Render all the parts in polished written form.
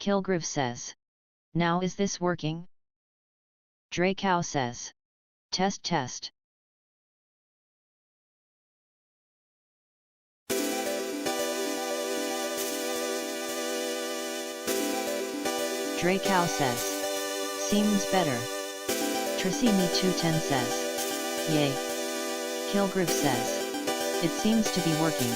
Kilgriv says. Now is this working? Draikou says. Test test. Draikou says. Seems better. Trissimi210 says. Yay. Kilgriv says. It seems to be working.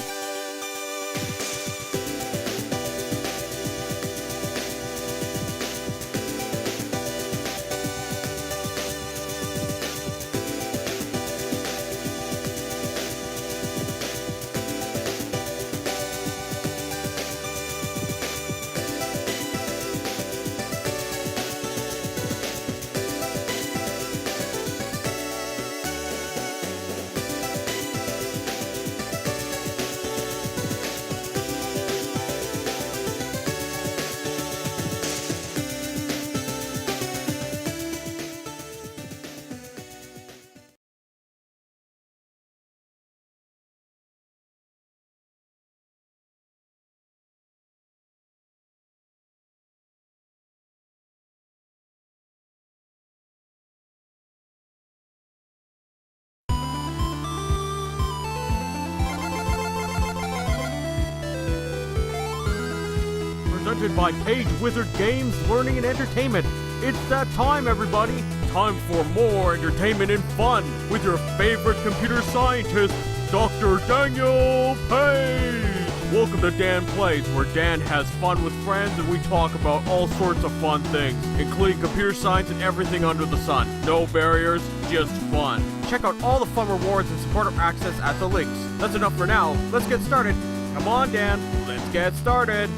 Presented by Page Wizard Games, Learning and Entertainment. It's that time, everybody. Time for more entertainment and fun with your favorite computer scientist, Dr. Daniel Page. Welcome to Dan Plays, where Dan has fun with friends and we talk about all sorts of fun things, including computer science and everything under the sun. No barriers, just fun. Check out all the fun rewards and supporter access at the links. That's enough for now. Let's get started. Come on, Dan. Let's get started.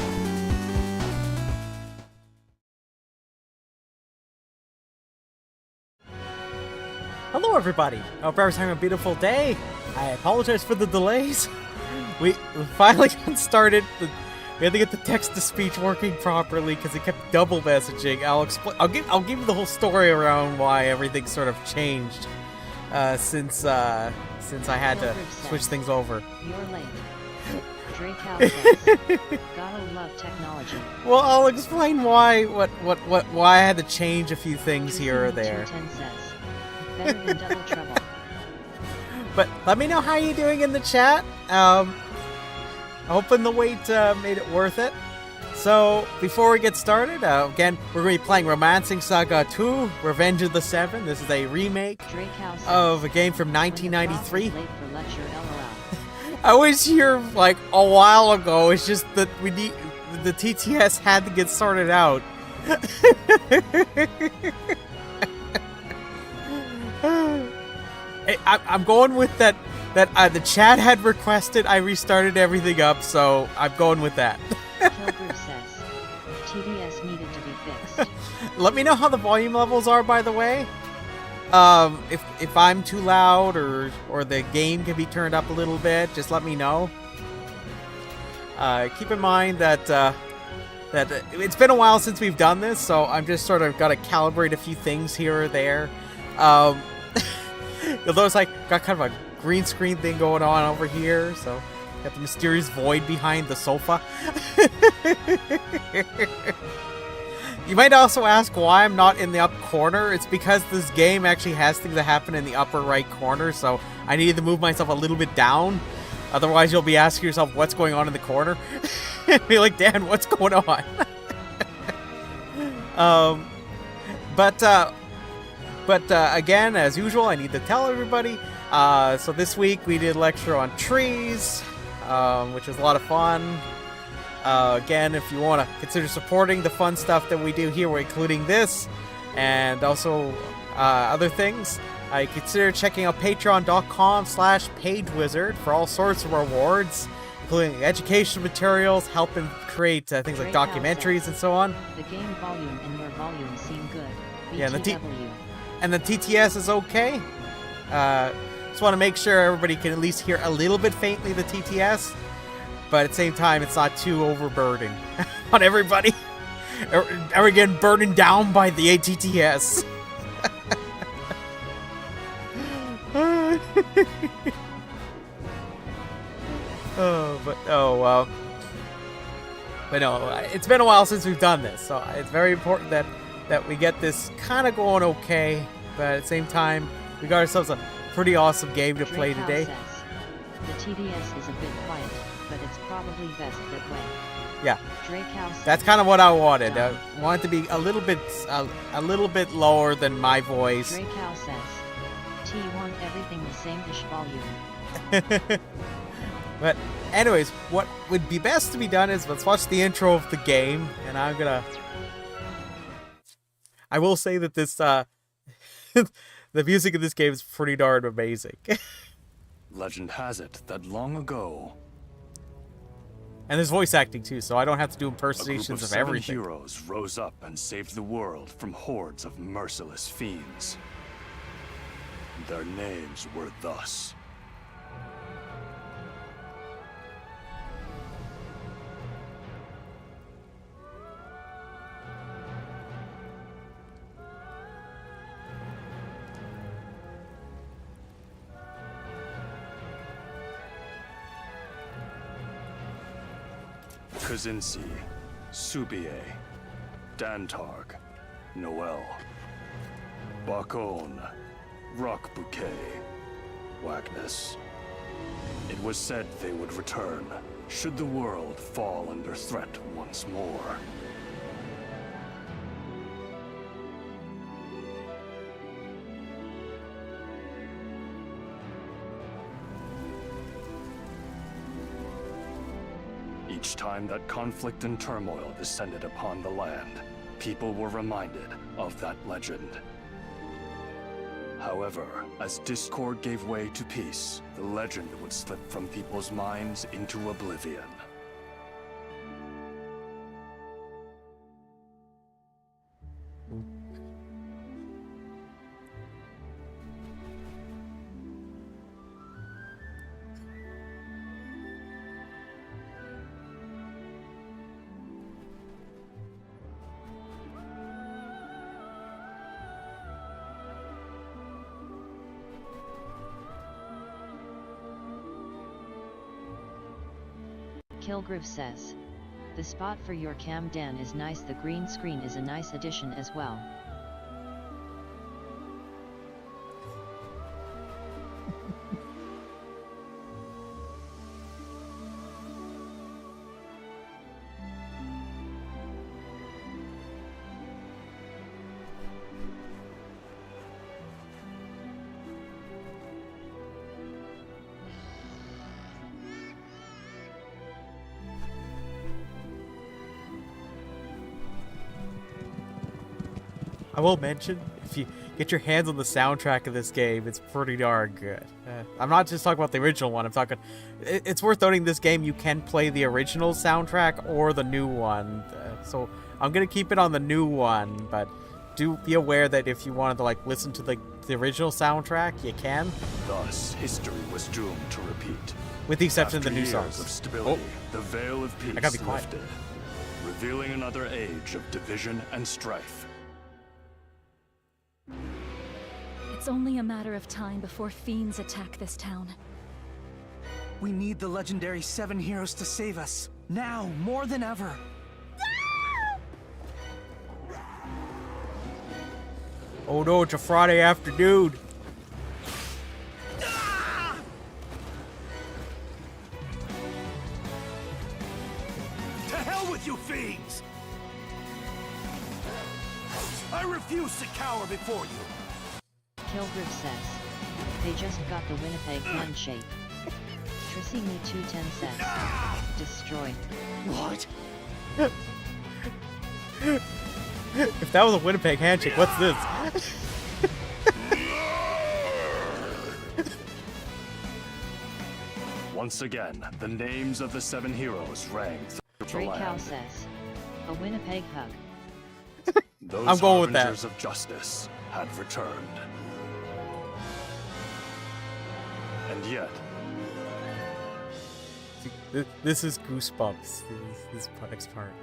Hello everybody! Hope everyone's having a beautiful day. I apologize for the delays. We finally got started. We had to get the text-to-speech working properly because it kept double messaging. I'll give you the whole story around why everything sort of changed since I had to switch things over. You're late. Draikou says. Gotta love technology. Well, I'll explain why I had to change a few things here or there. Better than double trouble. But let me know how you're doing in the chat. Hoping the wait made it worth it. So, before we get started, again, we're going to be playing Romancing SaGa 2, Revenge of the Seven. This is a remake of a game from 1993. I was here like a while ago. It's just that the TTS had to get sorted out. I'm going with that the chat had requested I restarted everything up, so I'm going with that. Kilgriv says, TDS needed to be fixed. Let me know how the volume levels are, by the way. If I'm too loud or the game can be turned up a little bit, just let me know. Keep in mind that it's been a while since we've done this, so I'm just sort of got to calibrate a few things here or there. You'll notice I got kind of a green screen thing going on over here, so got the mysterious void behind the sofa. You might also ask why I'm not in the up corner. It's because this game actually has things that happen in the upper right corner, so I needed to move myself a little bit down. Otherwise, you'll be asking yourself what's going on in the corner. Be like, Dan, what's going on? But again, as usual, I need to tell everybody. So this week we did a lecture on trees, which was a lot of fun. Again, if you want to consider supporting the fun stuff that we do here, we're including this and also other things. Consider checking out patreon.com/pagewizard for all sorts of rewards, including educational materials, helping create things like documentaries and so on. The game volume and your volume seem good. Yeah, BTW. And the TTS is okay. Just want to make sure everybody can at least hear a little bit faintly the TTS, but at the same time, it's not too overburdened on everybody. Are getting burdened down by the ATTS. But no, it's been a while since we've done this, so it's very important that we get this kind of going okay. But at the same time, we got ourselves a pretty awesome game to play Draikou today. says, the TDS is a bit quiet, but it's probably best that way. Yeah, Draikou says, that's kind of what I wanted. I wanted to be a little bit lower than my voice. Draikou says, T want everything the same-ish volume. But anyways, what would be best to be done is let's watch the intro of the game, and I will say that this the music in this game is pretty darn amazing. Legend has it that long ago, And there's voice acting too, so I don't have to do a group impersonations of of everything. 7 heroes rose up and saved the world from hordes of merciless fiends. Their names were thus. Kazinsi, Subie, Dantarg, Noel, Bakon, Rock Bouquet, Wagnus. It was said they would return, should the world fall under threat once more. Each time that conflict and turmoil descended upon the land, people were reminded of that legend. However, as discord gave way to peace, the legend would slip from people's minds into oblivion. Kilgriff says, the spot for your cam Dan is nice. The green screen is a nice addition as well. I will mention, if you get your hands on the soundtrack of this game, it's pretty darn good. I'm not just talking about the original one, I'm talking... It's worth noting this game, you can play the original soundtrack or the new one. So I'm going to keep it on the new one, but do be aware that if you wanted to like listen to the original soundtrack, you can. Thus, history was doomed to repeat. With the exception of the After new years songs. of stability, the veil of peace gotta be quiet. lifted, revealing another age of division and strife. It's only a matter of time before fiends attack this town. We need the legendary 7 heroes to save us. Now, more than ever. Oh no, it's a Friday afternoon. To hell with you fiends! I refuse to cower before you. Kilgriff says, they just got the Winnipeg handshake. Trissini210 says, destroy. What? If that was a Winnipeg handshake, what's this? Once again, the names of the 7 heroes rang through the Draikou land. says, a Winnipeg hug. Those I'm going with that. harbingers of justice had returned. And yet, This is Goosebumps, this next part.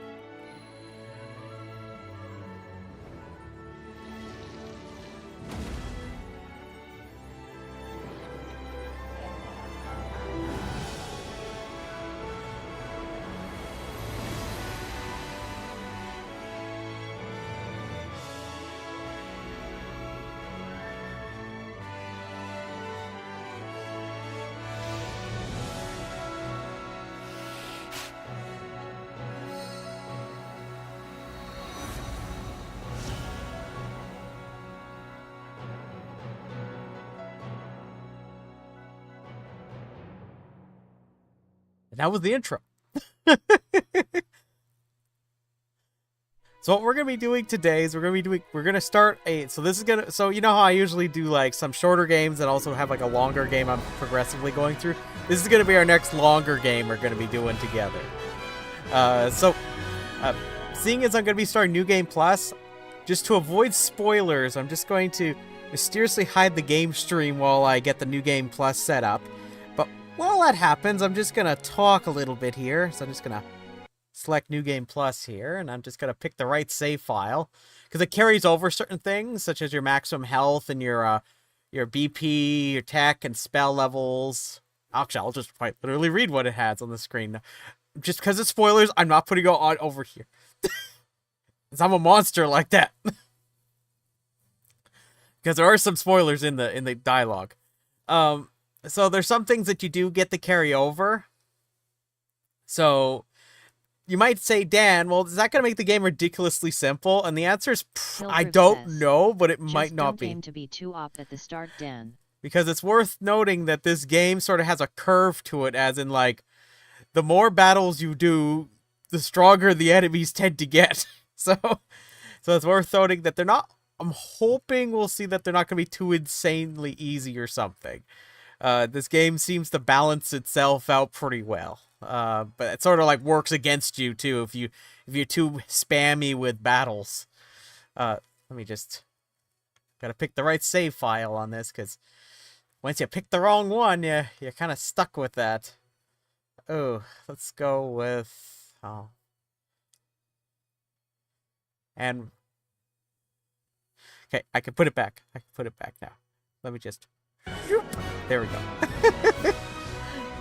And that was the intro. So what we're gonna be doing today is we're gonna start a, so you know how I usually do like some shorter games and also have like a longer game I'm progressively going through. This is gonna be our next longer game we're gonna be doing together. Seeing as I'm gonna be starting New Game Plus, just to avoid spoilers, I'm just going to mysteriously hide the game stream while I get the New Game Plus set up. But while that happens, I'm just gonna talk a little bit here. So I'm just gonna select New Game Plus here, and I'm just going to pick the right save file, because it carries over certain things, such as your maximum health and your BP, your tech, and spell levels. Actually, I'll just quite literally read what it has on the screen. Just because of spoilers, I'm not putting it on over here. Because I'm a monster like that. Because there are some spoilers in the dialogue. So there's some things that you do get to carry over. So you might say, Dan, well, is that going to make the game ridiculously simple? And the answer is, I don't know, but it might not be. Just don't aim to be too op at the start, Dan. Because it's worth noting that this game sort of has a curve to it, as in, like, the more battles you do, the stronger the enemies tend to get. So it's worth noting that they're not, I'm hoping we'll see that they're not going to be too insanely easy or something. This game seems to balance itself out pretty well. But it sort of like works against you too if you're too spammy with battles. Let me just gotta pick the right save file on this, because once you pick the wrong one, you're kind of stuck with that. Oh, let's go with and okay, I can put it back. I can put it back now. Let me just there we go.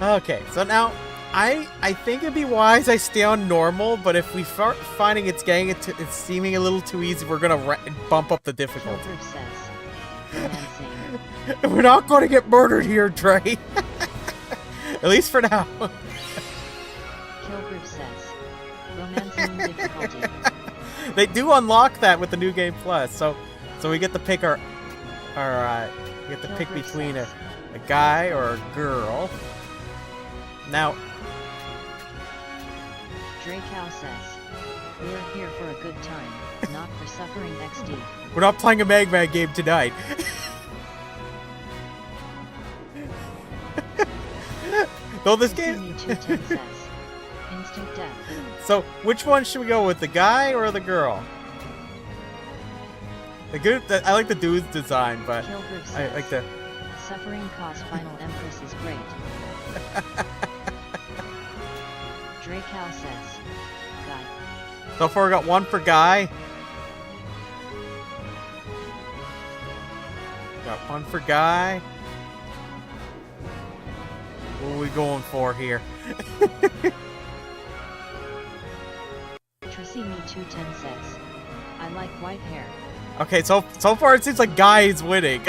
Okay, so now I think it'd be wise I stay on normal, but if we start finding it's seeming a little too easy, we're gonna bump up the difficulty. We're not gonna get murdered here, Dre. At least for now. Kilgrew says, romancing difficulty. They do unlock that with the New Game Plus, so we get to pick we get to pick between a guy or a girl. Now, Draikou says, we're here for a good time, not for suffering XD. We're not playing a Magman game tonight. Though this game... 210 says, instant death. So, which one should we go with, the guy or the girl? I like the dude's design, but I like the... Suffering cost final Empress is great. Draikou says, guy. So far we got one for guy. Got one for guy. What are we going for here? Tracini210 says, I like white hair. Okay, so far it seems like guy is winning.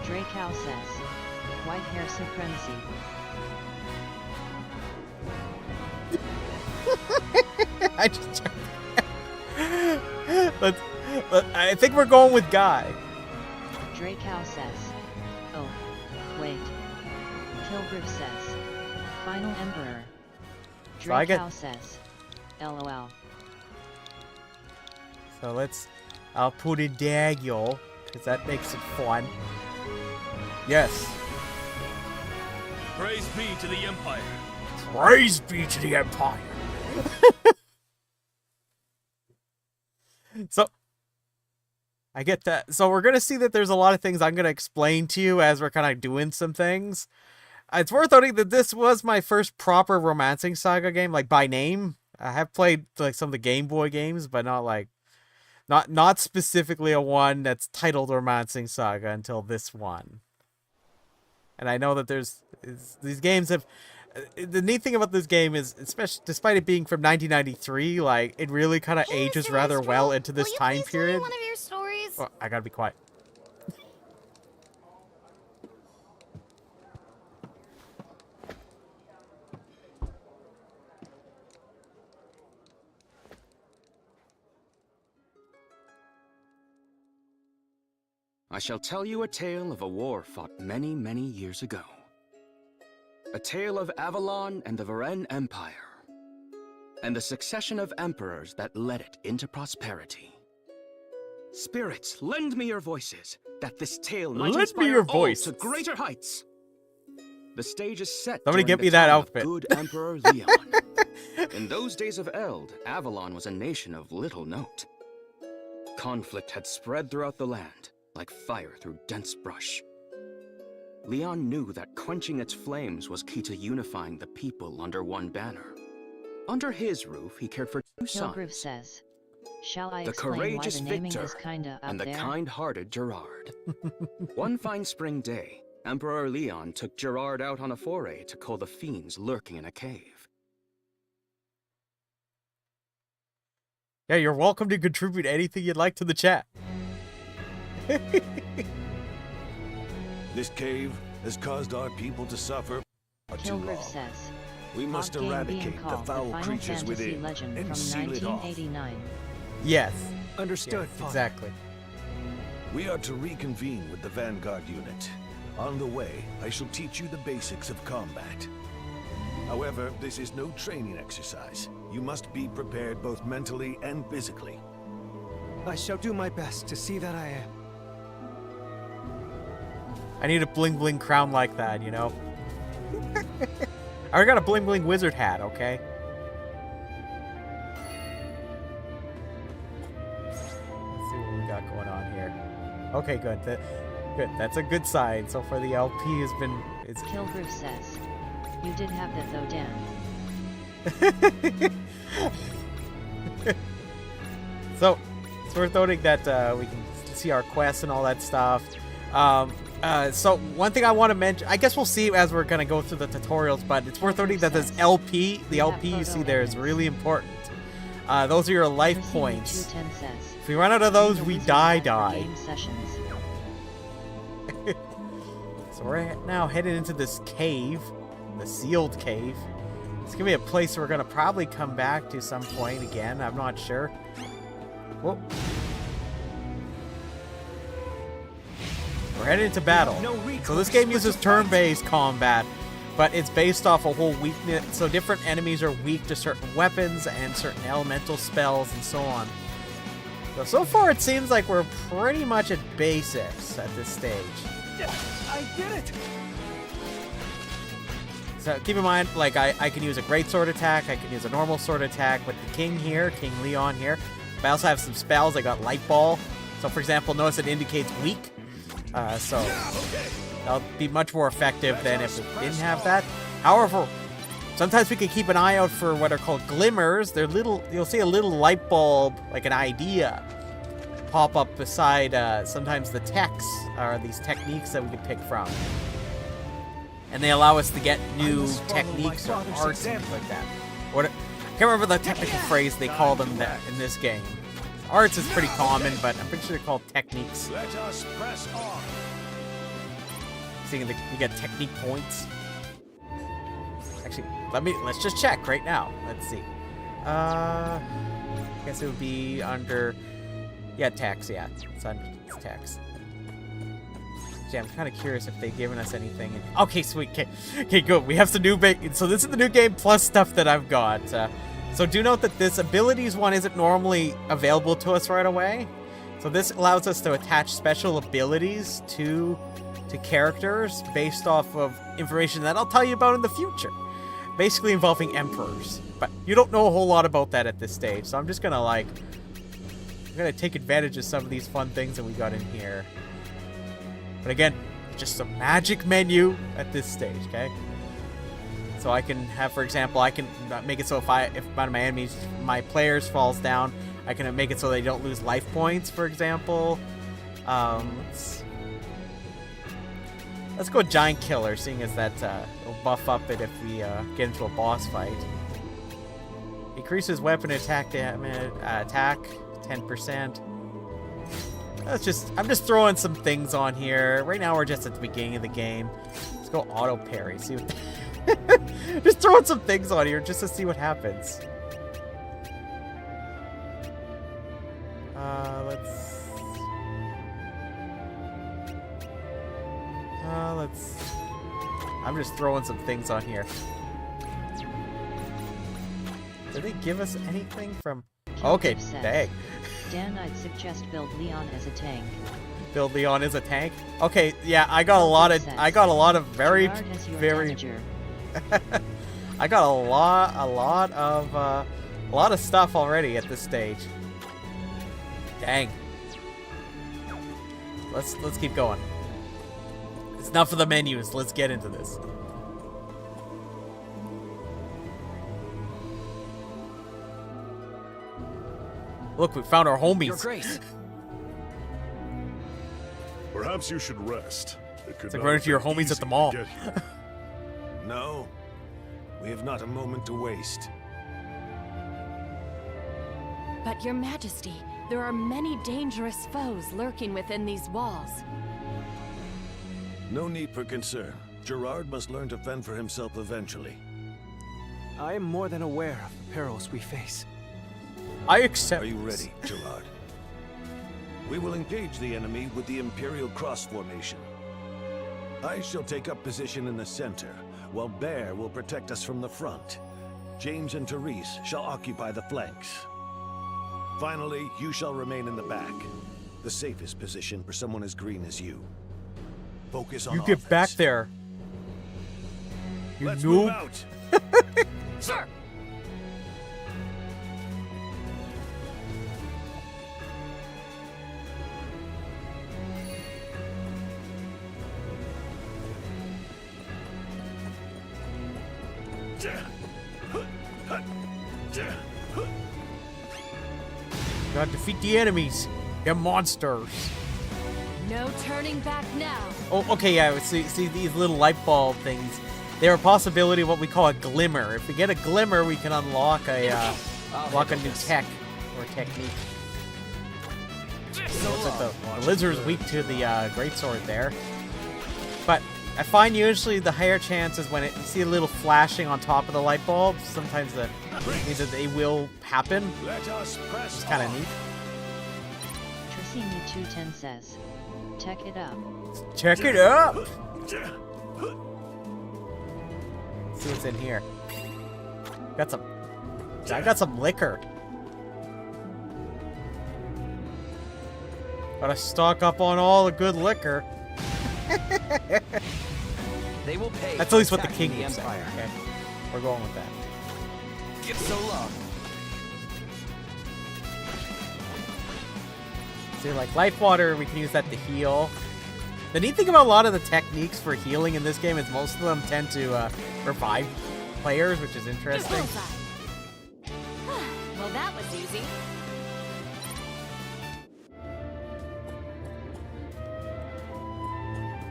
Draikou says, white hair supremacy. I think we're going with guy. Draikou says, oh, wait. Kilgrew says, final emperor. Draikou says, LOL. So I'll put in Daniel, because that makes it fun. Yes. Praise be to the Empire. Praise be to the Empire. So, I get that. So we're going to see that there's a lot of things I'm going to explain to you as we're kind of doing some things. It's worth noting that this was my first proper Romancing SaGa game, like by name. I have played like some of the Game Boy games, but not like not specifically a one that's titled Romancing SaGa until this one. And I know that these games have... The neat thing about this game is, especially despite it being from 1993, like it really kind of ages rather well into this time period. One of your stories? Oh, I gotta be quiet. I shall tell you a tale of a war fought many, many years ago. A tale of Avalon and the Varen Empire, and the succession of emperors that led it into prosperity. Spirits, lend me your voices, that this tale might Lend me inspire your all voices. to greater heights. The stage is set. Somebody during get the me that time of outfit. Good Emperor Leon. In those days of Eld, Avalon was a nation of little note. Conflict had spread throughout the land, like fire through dense brush. Leon knew that quenching its flames was key to unifying the people under one banner. Under his roof, he cared for two Kilgrew sons, says, shall I the explain why courageous the naming Victor is kinda up and the there? kind-hearted Gerard. One fine spring day, Emperor Leon took Gerard out on a foray to cull the fiends lurking in a cave. Yeah, you're welcome to contribute anything you'd like to the chat. This cave has caused our people to suffer for too Kilgrew long. says, We must Bob game being eradicate the called foul Final creatures Fantasy within Legend and from seal it off. 1989. Yes. Understood, Yes, Father. exactly. We are to reconvene with the Vanguard unit. On the way, I shall teach you the basics of combat. However, this is no training exercise. You must be prepared both mentally and physically. I shall do my best to see that I am. I need a bling bling crown like that, you know? I already got a bling bling wizard hat, okay? Let's see what we got going on here. Okay, good. Good. That's a good sign. So far the LP has been... Kilgrew says, you did have that though, Dan. So, it's worth noting that we can see our quests and all that stuff. So one thing I want to mention, I guess we'll see as we're gonna go through the tutorials, but it's worth noting that this LP, the LP you see there is really important. Those are your life Receiving points. 210 says, If we run out of those, the we wizard die. had for game sessions. So we're now headed into this cave, the sealed cave. It's gonna be a place we're gonna probably come back to some point again. I'm not sure. Whoa. We're headed into battle. So this game uses turn-based combat, but it's based off a whole weakness. So different enemies are weak to certain weapons and certain elemental spells and so on. So far it seems like we're pretty much at basics at this stage. I did it! So keep in mind, like, I can use a great sword attack, I can use a normal sword attack with the king here, King Leon here. But I also have some spells. I got Light Ball. So for example, notice it indicates weak. So that'll be much more effective than if we didn't have that. However, sometimes we can keep an eye out for what are called glimmers. They're little, you'll see a little light bulb, like an idea, pop up beside sometimes the texts are these techniques that we can pick from. And they allow us to get new techniques or arts and things like that. I can't remember the technical phrase they call them that in this game. Arts is pretty common, but I'm pretty sure they're called techniques. Let us press on. Seeing that you get technique points. Actually, let's just check right now. Let's see. I guess it would be under, text. Yeah, it's under text. Yeah, I'm kind of curious if they've given us anything. Okay, sweet. Okay, good. We have some new so this is the new game plus stuff that I've got. So do note that this abilities one isn't normally available to us right away. So this allows us to attach special abilities to characters based off of information that I'll tell you about in the future. Basically involving emperors. But you don't know a whole lot about that at this stage. So I'm just gonna I'm gonna take advantage of some of these fun things that we got in here. But again, it's just a magic menu at this stage, okay? So I can have, for example, I can make it so if one of my enemies, my players falls down, I can make it so they don't lose life points, for example. Let's go Giant Killer, seeing as that will buff up it if we get into a boss fight. Increases weapon attack damage, attack 10%. I'm just throwing some things on here. Right now we're just at the beginning of the game. Let's go auto parry. See what just throwing some things on here just to see what happens. Let's... I'm just throwing some things on here. Did they give us anything from... Okay, dang. Dan, I'd suggest build Leon as a tank. Build Leon as a tank? Okay, yeah, I got a lot of very I got a lot of stuff already at this stage. Dang. Let's keep going. It's enough of the menus. Let's get into this. Look, we found our homies. Your Grace. Perhaps you should rest. It's like running to your homies at the mall. No, we have not a moment to waste. But Your Majesty, there are many dangerous foes lurking within these walls. No need for concern. Gerard must learn to fend for himself eventually. I am more than aware of the perils we face. I accept. Are you ready, Gerard? We will engage the enemy with the Imperial Cross formation. I shall take up position in the center, while Bear will protect us from the front. James and Therese shall occupy the flanks. Finally, you shall remain in the back. The safest position for someone as green as you. Focus on You get back offense. there. You Let's noob. move out. Sir! Gotta defeat the enemies. They're monsters. No turning back now. Oh, okay, yeah. See these little light bulb things. They're a possibility of what we call a glimmer. If we get a glimmer, we can unlock a new tech or technique. Looks like the lizard's weak to the greatsword there. But I find usually the higher chances when you see a little flashing on top of the light bulb, sometimes that means that they will happen. Let us press It's kind of on. neat. Tracini210 says, "Check it up." Check it up! See what's in here. I got some liquor. Gotta stock up on all the good liquor. They will pay. That's for at least what the attacking king would say. Empire. Okay, we're going with that. Get so long. See, like life water, we can use that to heal. The neat thing about a lot of the techniques for healing in this game is most of them tend to revive players, which is interesting. Well, that was easy.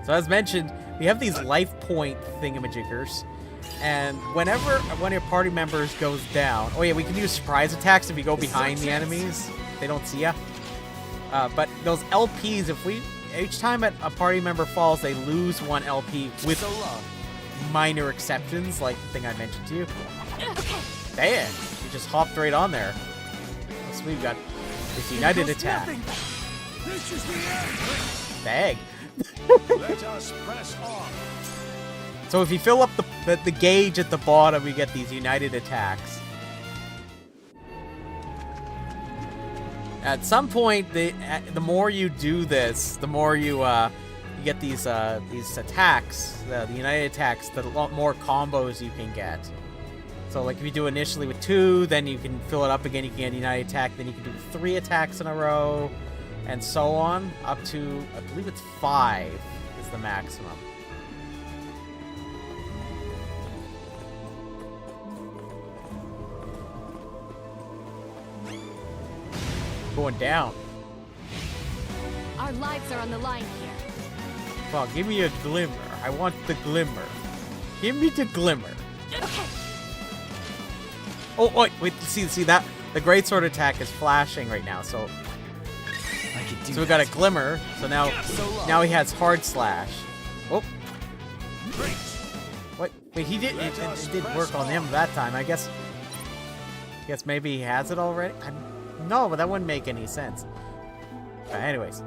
So as mentioned, we have these life point thingamajiggers, and whenever one of your party members goes down, oh yeah, we can use surprise attacks if we go behind the enemies. They don't see ya. But those LPs, each time a party member falls, they lose 1 LP with So long. minor exceptions, like the thing I mentioned to you. Damn, you just hopped right on there. So we've got this united attack. This is the end. Dang. Let us press on. So if you fill up the gauge at the bottom, we get these united attacks. At some point, the more you do this, the more you get these attacks, the united attacks, the lot more combos you can get. So like if you do initially with 2, then you can fill it up again, you can get a united attack, then you can do 3 attacks in a row, and so on, up to, I believe it's 5 is the maximum. Going down. Our lives are on the line here. Come on, give me a glimmer. I want the glimmer. Give me the glimmer. Oh, wait, see that? The greatsword attack is flashing right now, so I could do we got a glimmer. So now he has hard slash. Oh. What? Wait, it didn't work on him that time. I guess maybe he has it already. No, but that wouldn't make any sense. Anyways,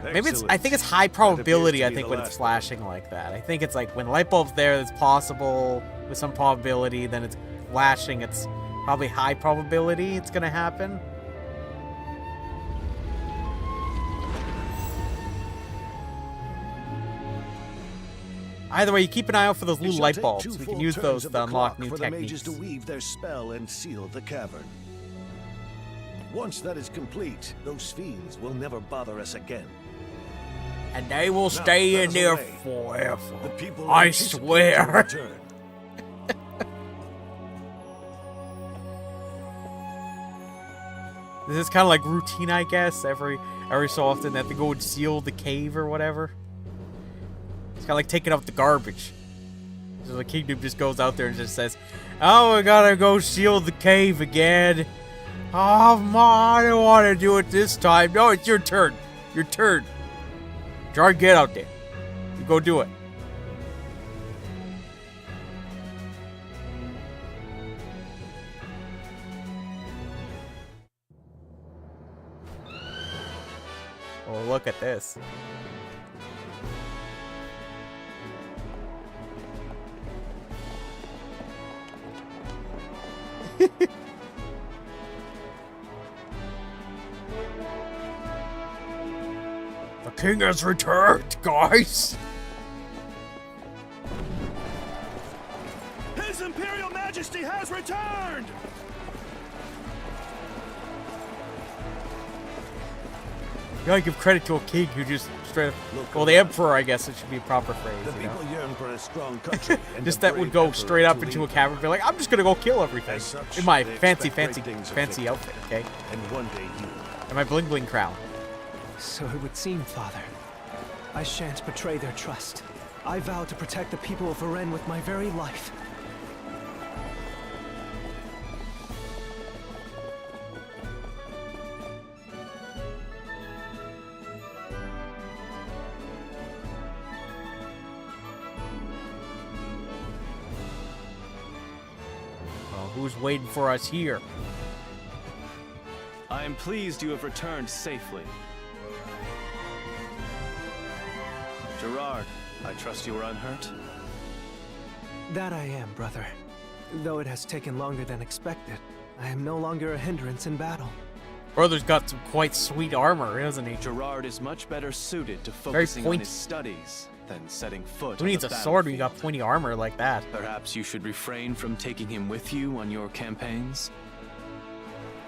Maybe it's, I think it's high probability, I think, when it's flashing like that. I think it's like when light bulb's there, it's possible with some probability, then it's flashing, it's probably high probability it's gonna happen. Either way, you keep an eye out for those little light bulbs. We can use those to unlock new techniques. To weave their spell and seal the cavern. Once that is complete, those fiends will never bother us again. And they will stay in there forever. I swear. This is kind of like routine, I guess. Every so often, they have to go and seal the cave or whatever. It's kind of like taking out the garbage. So the kingdom just goes out there and just says, "Oh, we gotta go seal the cave again. Oh, Mom, I don't want to do it this time. No, it's your turn. Your turn. Gerard, get out there. You go do it." Oh, look at this. The king has returned, guys! His Imperial Majesty has returned! You gotta give credit to a king who just straight up... Well, the emperor, I guess it should be a proper phrase, The you know? people yearn for a strong country. And Just a that would brave go emperor straight up to into a lead cavern and be like, I'm just gonna go kill everything. As such, In my they fancy expect great things of outfit, okay? And one day you... And my bling bling crown. So it would seem, Father. I shan't betray their trust. I vow to protect the people of Varen with my very life. Well, who's waiting for us here? I am pleased you have returned safely. Gerard, I trust you are unhurt? That I am, brother. Though it has taken longer than expected, I am no longer a hindrance in battle. Brother's got some quite sweet armor, isn't he? Gerard is much better suited to focusing on his studies than setting foot Who needs a sword when you got pointy armor like that? Perhaps you should refrain from taking him with you on your campaigns?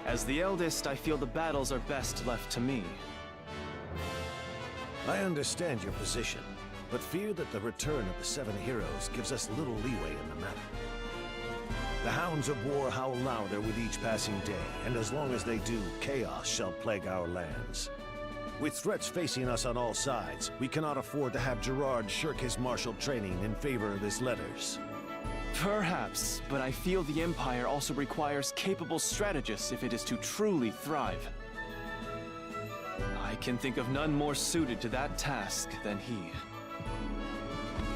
As the eldest, I feel the battles are best left to me. I understand your position, but fear that the return of the Seven Heroes gives us little leeway in the matter. The hounds of war howl louder with each passing day, and as long as they do, chaos shall plague our lands. With threats facing us on all sides, we cannot afford to have Gerard shirk his martial training in favor of his letters. Perhaps, but I feel the Empire also requires capable strategists if it is to truly thrive. I can think of none more suited to that task than he.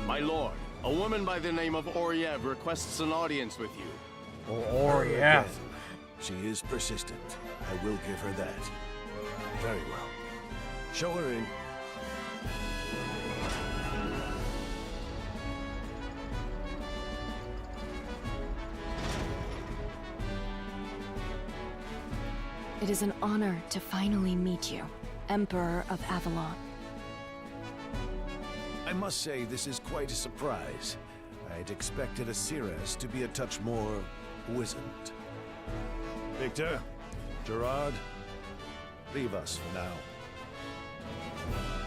My lord, a woman by the name of Oriev requests an audience with you. Oh, yeah. She is persistent. I will give her that. Very well. Show her in. It is an honor to finally meet you, Emperor of Avalon. I must say this is quite a surprise. I'd expected Asiras to be a touch more wizened. Victor, Gerard, leave us for now.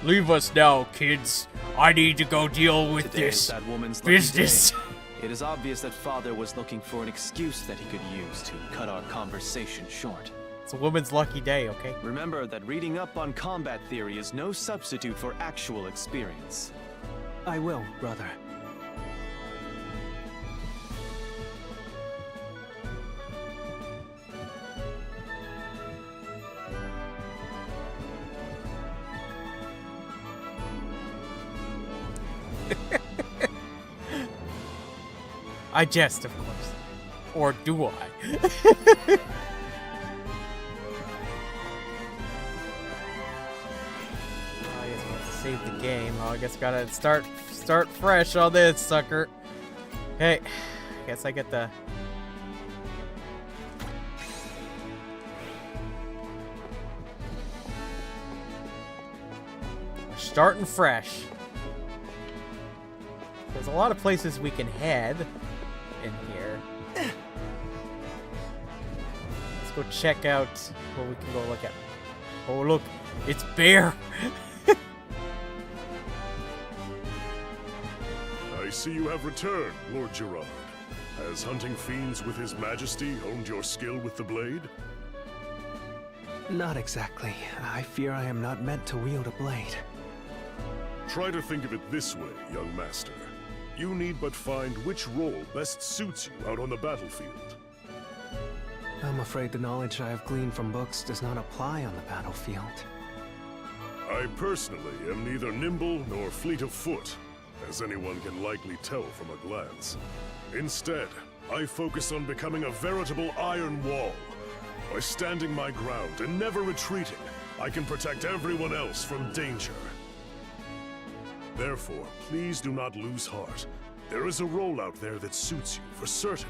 Leave us now, kids. I need to go deal with Today this is that woman's lucky business. day. It is obvious that Father was looking for an excuse that he could use to cut our conversation short. It's a woman's lucky day, okay? Remember that reading up on combat theory is no substitute for actual experience. I will, brother. I jest, of course. Or do I? save the game. Oh, I guess gotta start fresh on this sucker. Hey, I guess I get the. We're starting fresh. There's a lot of places we can head in here. Let's go check out what we can go look at. Oh, look, it's Bear. I see you have returned, Lord Gerard. Has hunting fiends with His Majesty honed your skill with the blade? Not exactly. I fear I am not meant to wield a blade. Try to think of it this way, young master. You need but find which role best suits you out on the battlefield. I'm afraid the knowledge I have gleaned from books does not apply on the battlefield. I personally am neither nimble nor fleet of foot, as anyone can likely tell from a glance. Instead, I focus on becoming a veritable iron wall. By standing my ground and never retreating, I can protect everyone else from danger. Therefore, please do not lose heart. There is a role out there that suits you, for certain.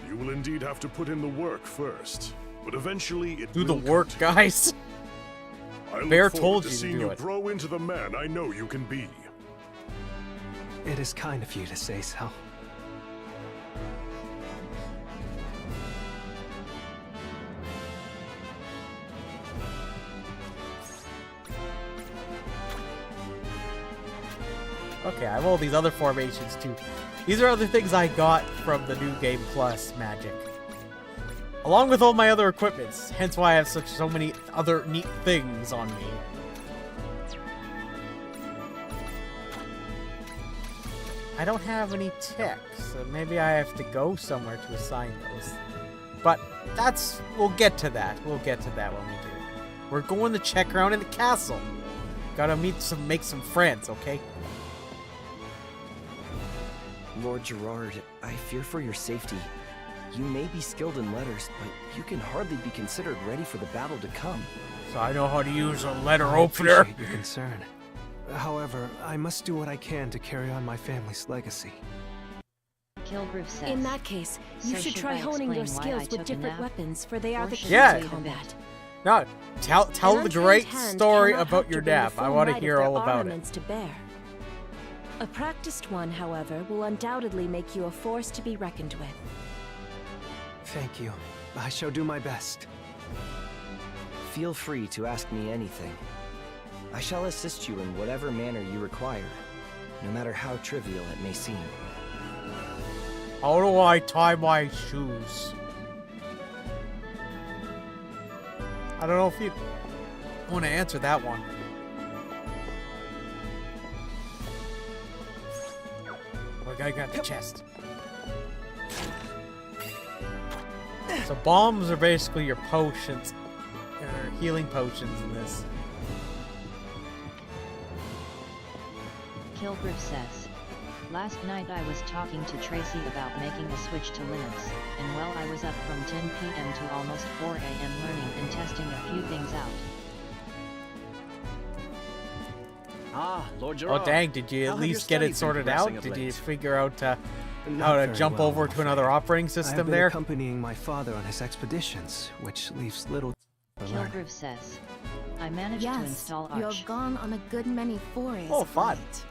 You will indeed have to put in the work first, but eventually it will do the work, guys. Bear told you to seeing do you it. grow into the man I know you can be. It is kind of you to say so. Okay, I have all these other formations too. These are other things I got from the New Game Plus magic. Along with all my other equipments, hence why I have so many other neat things on me. I don't have any tech, so maybe I have to go somewhere to assign those. But we'll get to that. We'll get to that when we do. We're going to check around in the castle. Gotta make some friends, okay? Lord Gerard, I fear for your safety. You may be skilled in letters, but you can hardly be considered ready for the battle to come. So I know how to use a letter I opener. appreciate your concern. However, I must do what I can to carry on my family's legacy. Kilgrew says. In that case, you So should should try I honing your explain why I skills with took a different nap? weapons, for they are the keys Yeah. to combat. No, tell An the great untrained hand story cannot about hope your to bring the nap. I full want to might of hear their all about it. armaments to bear. A practiced one, however, will undoubtedly make you a force to be reckoned with. Thank you. I shall do my best. Feel free to ask me anything. I shall assist you in whatever manner you require, no matter how trivial it may seem. How do I tie my shoes? I don't know if you want to answer that one. I got the chest. So bombs are basically your potions, or healing potions in this. Kilgrew says. Last night I was talking to Tracy about making a switch to Linux, and well, I was up from 10 p.m. to almost 4 a.m. learning and testing a few things out. Ah, Lord Gerard. Oh dang, did you at How have your least get it studies been sorted progressing out? of Did you late? figure out how Not to very jump well, over I'm to another afraid. operating I have system been there? accompanying my father on his expeditions, which leaves little to learn. Kilgrew says. I managed to Yes, install you Arch. have gone on a good many forays. Oh, of fun. late.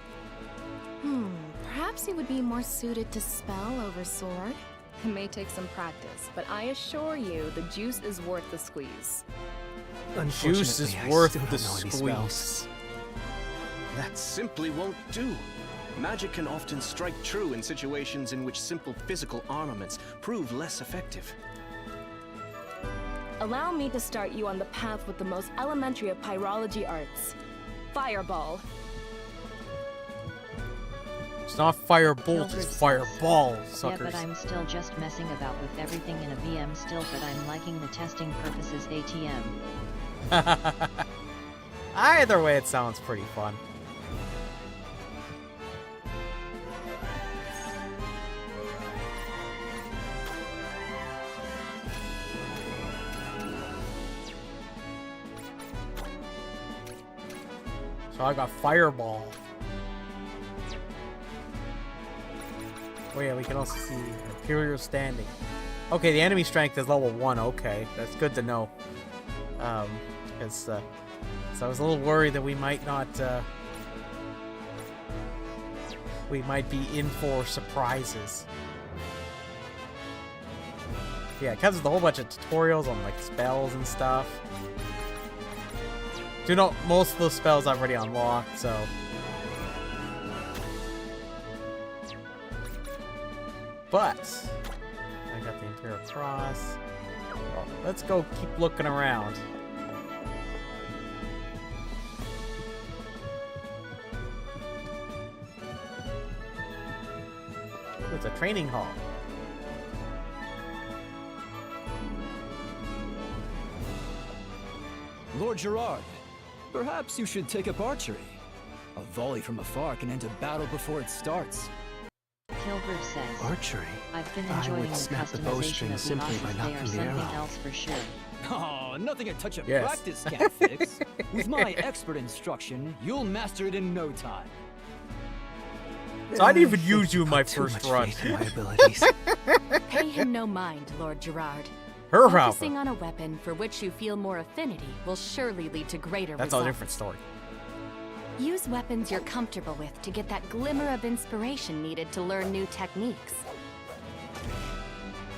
Perhaps you would be more suited to spell over sword. It may take some practice, but I assure you, the juice is worth the squeeze. Juice is Unfortunately, I worth still the don't know any spells. squeeze. That simply won't do. Magic can often strike true in situations in which simple physical armaments prove less effective. Allow me to start you on the path with the most elementary of pyrology arts. Fireball. It's not firebolt, Kilgrew it's says. fireball, Yeah, suckers. but I'm still just messing about with everything in a VM still, but I'm liking the testing purposes ATM. Either way, it sounds pretty fun. So I got Fireball. Oh yeah, we can also see Imperial Standing. Okay, the enemy strength is level 1. Okay, that's good to know. So I was a little worried that we might not, we might be in for surprises. Yeah, it comes with a whole bunch of tutorials on like spells and stuff. Do know most of those spells I've already unlocked, so. But I got the Imperial Cross. Well, let's go keep looking around. Ooh, it's a training hall. Lord Gerard, perhaps you should take up archery. A volley from afar can end a battle before it starts. Kilgore says, Archery? I've been I enjoying would the snap the customization bowstring of simply by Lunas's. They are knocking the something arrow. else for sure. Oh, nothing a touch of Yes. practice can't fix. With my expert instruction, you'll master it in no time. So I didn't even use you in my first run. Pay him no mind, Lord Gerard. Her Focusing on a weapon for which you feel more affinity will surely lead to greater That's results. a different story. Use weapons you're comfortable with to get that glimmer of inspiration needed to learn new techniques.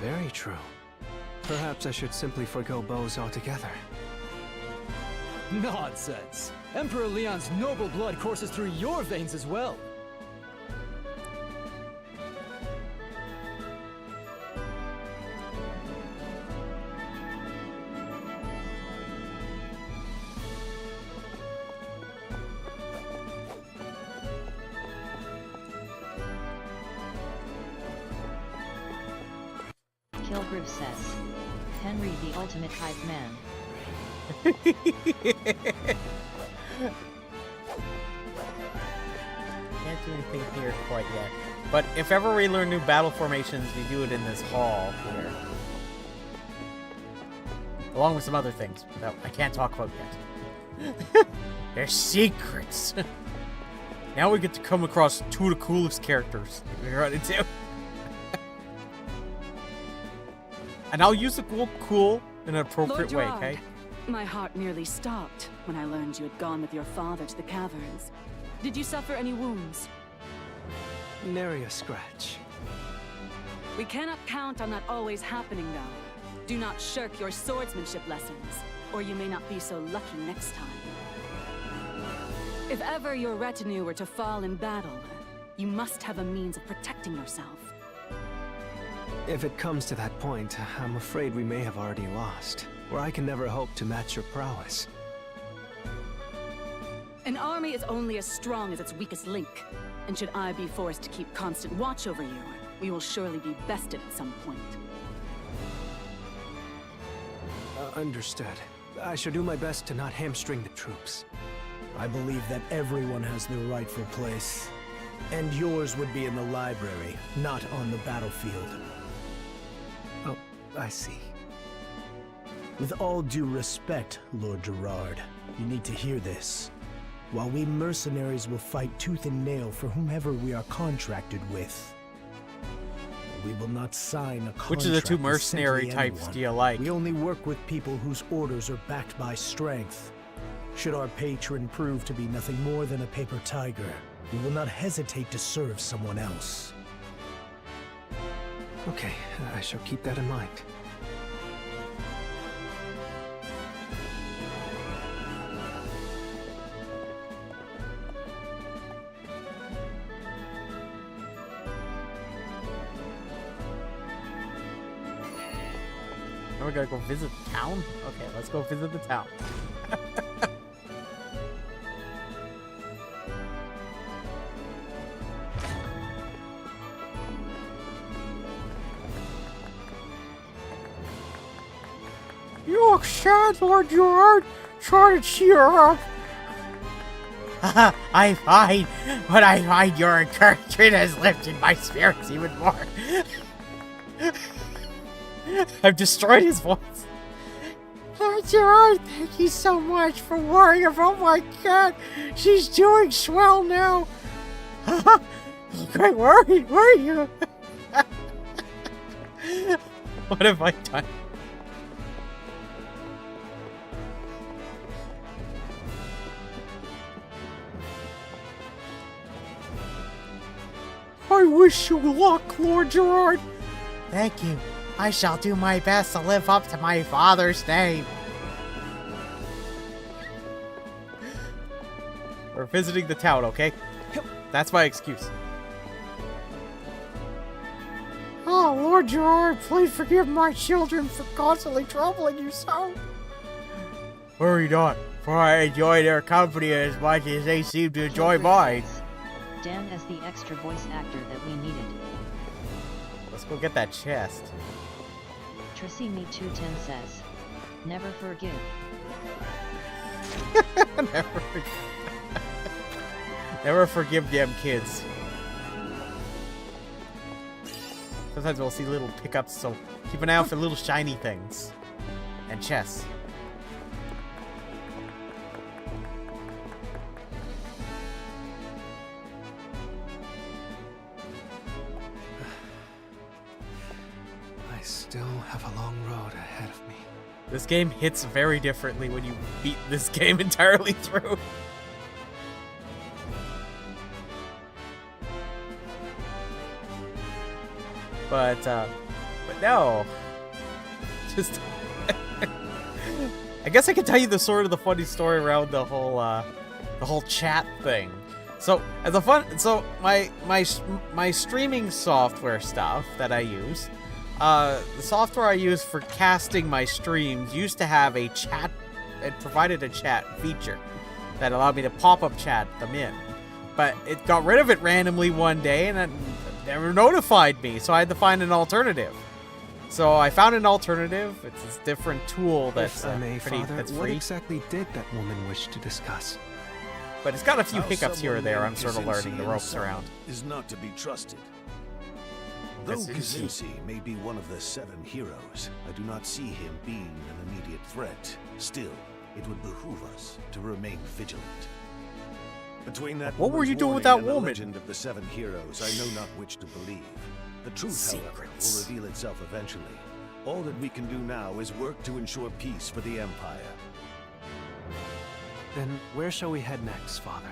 Very true. Perhaps I should simply forgo bows altogether. Nonsense. Emperor Leon's noble blood courses through your veins as well. Kilgore says, Henry the ultimate hype man. Can't do anything here quite yet. But if ever we learn new battle formations, we do it in this hall here. Along with some other things that I can't talk about yet. They're secrets. Now we get to come across two of the coolest characters we run into. And I'll use the cool in an appropriate way, Gerard, okay? My heart nearly stopped when I learned you had gone with your father to the caverns. Did you suffer any wounds? Nary a scratch. We cannot count on that always happening, though. Do not shirk your swordsmanship lessons, or you may not be so lucky next time. If ever your retinue were to fall in battle, you must have a means of protecting yourself. If it comes to that point, I'm afraid we may have already lost, or I can never hope to match your prowess. An army is only as strong as its weakest link, and should I be forced to keep constant watch over you, we will surely be bested at some point. Understood. I shall do my best to not hamstring the troops. I believe that everyone has their rightful place. And yours would be in the library, not on the battlefield. Oh, I see. With all due respect, Lord Gerard, you need to hear this. While we mercenaries will fight tooth and nail for whomever we are contracted with, we will not sign a contract. Which of the two with mercenary simply types anyone. do you like? We only work with people whose orders are backed by strength. Should our patron prove to be nothing more than a paper tiger, we will not hesitate to serve someone else. Okay, I shall keep that in mind. Now we gotta go visit the town? Okay, let's go visit the town. You look sad, Lord Gerard. Try to cheer up. I find when I find your encouragement has lifted my spirits even more. I've destroyed his voice. Lord Gerard, thank you so much for worrying of. Oh my god, she's doing swell now. Great, where are you? What have I done? I wish you luck, Lord Gerard. Thank you. I shall do my best to live up to my father's name. We're visiting the town, okay? That's my excuse. Oh, Lord Gerard, please forgive my children for constantly troubling you so. Worry not, for I enjoy their company as much as they seem to enjoy mine. Dan as the extra voice actor that we needed. Let's go get that chest. Tracy Me 210 says, never forgive. Never forgive them kids. Sometimes we'll see little pickups, so keep an eye out for little shiny things. And chests. I still have a long road ahead of me. This game hits very differently when you beat this game entirely through. But no. Just I guess I can tell you the sort of the funny story around the whole chat thing. So as a my streaming software stuff that I use, the software I use for casting my streams used to have a chat. It provided a chat feature that allowed me to pop-up chat them in, but it got rid of it randomly one day, and it never notified me, so I had to find an alternative. So I found an alternative. It's this different tool that's Father, that's what free. exactly did that woman wish to discuss? But it's got a few How hiccups here or there. I'm someone sort of learning the named ropes Kazinsi around. is not to be trusted. Though Kazinsi may be one of the 7 heroes, I do not see him being an immediate threat. Still, it would behoove us to remain vigilant. Between that What were you woman's doing with warning that and the woman? legend of the 7 heroes, I know not which to believe. The truth, however, will reveal itself eventually. All that we can do now is work to ensure peace for the Empire. Then where shall we head next, Father?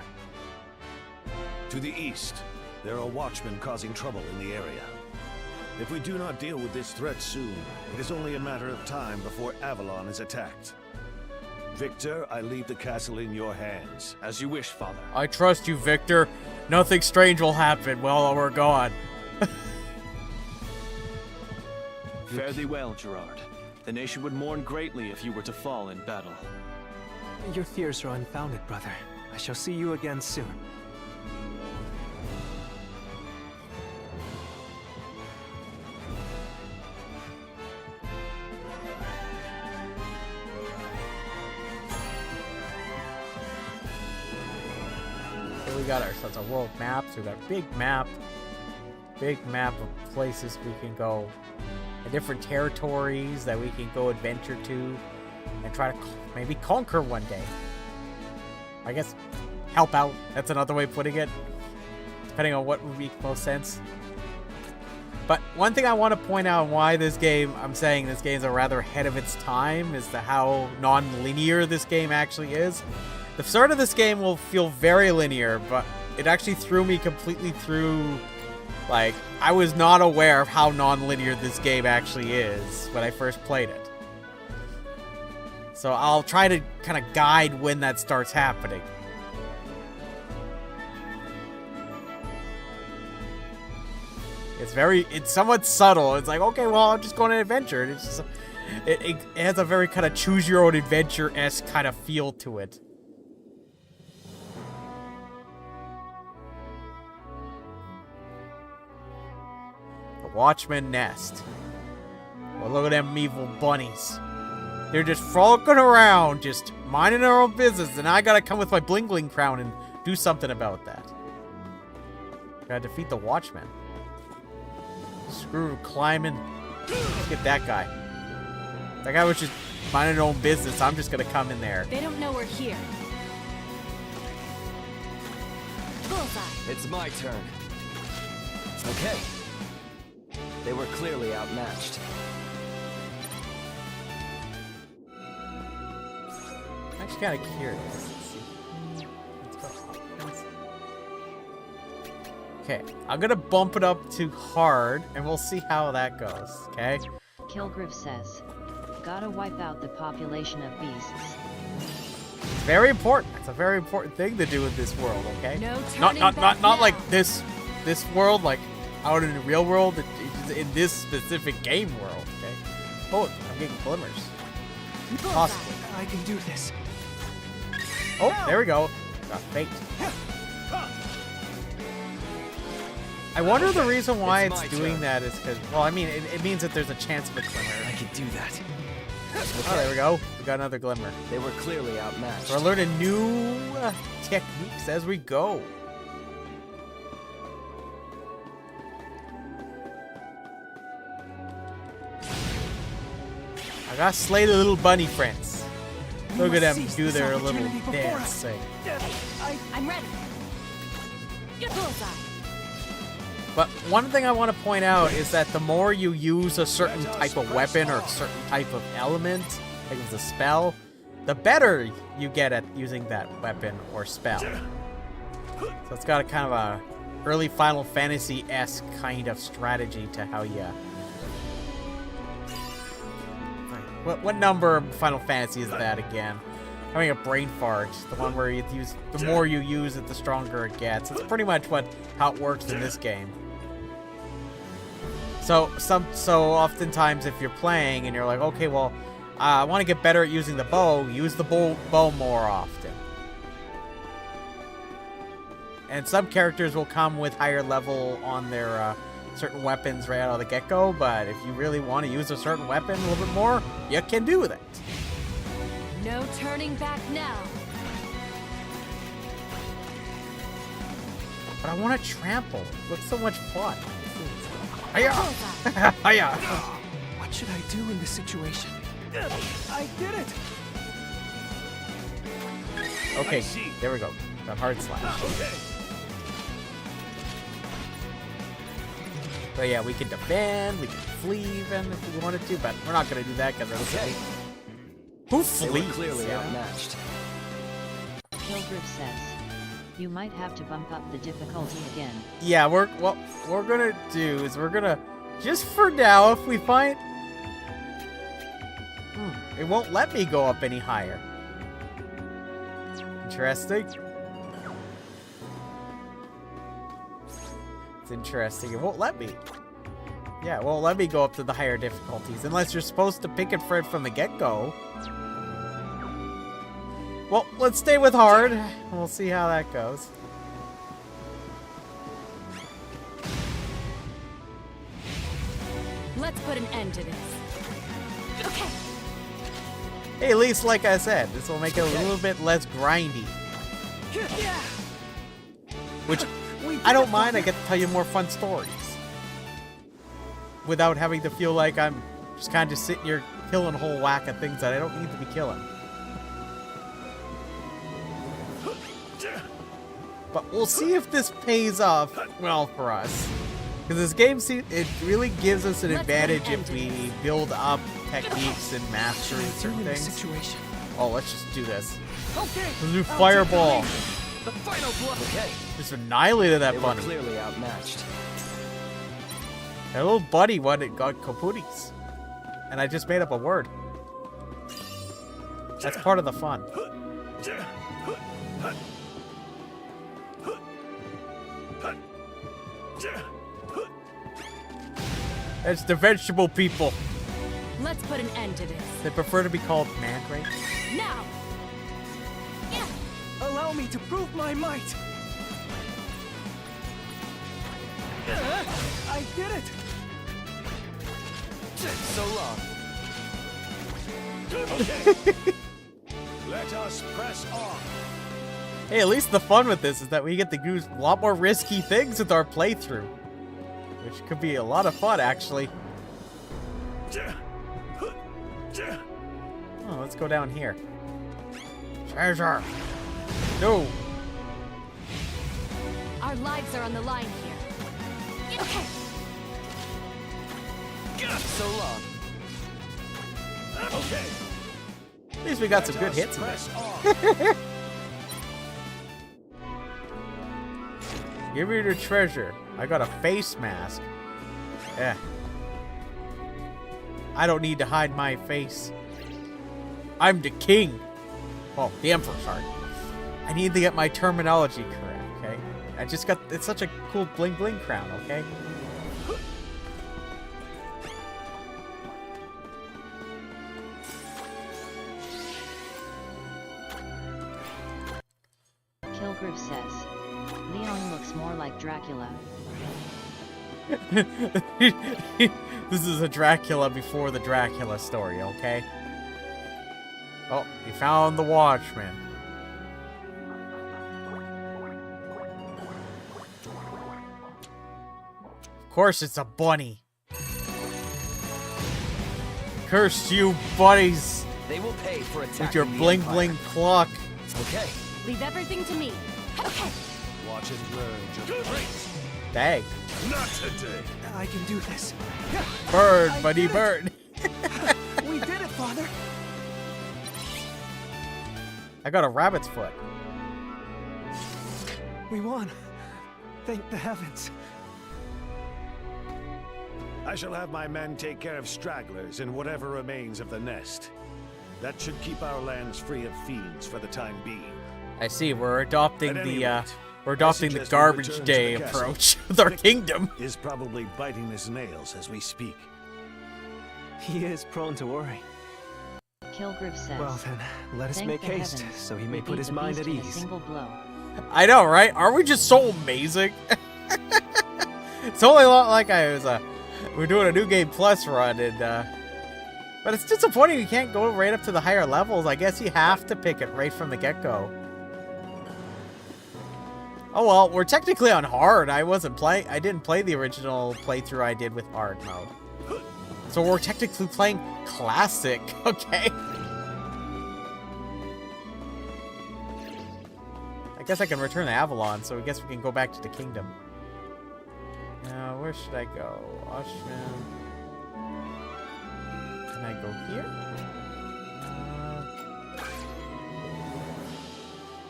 To the east, there are watchmen causing trouble in the area. If we do not deal with this threat soon, it is only a matter of time before Avalon is attacked. Victor, I leave the castle in your hands. As you wish, Father. I trust you, Victor. Nothing strange will happen while we're gone. Fare thee well, Gerard. The nation would mourn greatly if you were to fall in battle. Your fears are unfounded, brother. I shall see you again soon. So we got ourselves a world map. So we got a big map of places we can go, and different territories that we can go adventure to, and try to maybe conquer one day. I guess help out. That's another way of putting it, depending on what would make most sense. But one thing I want to point out why I'm saying this game is rather ahead of its time, is how non-linear this game actually is. The start of this game will feel very linear, but it actually threw me completely through. Like, I was not aware of how non-linear this game actually is when I first played it. So I'll try to kind of guide when that starts happening. It's somewhat subtle. It's like, okay, well, I'm just going on an adventure. It's just, it has a very kind of choose-your-own-adventure-esque kind of feel to it. The Watchman Nest. Well, look at them evil bunnies. They're just frolicking around, just minding their own business, and I gotta come with my bling-bling crown and do something about that. Gotta defeat the Watchman. Screw climbing. Let's get that guy. That guy was just minding his own business. I'm just gonna come in there. They don't know we're here. Bullseye. It's my turn. Okay. They were clearly outmatched. I'm actually kind of curious. Let's see. Let's go. Okay, I'm gonna bump it up to hard, and we'll see how that goes. Okay. Kilgriff says, "Gotta wipe out the population of beasts." It's very important. It's a very important thing to do in this world. Okay. No Not like this world, like out in the real world. It's in this specific game world. Okay. Oh, I'm getting glimmers. Possibly. I can do this. Oh, there we go. Got faked. I wonder the reason why it's doing that is because, well, I mean, it means that there's a chance of a glimmer. I can do that. Oh, there we go. We got another glimmer. They were clearly outmatched. We're learning new techniques as we go. I gotta slay the little bunny friends. Look at them do their little dance thing. I'm ready. Bullseye. But one thing I want to point out is that the more you use a certain type of weapon or a certain type of element, like it's a spell, the better you get at using that weapon or spell. So it's got a kind of a early Final Fantasy-esque kind of strategy to how you... What number of Final Fantasy is that again? Having a brain fart. The one where you use, the more you use it, the stronger it gets. It's pretty much how it works in this game. So oftentimes if you're playing and you're like, okay, well, I want to get better at using the bow, use the bow more often. And some characters will come with higher level on their certain weapons right out of the get-go, but if you really want to use a certain weapon a little bit more, you can do that. No turning back now. But I want to trample. It looks so much fun. Hiya! Hiya! What should I do in this situation? I did it! Okay, there we go. Got hard slash. But yeah, we can defend, we can flee even if we wanted to, but we're not going to do that because who flees? Clearly outmatched. Kilgriff says, "You might have to bump up the difficulty again." Yeah, what we're gonna do is we're gonna, just for now, if we find... it won't let me go up any higher. Interesting. It's interesting. It won't let me. Yeah, it won't let me go up to the higher difficulties unless you're supposed to pick it from the get-go. Well, let's stay with hard. We'll see how that goes. Let's put an end to this. Okay. Hey, at least, like I said, this will make it a little bit less grindy. Which, I don't mind. I get to tell you more fun stories. Without having to feel like I'm just kind of sitting here killing a whole whack of things that I don't need to be killing. But we'll see if this pays off well for us. Because this game, it really gives us an advantage if we build up techniques and mastery and certain things. Oh, let's just do this. Okay. Let's do fireball. The final blow. Okay. Just annihilated that bunny. They were clearly outmatched. That little buddy got kaputis. And I just made up a word. That's part of the fun. It's the vegetable people. Let's put an end to this. They prefer to be called mandrakes. Now! Allow me to prove my might! I did it! So long. Let us press on. Hey, at least the fun with this is that we get to do a lot more risky things with our playthrough. Which could be a lot of fun, actually. Oh, let's go down here. Treasure! No! Our lives are on the line here. Okay. So long. Okay. At least we got some good hits in there. Give me the treasure. I got a face mask. Yeah. I don't need to hide my face. I'm the king. Well, the emperor, sorry. I need to get my terminology correct, okay? I just got, it's such a cool bling bling crown, okay? Kilgriff says, Leon looks more like Dracula. This is a Dracula before the Dracula story, okay? Oh, he found the Watchman. Of course it's a bunny. Curse you, bunnies! They will pay for attacking with your the bling Empire. bling clock. Okay. Leave everything to me. Okay. Watch it learn your fate. Dang. Not today. I can do this. Burn, I buddy, did it. burn. We did it, Father. I got a rabbit's foot. We won. Thank the heavens. I shall have my men take care of stragglers and whatever remains of the nest. That should keep our lands free of fiends for the time being. I see. We're adopting At any the rate, we're adopting the suggest we garbage return to day the castle. approach with our kingdom. Is probably biting his nails as we speak. He is prone to worry. Kilgriff says, Well then, let us "Thank make the haste, heavens, so he we may beat put his the mind beast at in a ease." single blow." I know, right? Aren't we just so amazing? It's only a lot like I was. We're doing a new game plus run, and but it's disappointing you can't go right up to the higher levels. I guess you have to pick it right from the get-go. Oh well, we're technically on hard. I didn't play the original playthrough I did with hard mode. So we're technically playing classic, okay? I guess I can return to Avalon, so I guess we can go back to the kingdom. Now, where should I go? Ashman. Can I go here?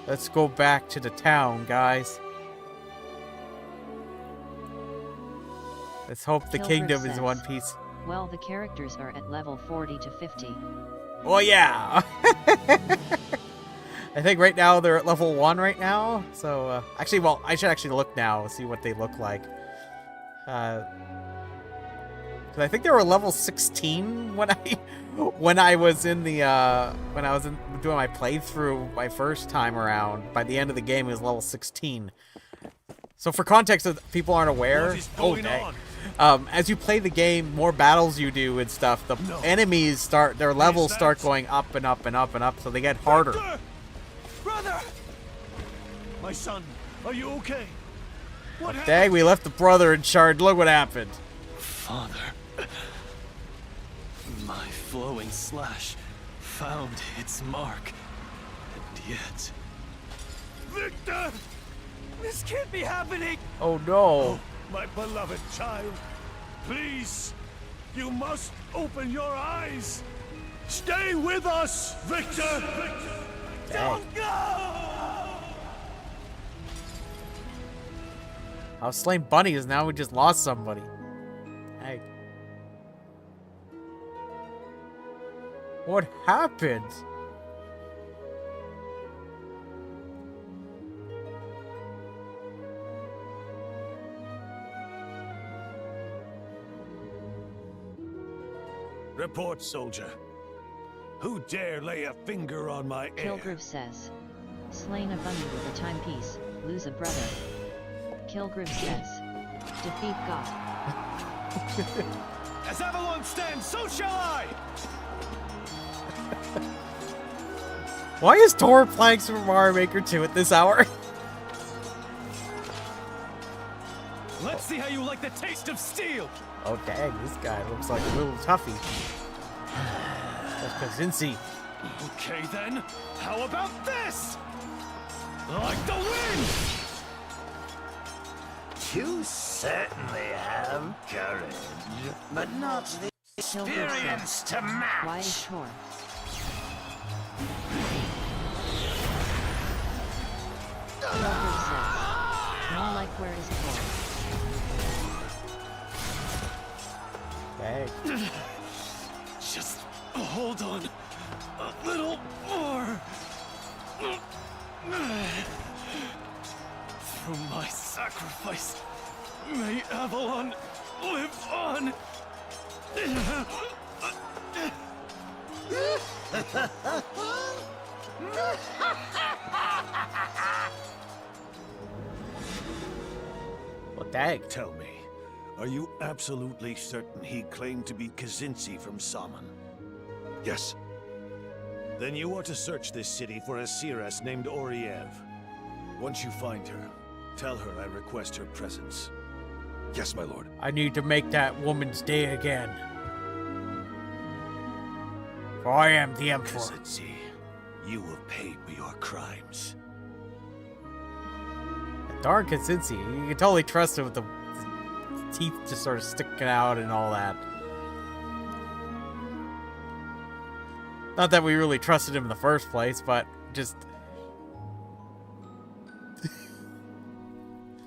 Let's go back to the town, guys. Let's hope the Kilgriff kingdom is says, one piece. Well, the characters are at level 40 to 50. Oh yeah! I think right now they're at level 1 right now. So, actually, well, I should actually look now, see what they look like. Because I think they were level 16 when I was in the doing my playthrough my first time around. By the end of the game, it was level 16. So for context, if people aren't aware, as you play the game, more battles you do and stuff, the enemies their levels start going up and up and up and up, so they get harder. Brother! My son, are you okay? What happened? Dang, we left the brother in charge. Look what happened. Father. My flowing slash found its mark. And yet... Victor! This can't be happening! Oh no. Oh, my beloved child. Please, you must open your eyes. Stay with us, Victor! Don't go! I was slaying bunnies, now we just lost somebody. Hey. What happened? Report, soldier. Who dare lay a finger on my heir? Kilgriff says, slain a bunny with a timepiece, lose a brother. Kilgriff says, defeat God. As Avalon stands, so shall I! Why is Tor playing Super Mario Maker 2 at this hour? Let's see how you like the taste of steel! Oh dang, this guy looks like a little toughy. That's Kazinsi. Okay then, how about this? Like the wind! You certainly have courage, but not the experience to match. Why is Tor? Kilgrim says. More like where is Tor? Hey. Just hold on a little more. Through my sacrifice, may Avalon live on. Well, dang. Tell me, are you absolutely certain he claimed to be Kazinsi from Saman? Yes. Then you are to search this city for a seeress named Oriev. Once you find her, tell her I request her presence. Yes, my lord. I need to make that woman's day again. For I am the Emperor. Kazinsi, you will pay for your crimes. Darn Kazinsi. You can totally trust him with the teeth just sort of sticking out and all that. Not that we really trusted him in the first place, but just...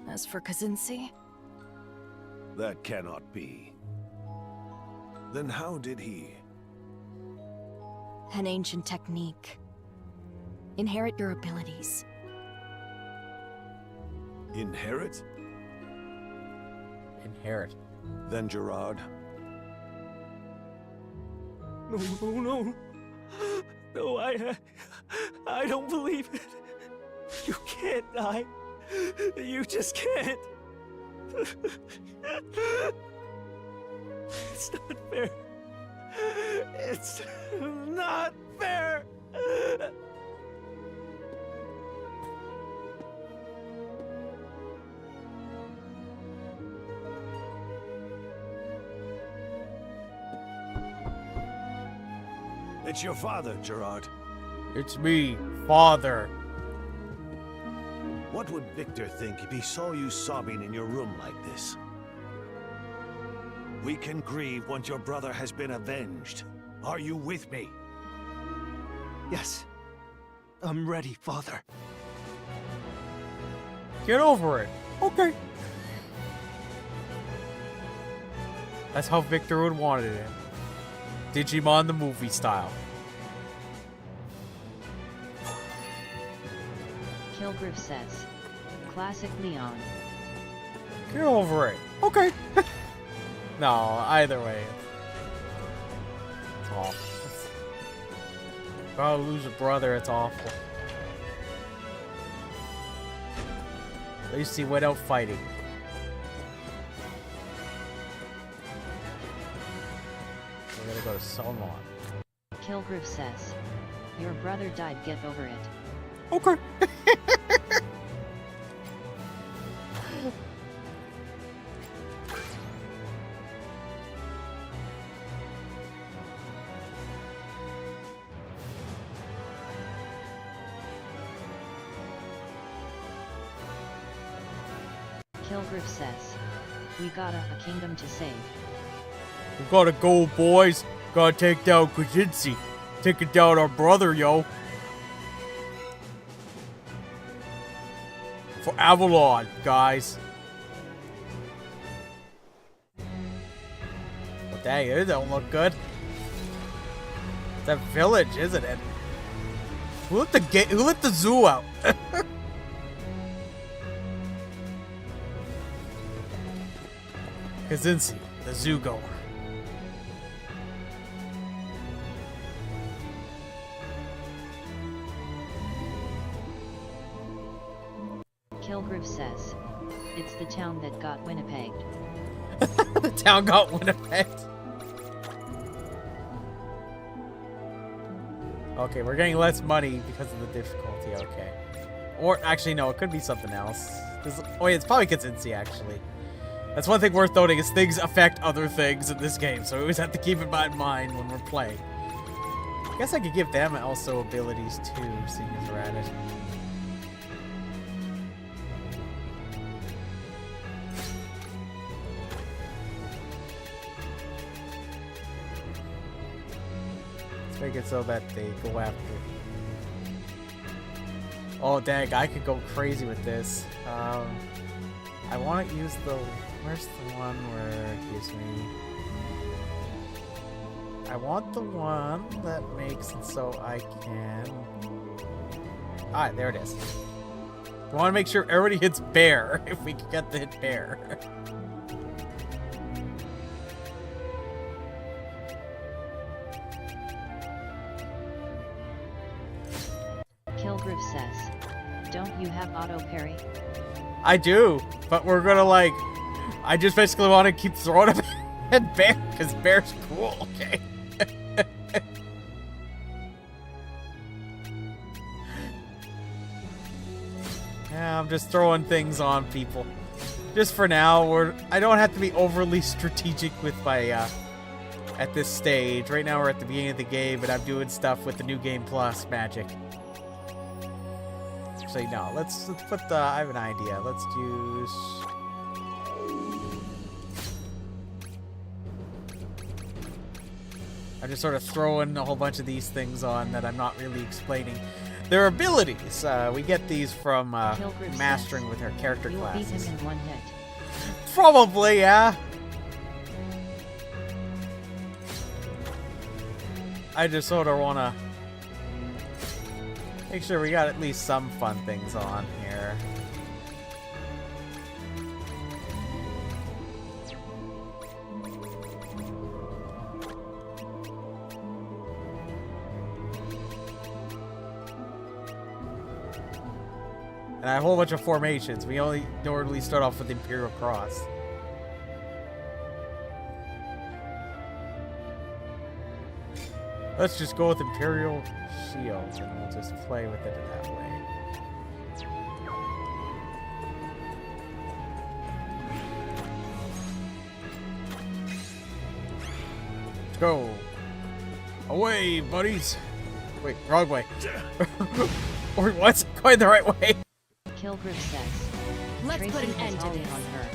As for Kazinsi, That cannot be. Then how did he? an ancient technique. Inherit your abilities. Inherit? Inherit. Then Gerard? No. No, I don't believe it. You can't die. You just can't. It's not fair. It's not fair. It's your father, Gerard. It's me, father. What would Victor think if he saw you sobbing in your room like this? We can grieve once your brother has been avenged. Are you with me? Yes. I'm ready, father. Get over it. Okay. That's how Victor would want it. Digimon the movie style. Kilgrim says. Classic Leon. Get over it. Okay. No, either way. It's awful. Gotta lose a brother, it's awful. At least he went out fighting. We're gonna go to Solmon. Kilgrim says. Your brother died, get over it. Okay. Kilgrim says. We got a kingdom to save. We gotta go, boys. Gotta take down Kazinsi. Taking down our brother, yo. For Avalon, guys. But dang, it don't look good. It's that village, isn't it? Who let the zoo out? Kazinsi, the zoo goer. Kilgrim says. It's the town that got Winnipegged. The town got Winnipegged. Okay, we're getting less money because of the difficulty, okay. Or, actually, no, it could be something else. Oh, yeah, it's probably Kazinsi, actually. That's one thing worth noting, is things affect other things in this game, so we always have to keep it in mind when we're playing. Guess I could give them also abilities too, seeing as we're at it. Let's make it so that they go after. Oh, dang, I could go crazy with this. I want to use the... Where's the one where it gives me... I want the one that makes it so I can... Alright, there it is. I want to make sure everybody hits bear, if we can get the hit bear. Kilgrew says, don't you have auto parry? I do, but we're gonna like... I just basically want to keep throwing him at bear, because bear's cool, okay? Yeah, I'm just throwing things on people. Just for now, I don't have to be overly strategic with my, at this stage. Right now we're at the beginning of the game, but I'm doing stuff with the New Game Plus magic. Actually, no, let's put the, I have an idea. Let's use... I'm just sort of throwing a whole bunch of these things on that I'm not really explaining. Their abilities, we get these from mastering with our character classes. Beat him in one hit. Probably, yeah. I just sort of want to make sure we got at least some fun things on here. And I have a whole bunch of formations. We only normally start off with Imperial Cross. Let's just go with Imperial Shields and we'll just play with it in that way. Let's go. Away, buddies. Wait, wrong way. Or what's going the right way? Kilgrew says, let's Tracy put an has end to Ollie this. on her.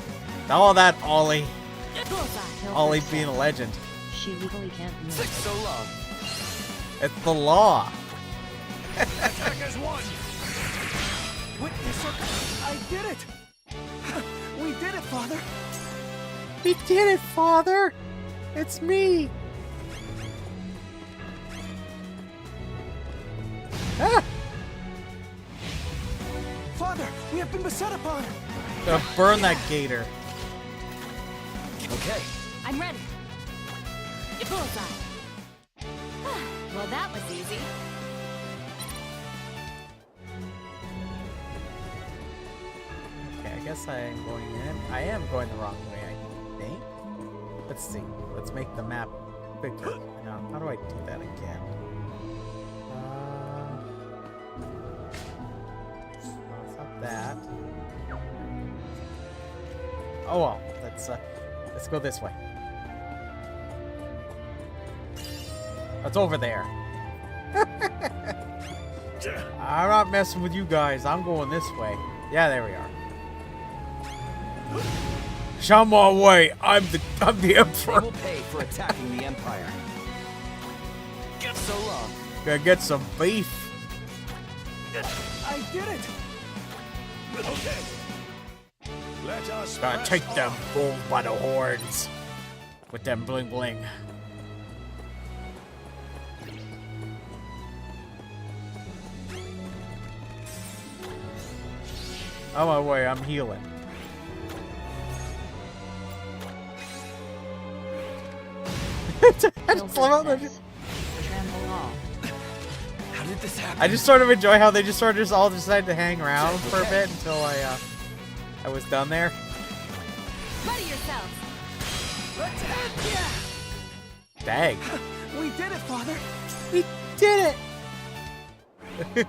All that Ollie. Kilgrew Ollie says, being a legend. she legally can't move. So long. It's the law. Attackers won! Witness, I did it! We did it, Father! We did it, Father! It's me! Ah! Father, we have been beset upon! Gonna burn that gator. Okay. I'm ready. Bullseye. Well, that was easy. Okay, I guess I am going in. I am going the wrong way, I think. Let's see. Let's make the map bigger. Now, how do I do that again? No, it's not that. Oh well, let's go this way. It's over there. I'm not messing with you guys. I'm going this way. Yeah, there we are. Show my way. I'm the emperor. They will pay for attacking the Empire. Get so long. Gonna get some beef. I did it! Okay. Let us Gonna press take them on. bulls by the horns. With them bling bling. On my way, I'm healing. I just love how Tremble all. How did this happen? I just sort of enjoy how they just sort of just all decided to hang around for a bit until I was done there. Ready yourselves. Attack! Dang. We did it, Father! We did it!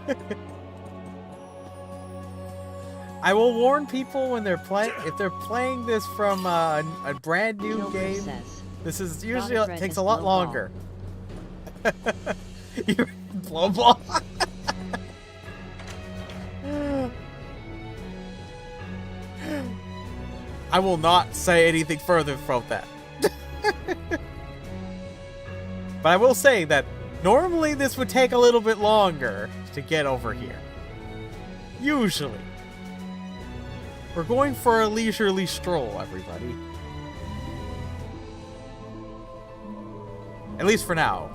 I will warn people when they're playing, if they're playing this from a brand new Kilgrew game, says, this is Father usually Fred takes is a lot low ball. longer. You're blow ball. I will not say anything further about that. But I will say that normally this would take a little bit longer to get over here. Usually. We're going for a leisurely stroll, everybody. At least for now.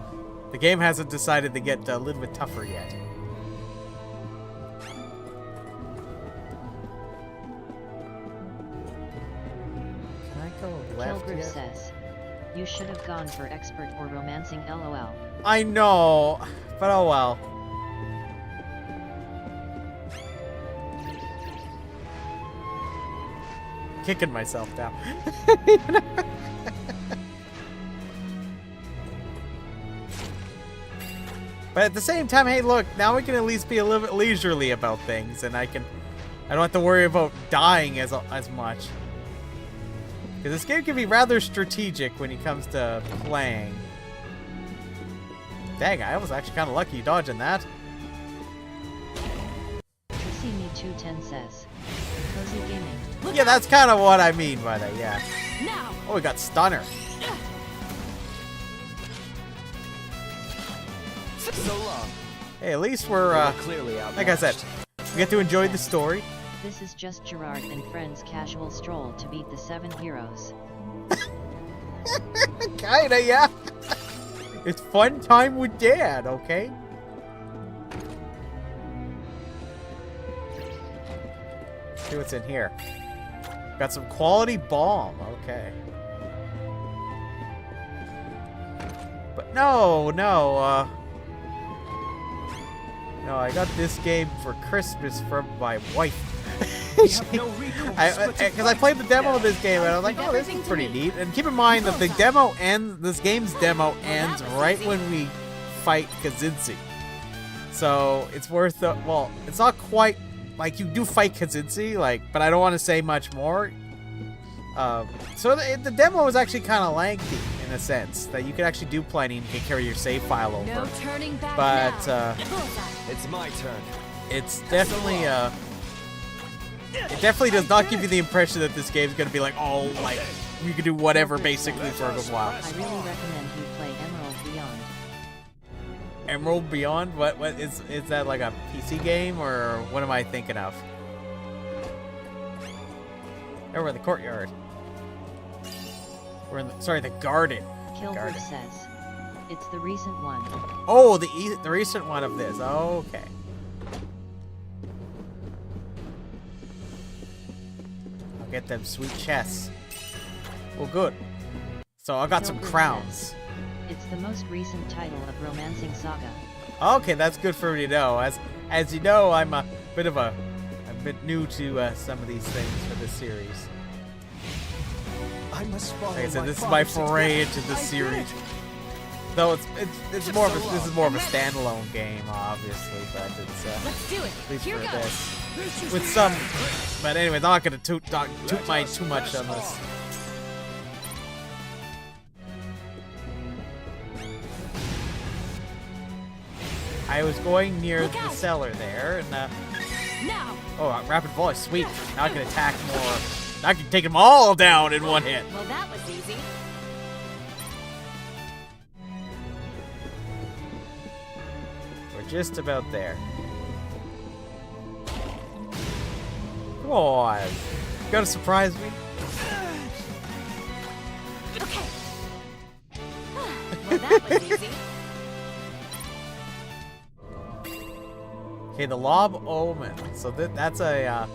The game hasn't decided to get a little bit tougher yet. Can I go left Kilgrim yet? says, you should have gone for expert or romancing LOL. I know, but oh well. Kicking myself now. But at the same time, hey, look, now we can at least be a little bit leisurely about things, and I don't have to worry about dying as much. Because this game can be rather strategic when it comes to playing. Dang, I was actually kind of lucky dodging that. See me 210 says, cozy gaming. Yeah, that's kind of what I mean by that, yeah. Now. Oh, we got Stunner. So long. Hey, at least we're, clearly out. like I said, we get to enjoy the story. This is just Gerard and friends' casual stroll to beat the 7 heroes. Kinda, yeah. It's fun time with Dad, okay? See what's in here. Got some quality balm, okay. But no, I got this game for Christmas from my wife. Because I played the demo of this game and I was like, oh, this is pretty neat. And keep in mind that the demo this game's demo ends right when we fight Kazinsi. So it's worth the, well, it's not quite like you do fight Kazinsi, but I don't want to say much more. So the demo is actually kind of lengthy in a sense that you could actually do plenty and can carry your save file over. No turning back but now. It's my turn. It's definitely it definitely does not give you the impression that this game's gonna be like, oh, like you can do whatever basically for a good while. I really recommend you play Emerald Beyond. Emerald Beyond? What is that, like a PC game or what am I thinking of? Oh, we're in the courtyard. We're in the garden. Kilgrim says, it's the recent one. Oh, the recent one of this. Okay. I'll get them sweet chests. Well, good. So I got some crowns. It's the most recent title of Romancing SaGa. Okay, that's good for me to know. As you know, I'm a bit new to some of these things for this series. I must follow. Like I said, this is my foray into this series. Though it's more of a this is more of a standalone game, obviously, but it's Let's do it. at least Here for goes. this. With some, but anyways, I'm not gonna toot mine too much on this. I was going near the cellar there, and Now. oh, rapid voice, sweet. Now I can attack more. Now I can take them all down in one hit. Well, that was easy. We're just about there. Come on. You gotta surprise me. Okay. Well, that was easy. Okay, the Lob Omen. So that's a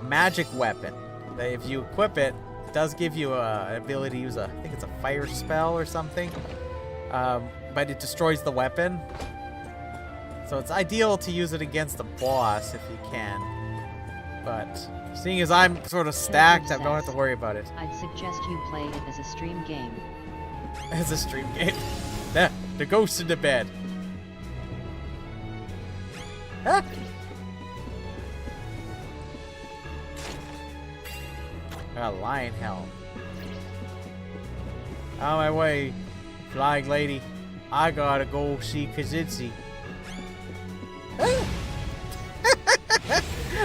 magic weapon. That if you equip it, it does give you an ability to use I think it's a fire spell or something. But it destroys the weapon. So it's ideal to use it against the boss if you can. But seeing as I'm sort of stacked, I don't have to worry about it. I'd suggest you play it as a stream game. As a stream game. The ghost in the bed. Ah. Got a lion helm. On my way, flying lady. I gotta go see Kazinski.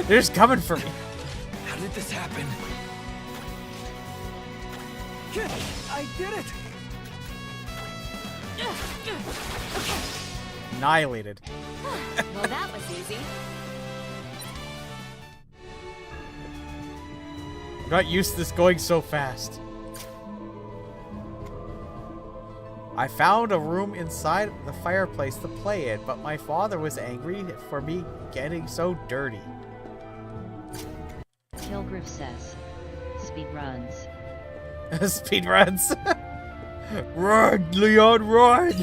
They're just coming for me. How did this happen? I did it! Annihilated. Well, that was easy. I'm not used to this going so fast. I found a room inside the fireplace to play it, but my father was angry for me getting so dirty. Kilgriff says, speed runs. Speed runs. Run, Leon, run!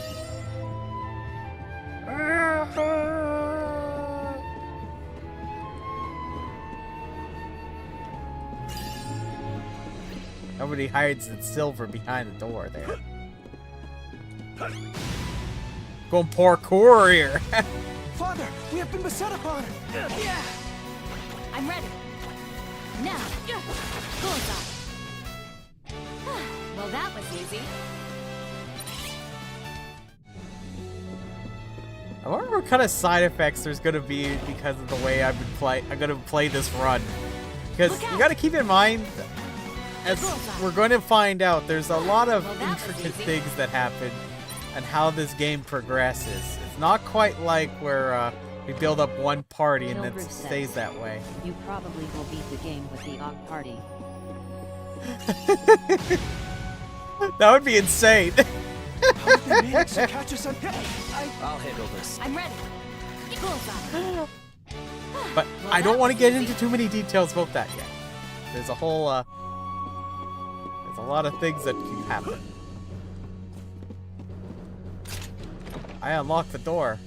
Nobody hides in silver behind the door there. Going parkour here. Father, we have been beset upon. Yeah. I'm ready. Now. Bullseye. Well, that was easy. I wonder what kind of side effects there's gonna be because of the way I'm gonna play this run. Because you gotta keep in mind, as we're going to find out, there's a lot of intricate things that happen and how this game progresses. It's not quite like where we build up one party and it stays that way. You probably will beat the game with the Ogg party. That would be insane. How did they manage to catch us on... I'll handle this. I'm ready. Bullseye. But I don't want to get into too many details about that yet. There's a whole, there's a lot of things that can happen. I unlocked the door.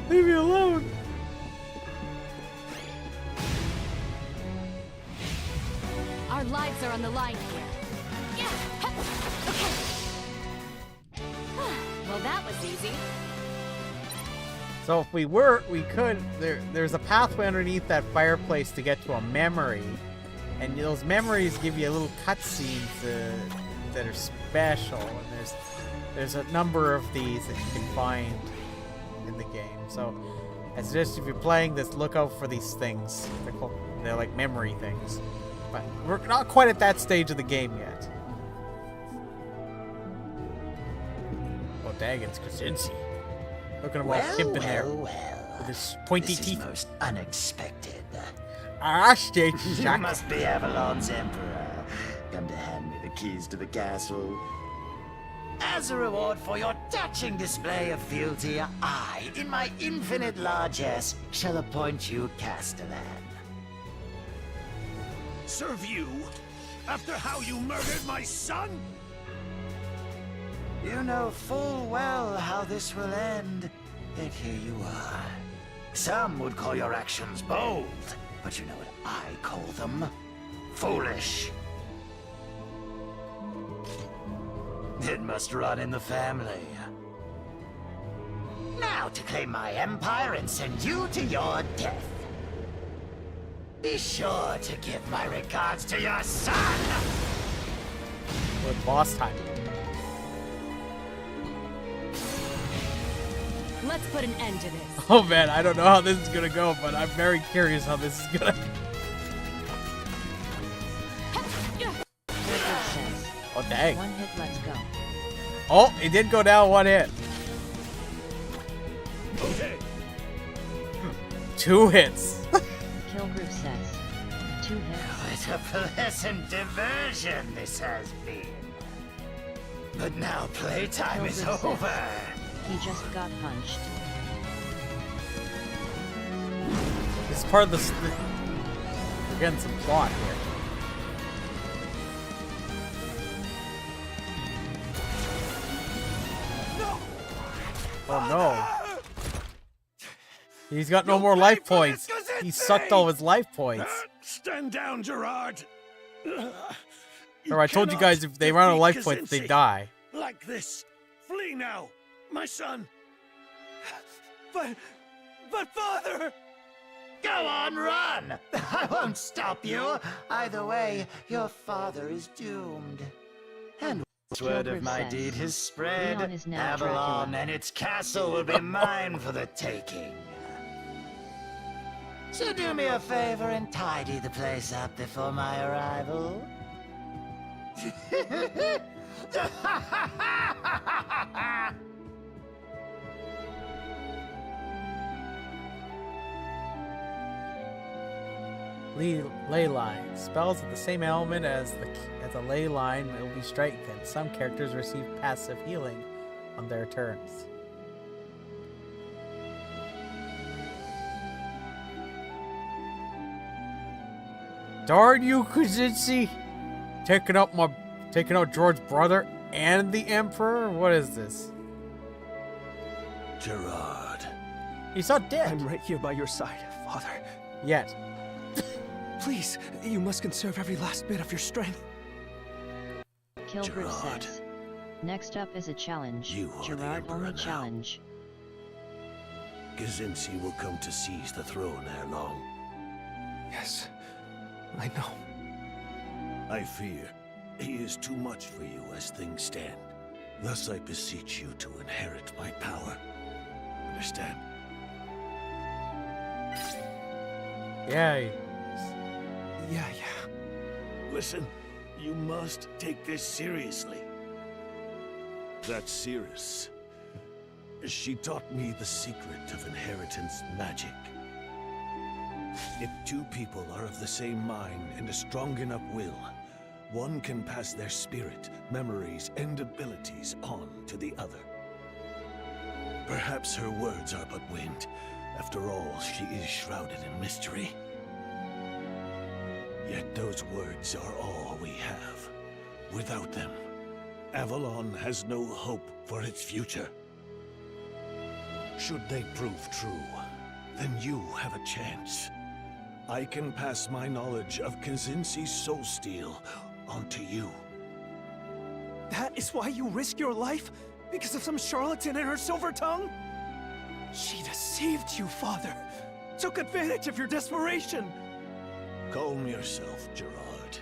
Leave me alone. Our lives are on the line here. Yeah. Okay. Well, that was easy. So if we could, there's a pathway underneath that fireplace to get to a memory. And those memories give you little cutscenes that are special. And there's a number of these that you can find in the game. So I suggest if you're playing this, look out for these things. They're like memory things. But we're not quite at that stage of the game yet. Oh, dang, it's Krasinski. Look at him all pimping there. With his pointy teeth. Most unexpected. You must be Avalon's emperor. Come to hand me the keys to the castle. As a reward for your touching display of fealty, I, in my infinite largesse, shall appoint you Castellan. Serve you? After how you murdered my son? You know full well how this will end, yet here you are. Some would call your actions bold, but you know what I call them? Foolish. It must run in the family. Now to claim my empire and send you to your death. Be sure to give my regards to your son! With boss time. Let's put an end to this. Oh man, I don't know how this is gonna go, but I'm very curious how this is gonna... Oh dang. One hit, let's go. Oh, it did go down one hit. Okay. 2 hits. Kilgriff says, 2 hits. What a pleasant diversion this has been. But now playtime is Kilgriff over. says, he just got punched. This is part of the... We're getting some plot here. Oh no. He's got no more life points. He sucked all his life points. Stand down, Gerard. Or I told you guys if they run out of life points, they die. Like this. Flee now, my son. But father! Go on, run! I won't stop you. Either way, your father is doomed. And once word of my deed has spread, Leon is now Avalon Dracula. and its castle will be mine for the taking. So do me a favor and tidy the place up before my arrival. Ley line. Spells with the same element as a ley line will be strengthened. Some characters receive passive healing on their turns. Darn you, Kazinci! Taking out George's brother and the Emperor? What is this? Gerard. He's not dead. I'm right here by your side, Father. Yet. Please, you must conserve every last bit of your strength. Kilbert says. Next up is a challenge. Gerard only challenge. Kazinci will come to seize the throne ere long. Yes, I know. I fear he is too much for you as things stand. Thus I beseech you to inherit my power. Understand? Yeah. Yeah. Listen, you must take this seriously. That's Cirrus. She taught me the secret of inheritance magic. If two people are of the same mind and a strong enough will, one can pass their spirit, memories, and abilities on to the other. Perhaps her words are but wind. After all, she is shrouded in mystery. Yet those words are all we have. Without them, Avalon has no hope for its future. Should they prove true, then you have a chance. I can pass my knowledge of Kazinci's soul steel onto you. That is why you risk your life? Because of some charlatan and her silver tongue? She deceived you, Father. Took advantage of your desperation. Calm yourself, Gerard.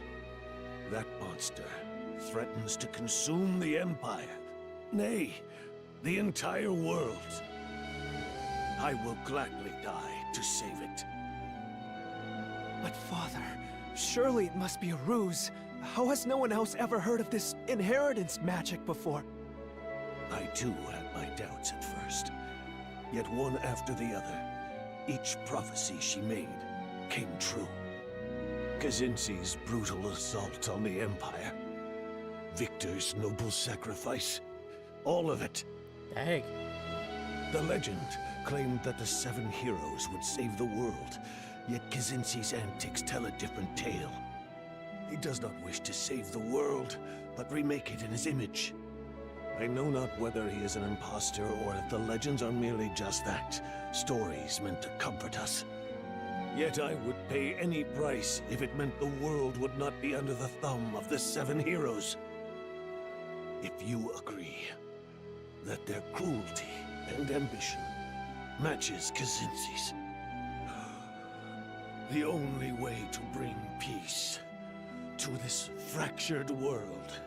That monster threatens to consume the Empire. Nay, the entire world. I will gladly die to save it. But Father, surely it must be a ruse. How has no one else ever heard of this inheritance magic before? I too had my doubts at first. Yet one after the other, each prophecy she made came true. Kazinci's brutal assault on the Empire. Victor's noble sacrifice. All of it. Dang. The legend claimed that the 7 heroes would save the world, yet Kazinci's antics tell a different tale. He does not wish to save the world, but remake it in his image. I know not whether he is an impostor or if the legends are merely just that, stories meant to comfort us. Yet I would pay any price if it meant the world would not be under the thumb of the 7 heroes. If you agree that their cruelty and ambition matches Kazinci's, the only way to bring peace to this fractured world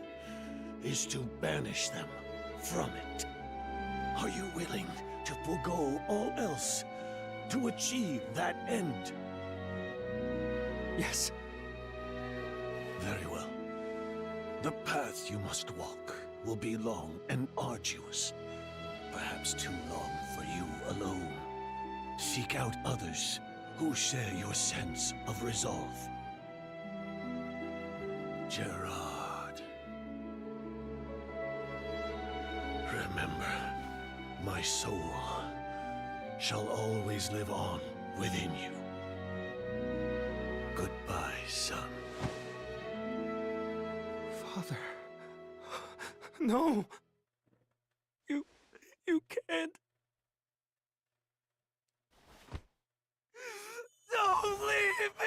is to banish them from it. Are you willing to forego all else to achieve that end? Yes. Very well. The path you must walk will be long and arduous. Perhaps too long for you alone. Seek out others who share your sense of resolve. Gerard. Remember, my soul shall always live on within you. Goodbye, son. Father. No. You can't. Don't leave me!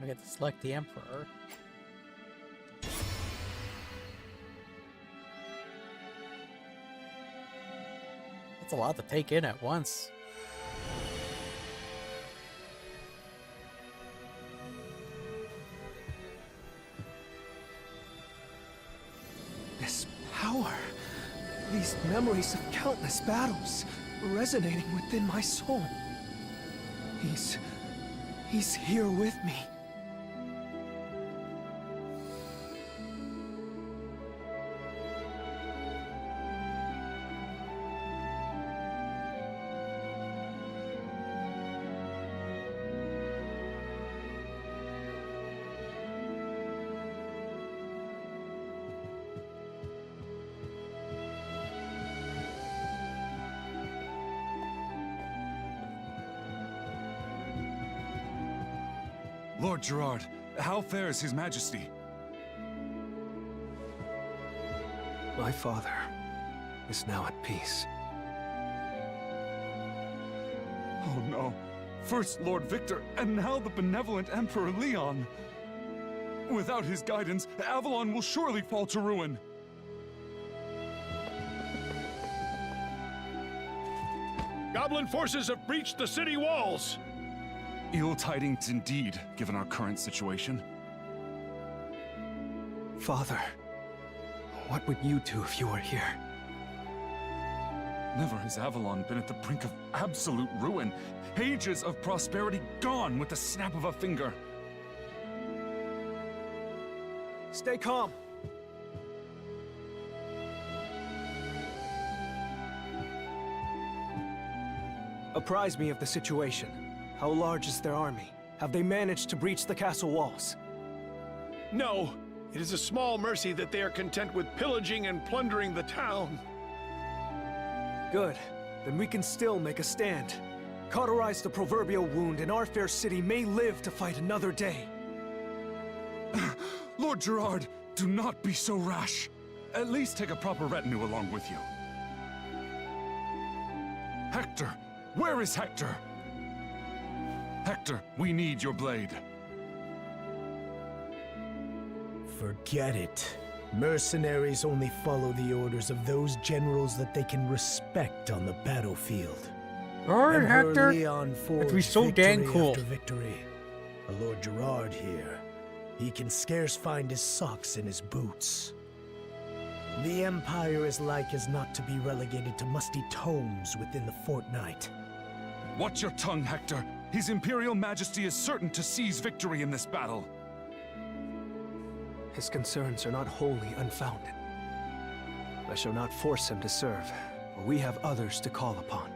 I get to select the Emperor. That's a lot to take in at once. This power, these memories of countless battles, resonating within my soul. He's here with me. Lord Gerard, how fares His Majesty? My father is now at peace. Oh no. First Lord Victor, and now the benevolent Emperor Leon. Without his guidance, Avalon will surely fall to ruin. Goblin forces have breached the city walls! Ill tidings indeed, given our current situation. Father, what would you do if you were here? Never has Avalon been at the brink of absolute ruin. Ages of prosperity gone with the snap of a finger. Stay calm. Apprise me of the situation. How large is their army? Have they managed to breach the castle walls? No, it is a small mercy that they are content with pillaging and plundering the town. Good. Then we can still make a stand. Cauterize the proverbial wound, and our fair city may live to fight another day. Lord Gerard, do not be so rash. At least take a proper retinue along with you. Hector! Where is Hector? Hector, we need your blade. Forget it. Mercenaries only follow the orders of those generals that they can respect on the battlefield. Alright, Hector. Leon That'd be so dang cool. After victory. A Lord Gerard here. He can scarce find his socks in his boots. The Empire is like as not to be relegated to musty tomes within the fortnight. Watch your tongue, Hector. His Imperial Majesty is certain to seize victory in this battle. His concerns are not wholly unfounded. I shall not force him to serve, for we have others to call upon.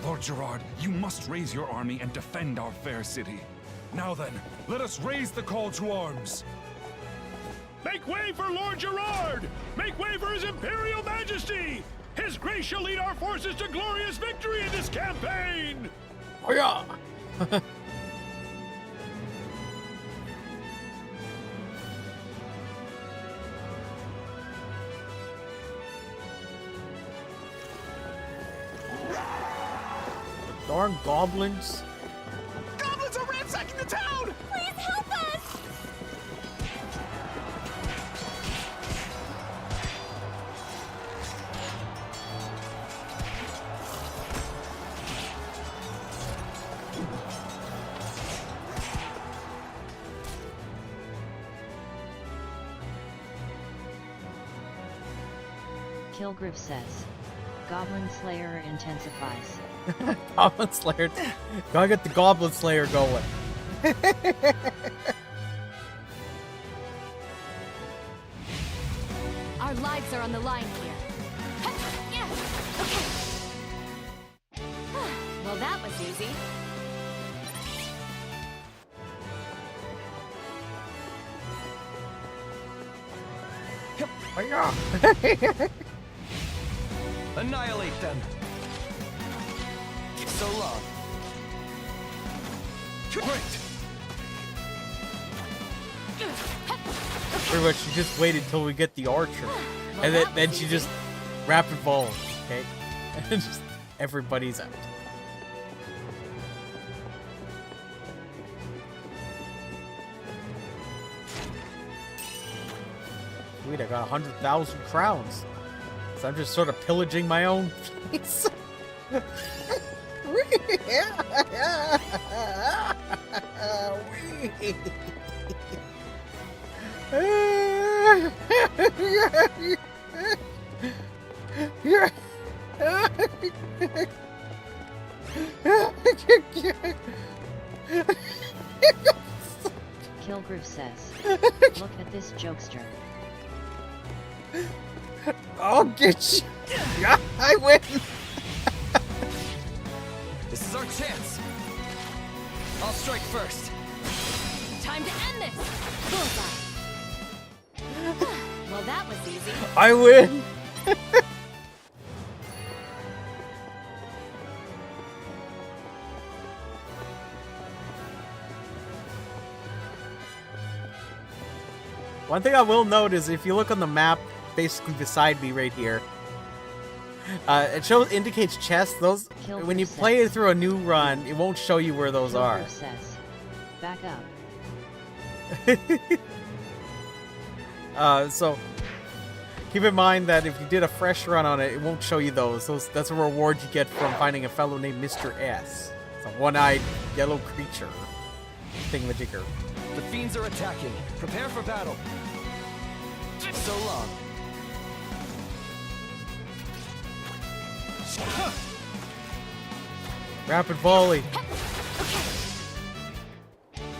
Lord Gerard, you must raise your army and defend our fair city. Now then, let us raise the call to arms. Make way for Lord Gerard! Make way for His Imperial Majesty! His Grace shall lead our forces to glorious victory in this campaign! Oh yeah! Darn goblins. Goblins are ransacking the town! Please help us! Kilgriff says, Goblin Slayer intensifies. Goblin Slayer. Gotta get the Goblin Slayer going. Our lives are on the line here. Yeah. Okay. Well, that was easy. Annihilate them. So long. Great. Pretty much, she just waited till we get the archer, and then she just rapid falls. Okay, and just everybody's out. Sweet, I got 100,000 crowns. So I'm just sort of pillaging my own place. Kilgrew says, look at this jokester. I'll get you. Yeah, I win. This is our chance. I'll strike first. Time to end this! Bullseye! Well, that was easy. I win. One thing I will note is if you look on the map, basically beside me right here, it indicates chests. Those when you play it through a new run, it won't show you where those are. Says, back up. So keep in mind that if you did a fresh run on it, it won't show you those. That's a reward you get from finding a fellow named Mr. S. It's a one-eyed yellow creature thingamajigger. The fiends are attacking. Prepare for battle. So long. Rapid volley.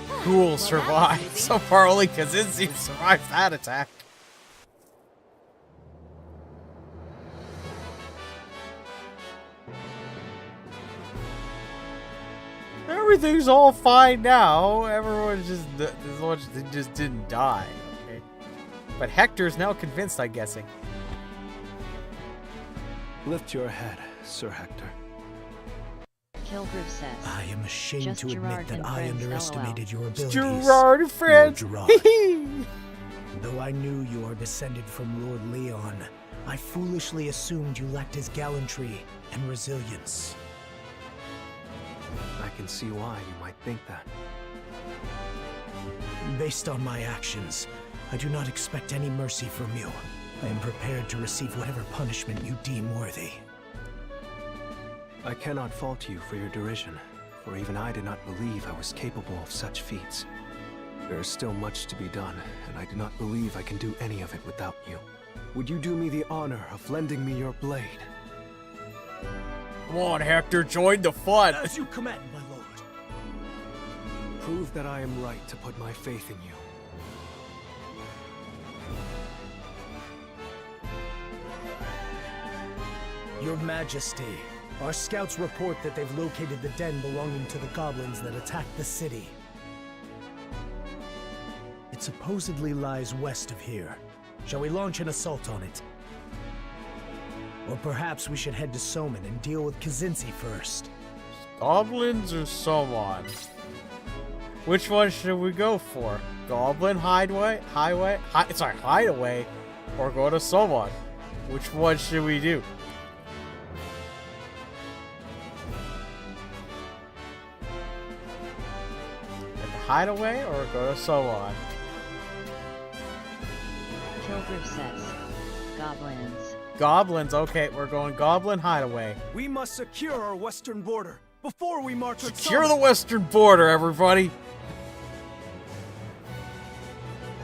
Cool, survived. So far, only Kazinzi survived that attack. Everything's all fine now. Everyone just didn't die. Okay, but Hector's now convinced, I'm guessing. Lift your head, Sir Hector. Kilgrew says, I am ashamed just to admit Gerard that and I friends, underestimated your abilities. Gerard and friends. Lord Gerard. Though I knew you are descended from Lord Leon, I foolishly assumed you lacked his gallantry and resilience. I can see why you might think that. Based on my actions, I do not expect any mercy from you. I am prepared to receive whatever punishment you deem worthy. I cannot fault you for your derision, for even I did not believe I was capable of such feats. There is still much to be done, and I do not believe I can do any of it without you. Would you do me the honor of lending me your blade? Come on, Hector, join the fun. As you command, my lord. Prove that I am right to put my faith in you. Your Majesty, our scouts report that they've located the den belonging to the goblins that attacked the city. It supposedly lies west of here. Shall we launch an assault on it? Or perhaps we should head to Soman and deal with Kazinzi first. Goblins or Soman? Which one should we go for? Goblin hideaway, or go to Soman? Which one should we do? At the hideaway or go to Soman? Kilgrew says, goblins. Goblins, okay, we're going Goblin hideaway. We must secure our western border before we march on Secure the western border, everybody!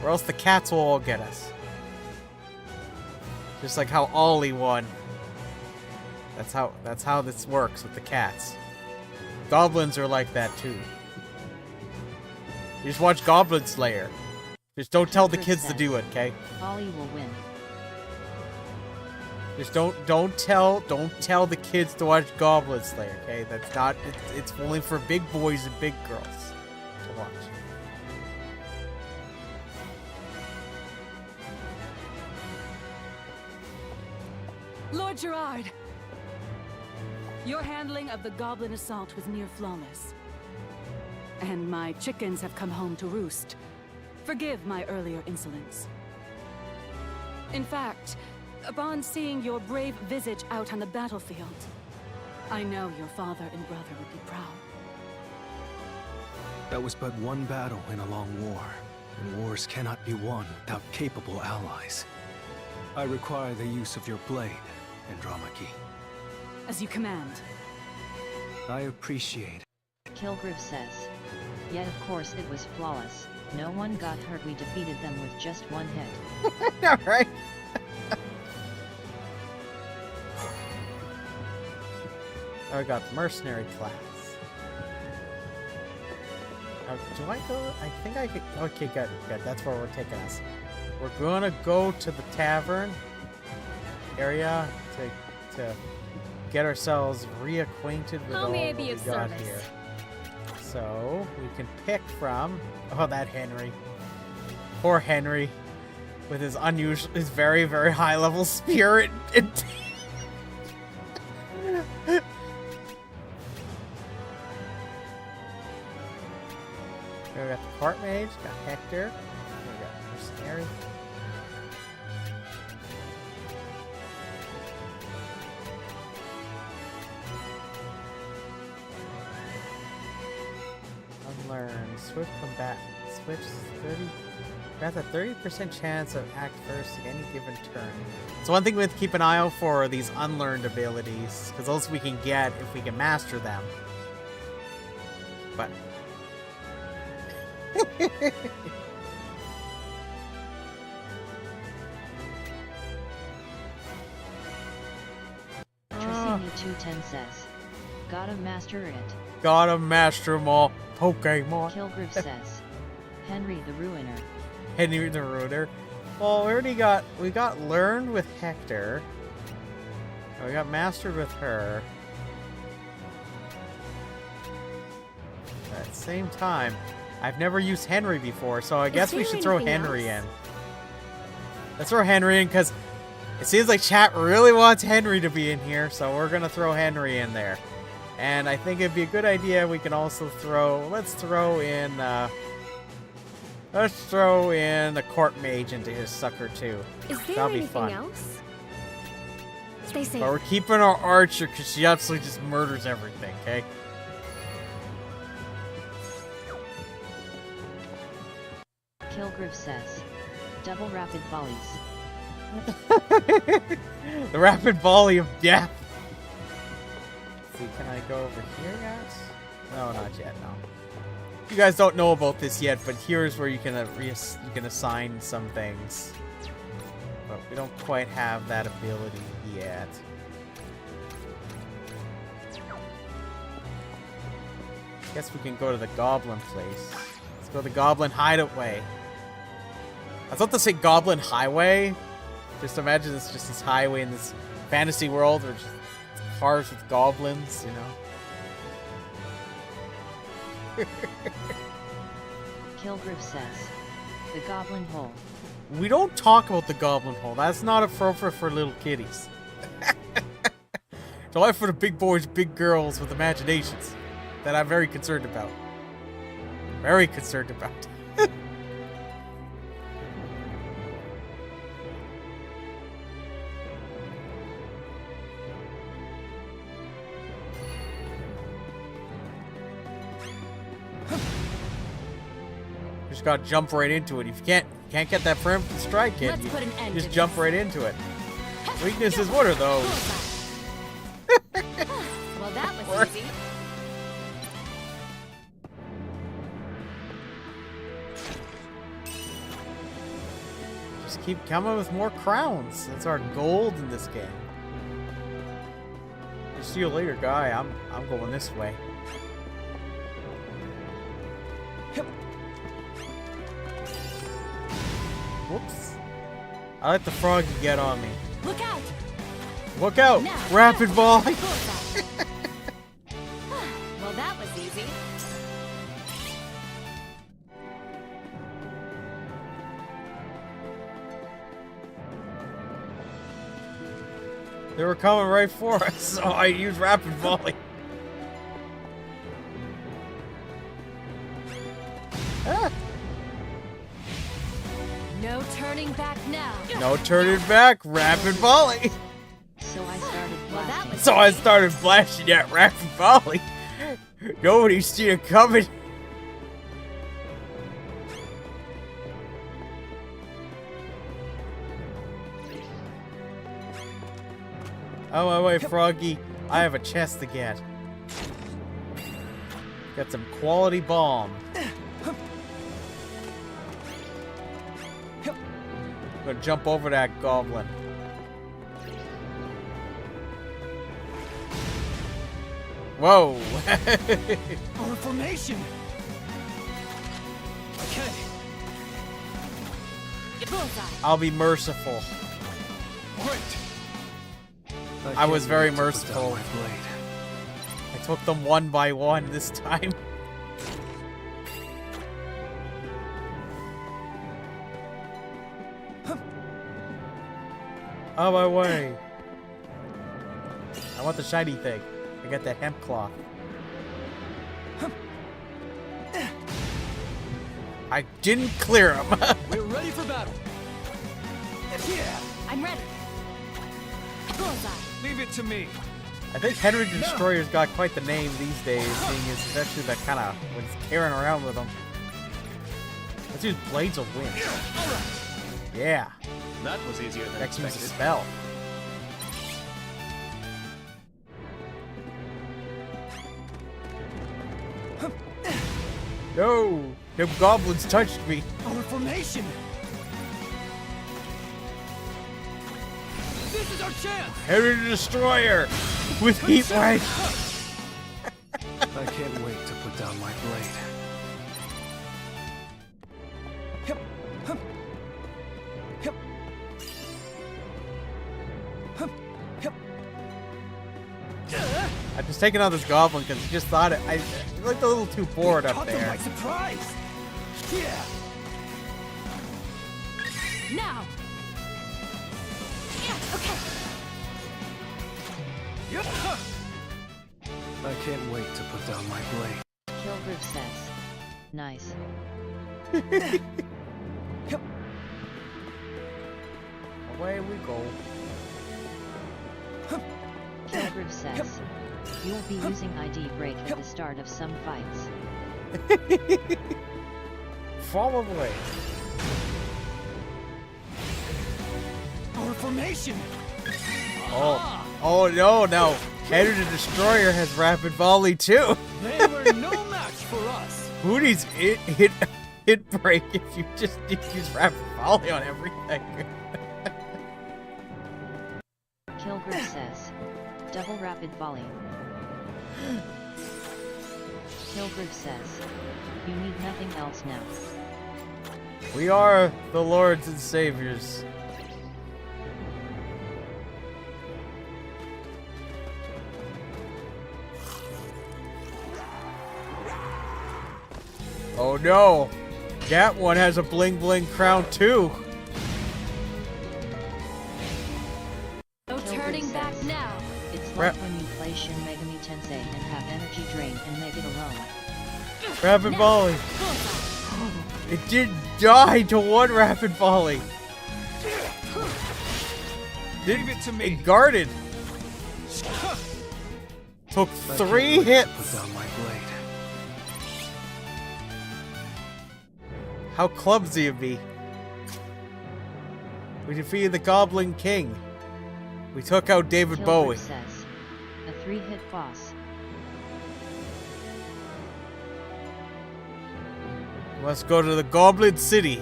Or else the cats will all get us. Just like how Ollie won. That's how this works with the cats. Goblins are like that too. You just watch Goblin Slayer. Just don't tell the kids to do it, okay? Ollie will win. Just don't tell the kids to watch Goblin Slayer, okay? That's not it's only for big boys and big girls to watch. Lord Gerard! Your handling of the goblin assault was near flawless. And my chickens have come home to roost. Forgive my earlier insolence. In fact, upon seeing your brave visage out on the battlefield, I know your father and brother would be proud. That was but one battle in a long war. and wars cannot be won without capable allies. I require the use of your blade, Andromache. As you command. I appreciate it. Kilgriff says. Yet of course it was flawless. No one got hurt. We defeated them with just one hit. Alright. I got the mercenary class. Do I go? I think I could. Okay, good, good. That's where we're taking us. We're gonna go to the tavern area to get ourselves reacquainted with all may I what be we of got service? here. So we can pick from. Oh, that Henry. Poor Henry, with his his very, very high level spirit. We got the court mage, got Hector, we got mercenary. Unlearn, swift combat, switch 30. Grants a 30% chance of act first at any given turn. So one thing we have to keep an eye out for are these unlearned abilities, because those we can get if we can master them. But Tracini210 says, gotta master it. Gotta master them all. Pokemon. Kilgriff says, Henry the Ruiner. Henry the Ruiner. Well, we got learned with Hector. And we got mastered with her. At the same time, I've never used Henry before, so I guess we should throw Henry in. Let's throw Henry in, because it seems like chat really wants Henry to be in here, so we're going to throw Henry in there. And I think it'd be a good idea we can also let's throw in the court mage into his sucker too. Is there That'll be anything fun. else? Stay safe. But we're keeping our archer because she absolutely just murders everything, okay? Kilgriff says, double rapid volleys. The rapid volley of death. Let's see, can I go over here, guys? No, not yet, no. You guys don't know about this yet, but here's where you can assign some things. But we don't quite have that ability yet. Guess we can go to the goblin place. Let's go to the goblin hideaway. I was about to say goblin highway. Just imagine it's just this highway in this fantasy world where just cars with goblins, you know? Kilgriff says, the goblin hole. We don't talk about the goblin hole. That's not appropriate for little kiddies. It's only for the big boys, big girls with imaginations that I'm very concerned about. Very concerned about. Just gotta jump right into it. If you can't get that preemptive strike in, you just jump right into it. Weaknesses, what are those? Well, that was easy. Just keep coming with more crowns. That's our gold in this game. See you later, guy. I'm going this way. Whoops. I let the frog get on me. Look out! Look out! Now, Rapid volley! Well, that was easy. They were coming right for us, so I used rapid volley. Ah. No turning back now. No turning back, rapid volley. So I started blasting. So I started flashing that rapid volley. Nobody seen it coming. Oh, wait, Froggy. I have a chest to get. Got some quality bomb. Gonna jump over that goblin. Whoa! Our formation! Okay. I'll be merciful. Great. I was very merciful. I took them one by one this time. Out of my way. I want the shiny thing. I got the hemp cloth. I didn't clear him. We're ready for battle. Yeah, I'm ready. Bullseye. Leave it to me. I think Henry the Destroyer's got quite the name these days, seeing as it's actually that kind of when it's carrying around with him. Let's use Blades of Wind. Yeah. That was easier than Next use a expected. spell. No! Them goblins touched me. Our formation. This is our chance. Henry the Destroyer with Heat Ray. I can't wait to put down my blade. I'm just taking out this goblin because he just thought it. I looked a little too bored up there. By surprise. Yeah. Now. Yeah. Okay. I can't wait to put down my blade. Kilgrew says. Nice. Away we go. Kilgrew says. You will be using ID break at the start of some fights. Probably. Our formation. Oh no. Henry the Destroyer has rapid volley too. They were no match for us. Who needs hit break if you just use rapid volley on everything? Kilgrew says. Double rapid volley. Kilgrew says. You need nothing else now. We are the lords and saviors. Oh no! That one has a bling bling crown too! No turning back now. It's like when you play Shin Megami Tensei and have energy drain and make it alone. Rapid volley! It did die to one rapid volley! Leave it to me. It guarded! Took 3 hits! Put down my blade. How clumsy of me. We defeated the Goblin King. We took out David Kilgrew Bowie. says. A 3-hit boss. Let's go to the Goblin City.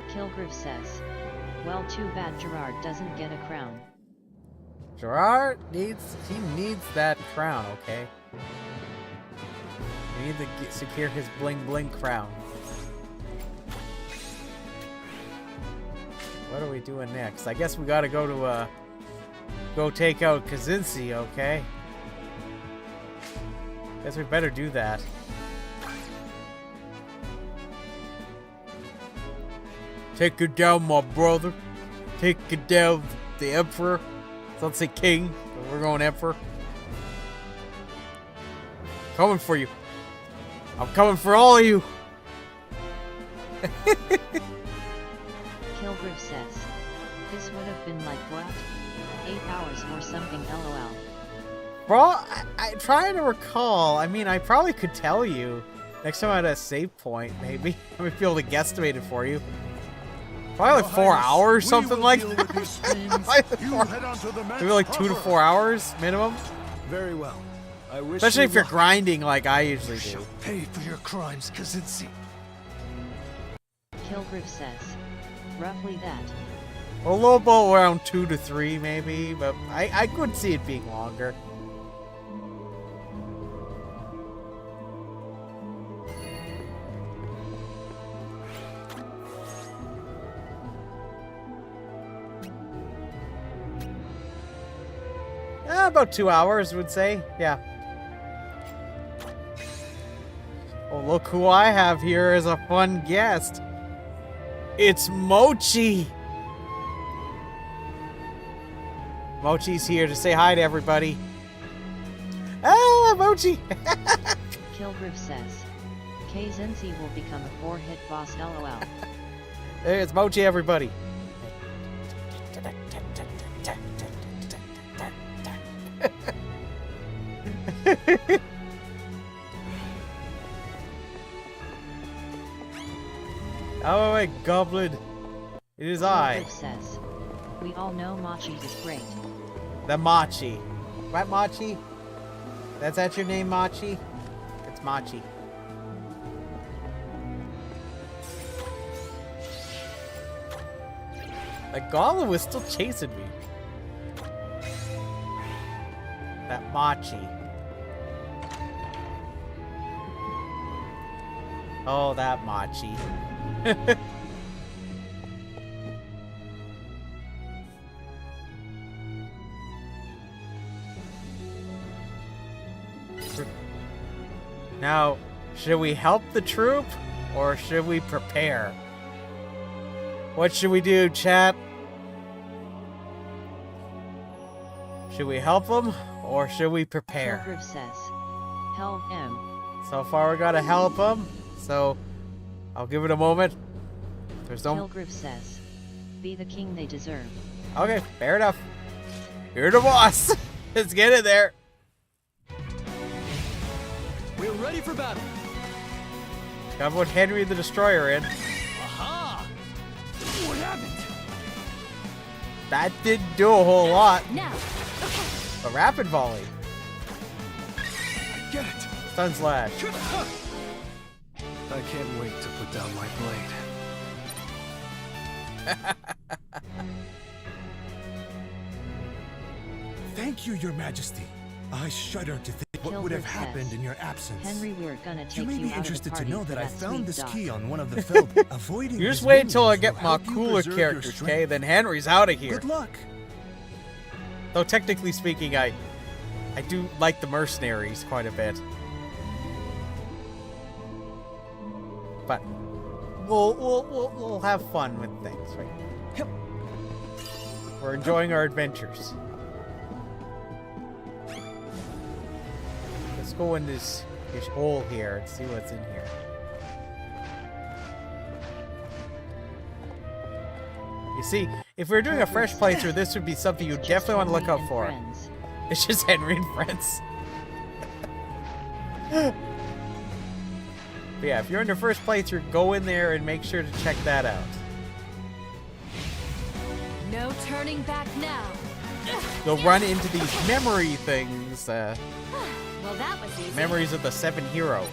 Kilgrew says. Well, too bad Gerard doesn't get a crown. Gerard needs that crown, okay? We need to secure his bling bling crown. What are we doing next? I guess we gotta go to go take out Kazinsi, okay? Guess we better do that. Take it down, my brother. Take it down, the Emperor. Let's say King, but we're going Emperor. Coming for you. I'm coming for all of you. Kilgrew says. This would have been like what? 8 hours or something, lol. Bro, I'm trying to recall. I mean, I probably could tell you. Next time I'm at a save point, maybe. I might be able to guesstimate it for you. Probably like 4 hours, something like that. Maybe like 2 to 4 hours minimum. Very well. I wish Especially you if you're luck. grinding like I usually do. Pay for your crimes, Kazinsi. Kilgriff says. Roughly that. A little bit around 2 to 3 maybe, but I could see it being longer. About 2 hours, would say. Yeah. Oh, look who I have here as a fun guest. It's Mochi. Mochi's here to say hi to everybody. Ah, Mochi. Kilgriff says. Kazensi will become a 4-hit boss LOL. Hey, it's Mochi, everybody. Oh, my goblin. It is I. Says, we all know Machi is great. The Machi. What, Machi? That's your name, Machi? It's Machi. The golem was still chasing me. That Machi. Oh, that Machi. Now, should we help the troop or should we prepare? What should we do, chat? Should we help them or should we prepare? Kilgriff says, help him. So far, we gotta help them. So, I'll give it a moment. There's no. Kilgriff says, be the king they deserve. Okay, fair enough. You're the boss. Let's get in there. We're ready for battle. Gotta put Henry the Destroyer in. Aha! What happened? That didn't do a whole lot. Now, A rapid volley. I get it. Stun slash. I can't wait to put down my blade. Thank you, Your Majesty. I shudder to think what would have happened in your absence. Henry, we're gonna take You may be out interested of the to party know for that I sweet found this dog. key on one of the Feld. Avoiding You just his wait until I minions get will my help you cooler preserve your characters, strength. okay? Then Henry's out of here. Good luck. Though technically speaking, I do like the mercenaries quite a bit. But we'll have fun with things, right? Yep. We're enjoying our adventures. Let's go in this hole here and see what's in here. You see, if we were doing a fresh playthrough, this would be something you definitely want to look out for. It's just Henry and friends. But yeah, if you're in your first playthrough, go in there and make sure to check that out. no turning back now. You'll run into these memory things, Well, that was easy. memories of the 7 heroes.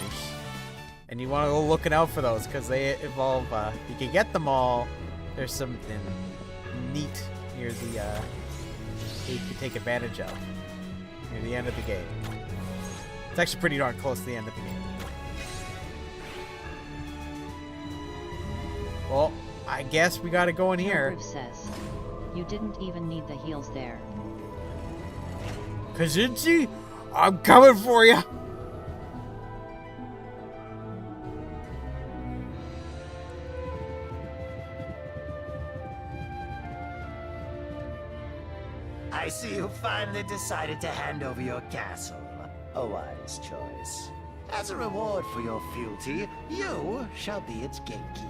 And you want to go looking out for those, because they evolve, you can get them all. There's something neat near the, that you can take advantage of. Near the end of the game. It's actually pretty darn close to the end of the game. Well, I guess we gotta go in here. Kilgriff says, you didn't even need the heals there. Kazinsi, I'm coming for you. I see you finally decided to hand over your castle. A wise choice. As a reward for your fealty, you shall be its gatekeeper.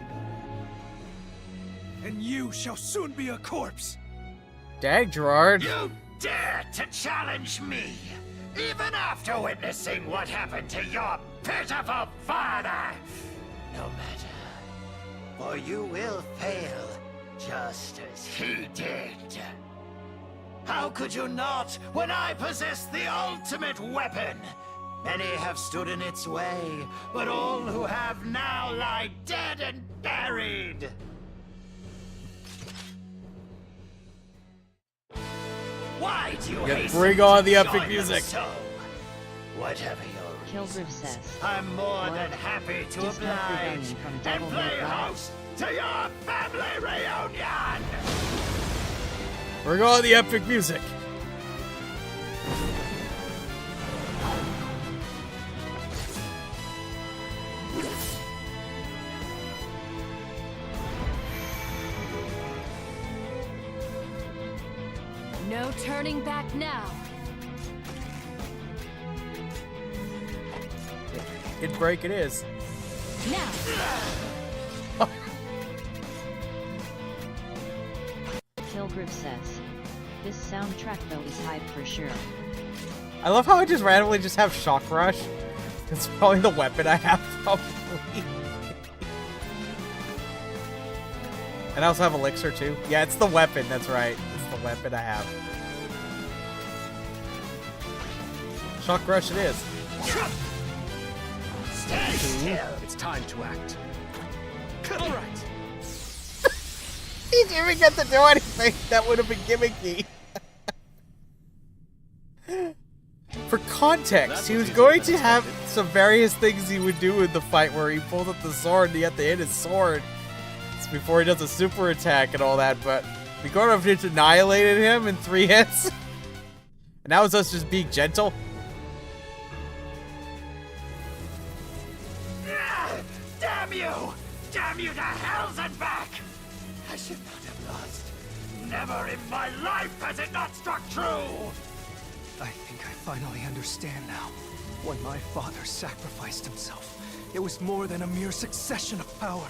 And you shall soon be a corpse. Dag, Gerard. You dare to challenge me, even after witnessing what happened to your pitiful father! No matter, for you will fail just as he did. How could you not when I possess the ultimate weapon? Many have stood in its way, but all who have now lie dead and buried. Why do you hasten bring on the to epic join music. them so? Whatever your Kilgrim says. I'm more than happy to Discount oblige rebellion from and Devil play May Cry. host to your family reunion! Bring on the epic music. No turning back now. Hit break it is. Now. Kilgrim says. This soundtrack though is hype for sure. I love how I just randomly just have Shock Rush. It's probably the weapon I have, probably. And I also have Elixir too. Yeah, it's the weapon, that's right. It's the weapon I have. Shock Rush it is. Stay still. It's time to act. All right. He didn't even get to do anything. That would have been gimmicky. For context, he was going to have some various things he would do in the fight where he pulled up the sword and he had to hit his sword before he does a super attack and all that, but we got of just annihilated him in 3 hits. And that was us just being gentle. Damn you! Damn you to hells and back! I should not have lost. Never in my life has it not struck true! I think I finally understand now. When my father sacrificed himself, it was more than a mere succession of power.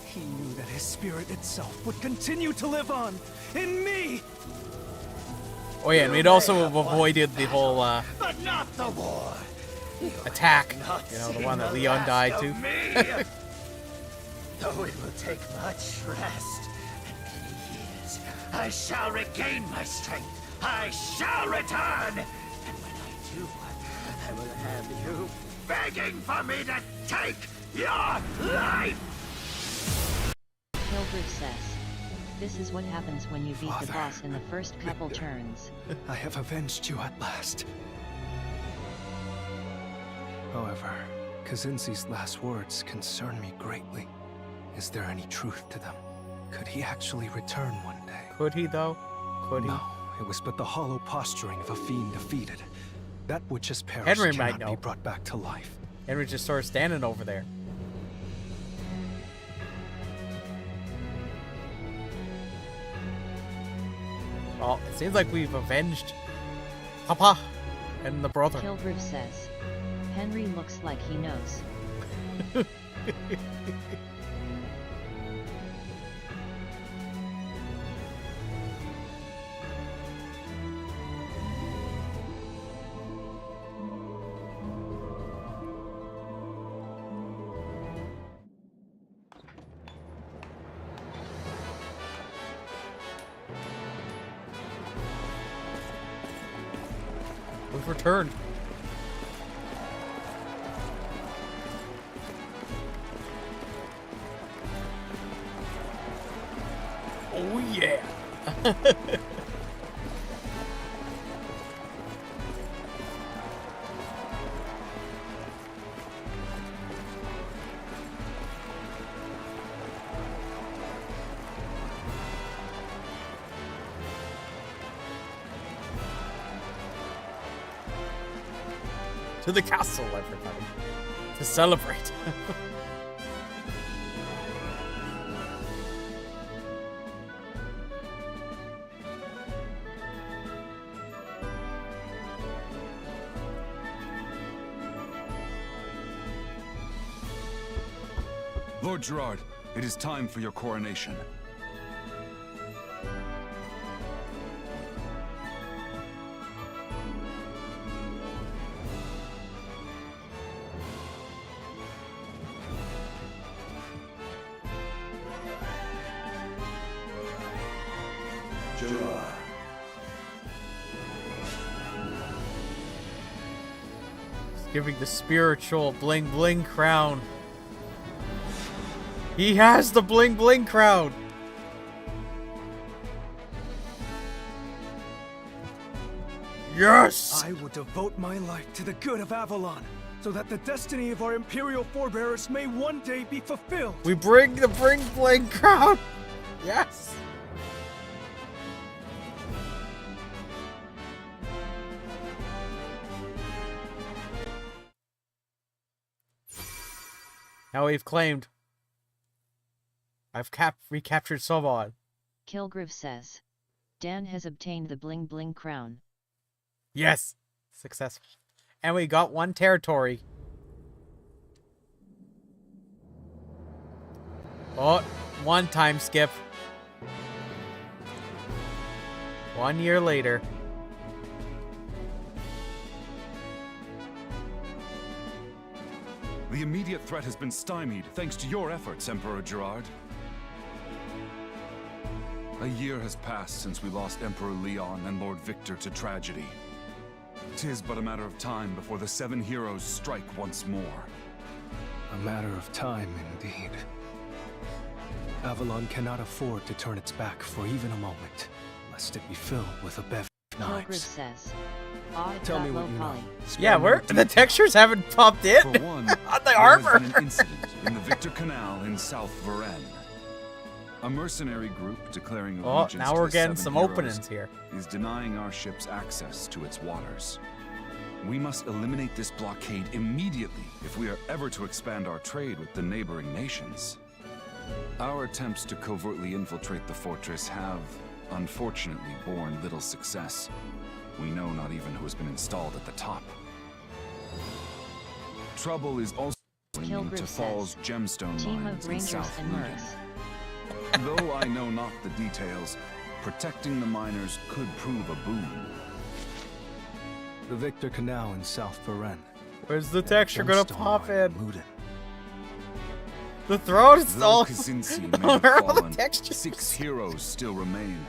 He knew that his spirit itself would continue to live on, in me! Oh yeah, and we'd also have avoided the whole But not the war! attack. You know, the one that Leon died to. Though it will take much rest and many years, I shall regain my strength. I shall return! And when I do, I will have you begging for me to take your life! Kilgrim says. This is what happens when you beat the boss in the first couple turns. I have avenged you at last. However, Kazinski's last words concern me greatly. Is there any truth to them? Could he actually return one day? Could he, though? Could he? No, it was but the hollow posturing of a fiend defeated. That which has perished Henry cannot might know. be brought back to life. Henry just sort of standing over there. Well, it seems like we've avenged Papa and the brother. Kilgrim says. Henry looks like he knows. We've returned. Oh yeah. To the castle, everybody. To celebrate. Lord Gerard, it is time for your coronation. Gerard. Giving the spiritual bling bling crown. He has the bling bling crown. Yes! I will devote my life to the good of Avalon, so that the destiny of our Imperial forebearers may one day be fulfilled. We bring the bling bling crown. Yes! Now we've claimed. I've recaptured Sobon. Kilgriff says. Dan has obtained the bling bling crown. Yes! Successful. And we got one territory. Oh, one time skip. 1 year later. The immediate threat has been stymied thanks to your efforts, Emperor Gerard. A year has passed since we lost Emperor Leon and Lord Victor to tragedy. 'Tis but a matter of time before the Seven Heroes strike once more. A matter of time, indeed. Avalon cannot afford to turn its back for even a moment, lest it be filled with a bevy of Kilgriff knives. says. Tell me what you know. Yeah, where the textures haven't popped in For one, on the there armor. has been an incident in the Victor Canal in South Varennes. A mercenary group declaring Oh, allegiance now to we're the getting Seven some Heroes openings here. is denying our ships access to its waters. We must eliminate this blockade immediately if we are ever to expand our trade with the neighboring nations. Our attempts to covertly infiltrate the fortress have, unfortunately, borne little success. We know not even who has been installed at the top. Trouble is also Kilgriff to says, Fall's gemstone Team mines of in Rangers South and Luden. Mercs. Though I know not the details, protecting the miners could prove a boon. The Victor Canal in South Varennes. Where's the texture gonna Gemstone pop mine in? Luden. The throne is Though all... Kazinsi may have Where are all the fallen, textures? 6 heroes still remain.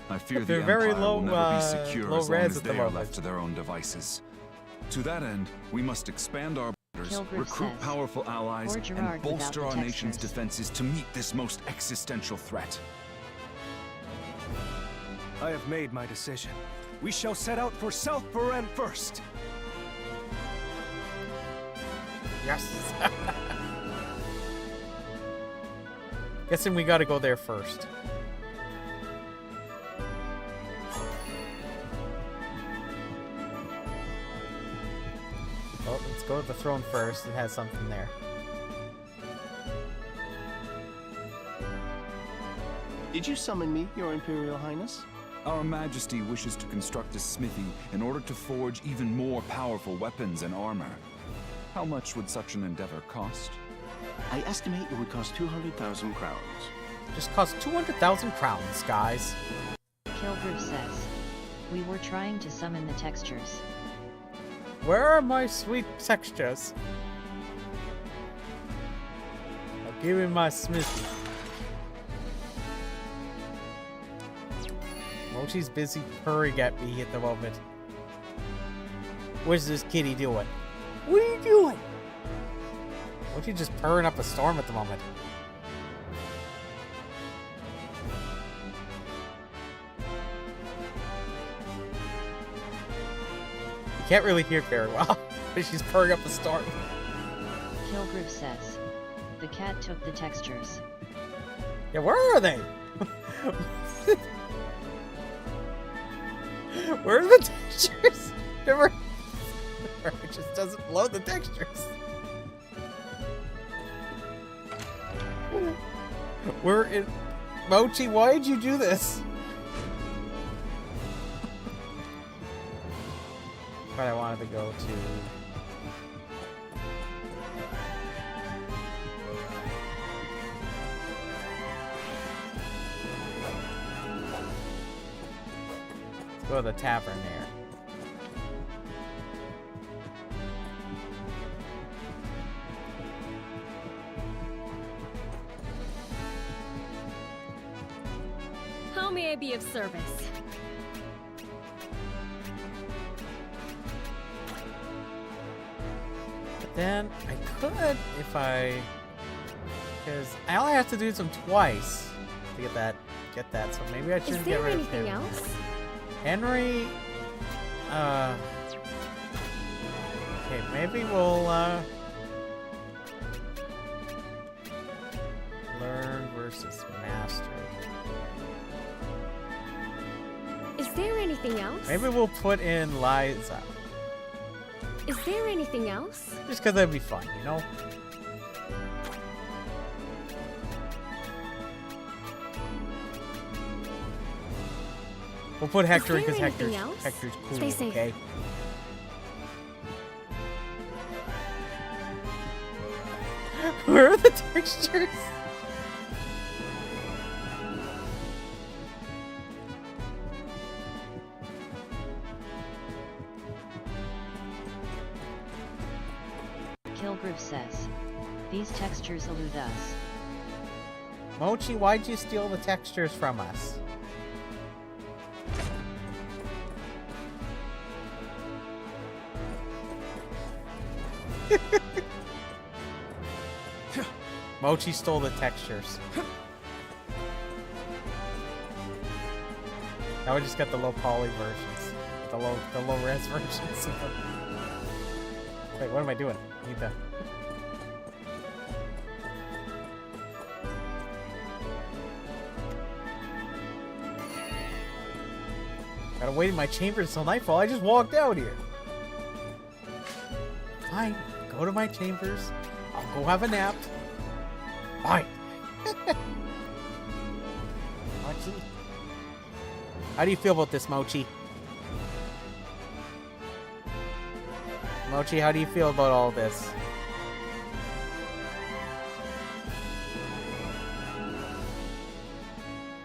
I fear They're the very Empire low, will never be secure low as long res as at the they are moment. left to their own devices. To that end, we must expand our borders, Kilgriff recruit says, powerful allies, "Poor Gerard and bolster without our the nation's textures." defenses to meet this most existential threat. I have made my decision. We shall set out for South Varennes first. Yes. Guessing we gotta go there first. Oh, let's go to the throne first. It has something there. Did you summon me, Your Imperial Highness? Our Majesty wishes to construct a smithy in order to forge even more powerful weapons and armor. How much would such an endeavor cost? I estimate it would cost 200,000 crowns. Just cost 200,000 crowns, guys. Kilgriff says. We were trying to summon the textures. Where are my sweet textures? I'll give me my smithy. Mochi's busy purring at me at the moment. What's this kitty doing? What are you doing? Mochi just purring up a storm at the moment. You can't really hear very well, but she's purring up a storm. Kilgriff says. The cat took the textures. Yeah, where are they? Where are the textures? Never. It just doesn't load the textures. We're in. Mochi, why did you do this? But I wanted to go to. Let's go to the tavern there. How How may I be of service? But then I could if because I only have to do them twice to get that. So maybe I shouldn't get rid of him. Is there anything else? Henry. Okay, maybe we'll learn versus master. Is there anything else? Maybe we'll put in Liza. Is there anything else? Just because that'd be fun, you know? We'll put Hector because Hector's cool, Stay safe. okay? Where are the textures? Kilgriff says, these textures elude us. Mochi, why'd you steal the textures from us? Mochi stole the textures. Now we just got the low poly versions. The low res versions. Wait, what am I doing? I need that. Gotta wait in my chambers until nightfall. I just walked out here. Fine. Go to my chambers. I'll go have a nap. Fine. Mochi? How do you feel about this, Mochi? Mochi, how do you feel about all this?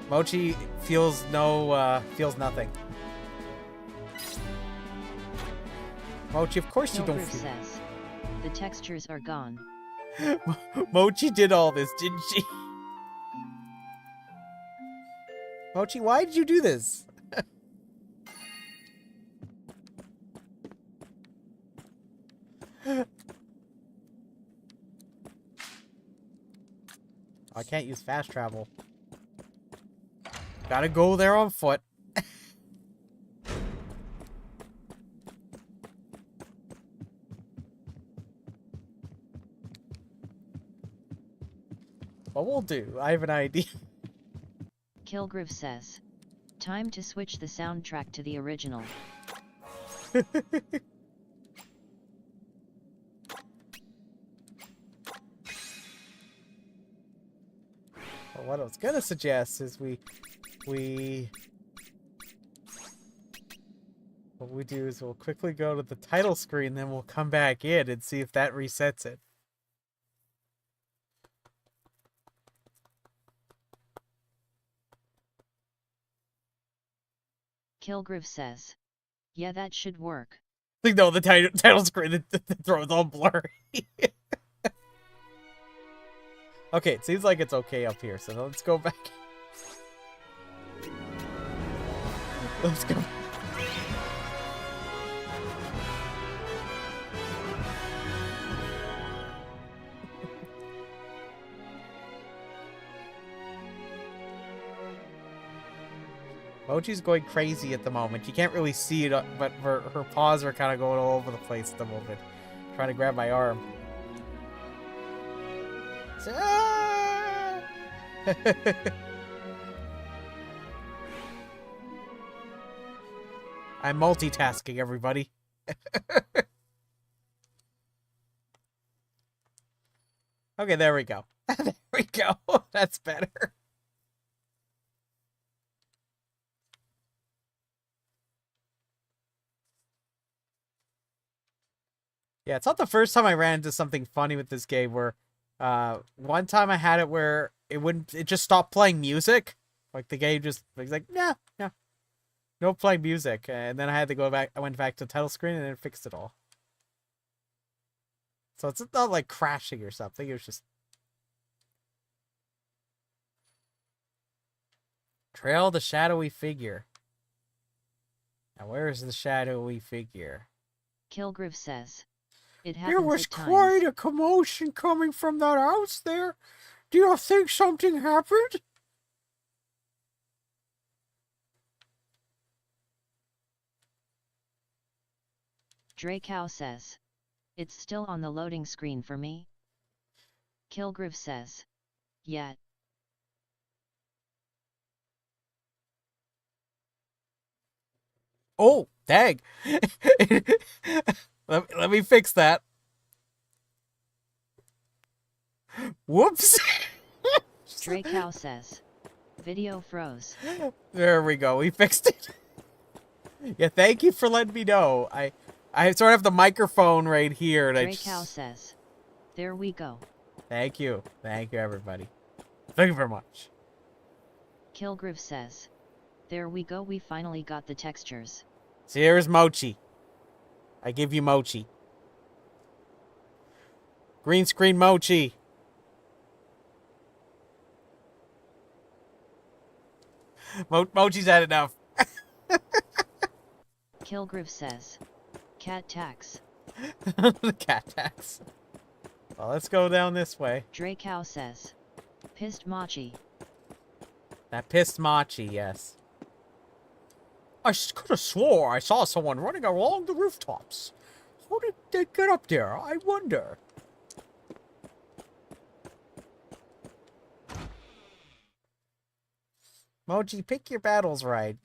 Mochi feels feels nothing. Mochi, of course you don't feel. Says, the textures are gone. Mochi did all this, didn't she? Mochi, why did you do this? I can't use fast travel. Gotta go there on foot. What we'll do, I have an idea. Kilgriff says, time to switch the soundtrack to the original. Well, what I was gonna suggest is what we do is we'll quickly go to the title screen, then we'll come back in and see if that resets it. Kilgriff says, yeah, that should work. No, the title screen, the throat's all blurry. Okay, it seems like it's okay up here, so let's go back. Let's go. Mochi's going crazy at the moment. You can't really see it, but her paws are kind of going all over the place at the moment. Trying to grab my arm. I'm multitasking, everybody. Okay, there we go. There we go. That's better. Yeah, it's not the first time I ran into something funny with this game where one time I had it where it just stopped playing music. Like the game just was like, no playing music. And then I had to go back, I went back to the title screen and it fixed it all. So it's not like crashing or something, it was just Trail the shadowy figure. Now, where is the shadowy figure? Kilgriff says. It There happens was at times. quite a commotion coming from that house there. Do you think something happened? Draikou says. It's still on the loading screen for me. Kilgriff says. Yet. Oh, dang. let me fix that. Whoops. Draikou says. Video froze. There we go. We fixed it. Yeah, thank you for letting me know. I sort of have the microphone right here. And Draikou says. There we go. Thank you. Thank you, everybody. Thank you very much. Kilgriff says. There we go, we finally got the textures. See, here's Mochi. I give you Mochi. Green screen Mochi. Mochi's had enough. Kilgriff says. Cat tax. The cat tax. Well, let's go down this way. Draikou says. Pissed Machi. That pissed Machi, yes. I could have swore I saw someone running along the rooftops. How did they get up there? I wonder. Mochi, pick your battles right.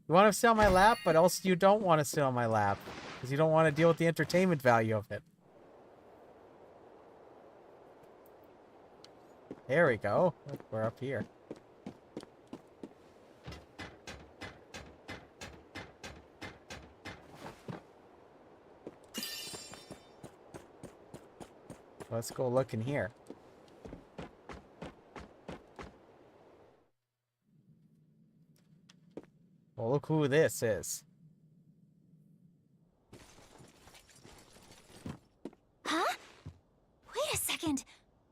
You want to sit on my lap, but also you don't want to sit on my lap. Because you don't want to deal with the entertainment value of it. There we go. Look, we're up here. Let's go look in here. Well, look who this is. Huh? Wait a second.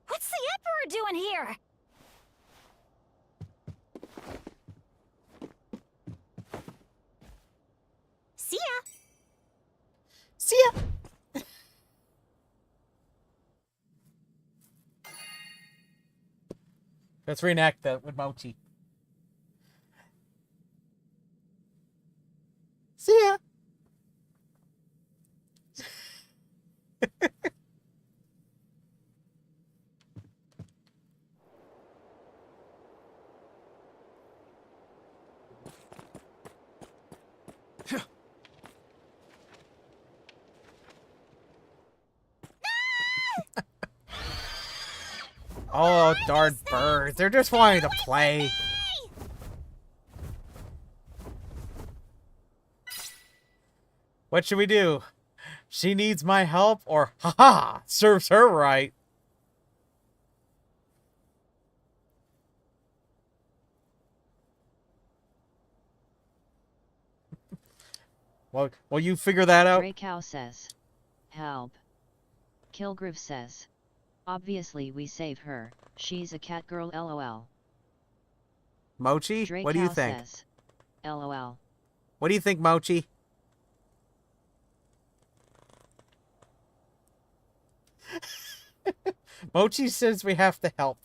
What's the Emperor doing here? See ya. See ya. Let's reenact that with Mochi. See ya. Oh, darn birds. They're just wanting to play. What should we do? She needs my help, or haha, serves her right. Well, will you figure that out? Draikou says. Help. Kilgriff says. Obviously we save her. She's a cat girl, lol. Mochi, what do you Draikou think? Says, lol. What do you think, Mochi? Mochi says we have to help.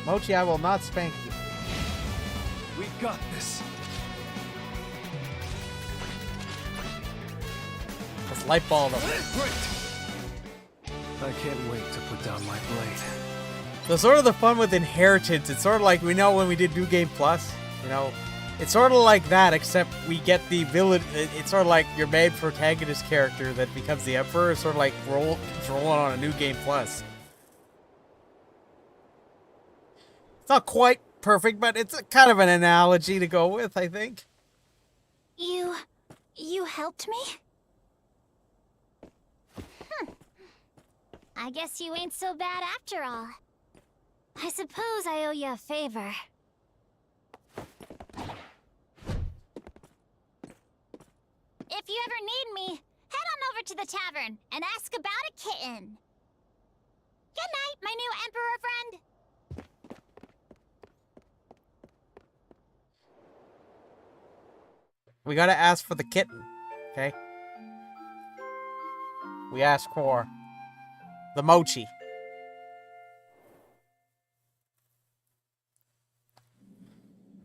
Mochi, I will not spank you. We got this. Let's light ball them. I can't wait to put down my blade. So sort of the fun with Inheritance, it's sort of like, we know when we did New Game Plus, you know, it's sort of like that, except we get the villain, it's sort of like your main protagonist character that becomes the Emperor, it's sort of like rolling on a New Game Plus. It's not quite perfect, but it's a kind of an analogy to go with, I think. You helped me? I guess you ain't so bad after all. I suppose I owe you a favor. If you ever need me, head on over to the the tavern and ask about a kitten. Good night, my new emperor friend. We gotta ask for the kitten, okay? We ask for the mochi.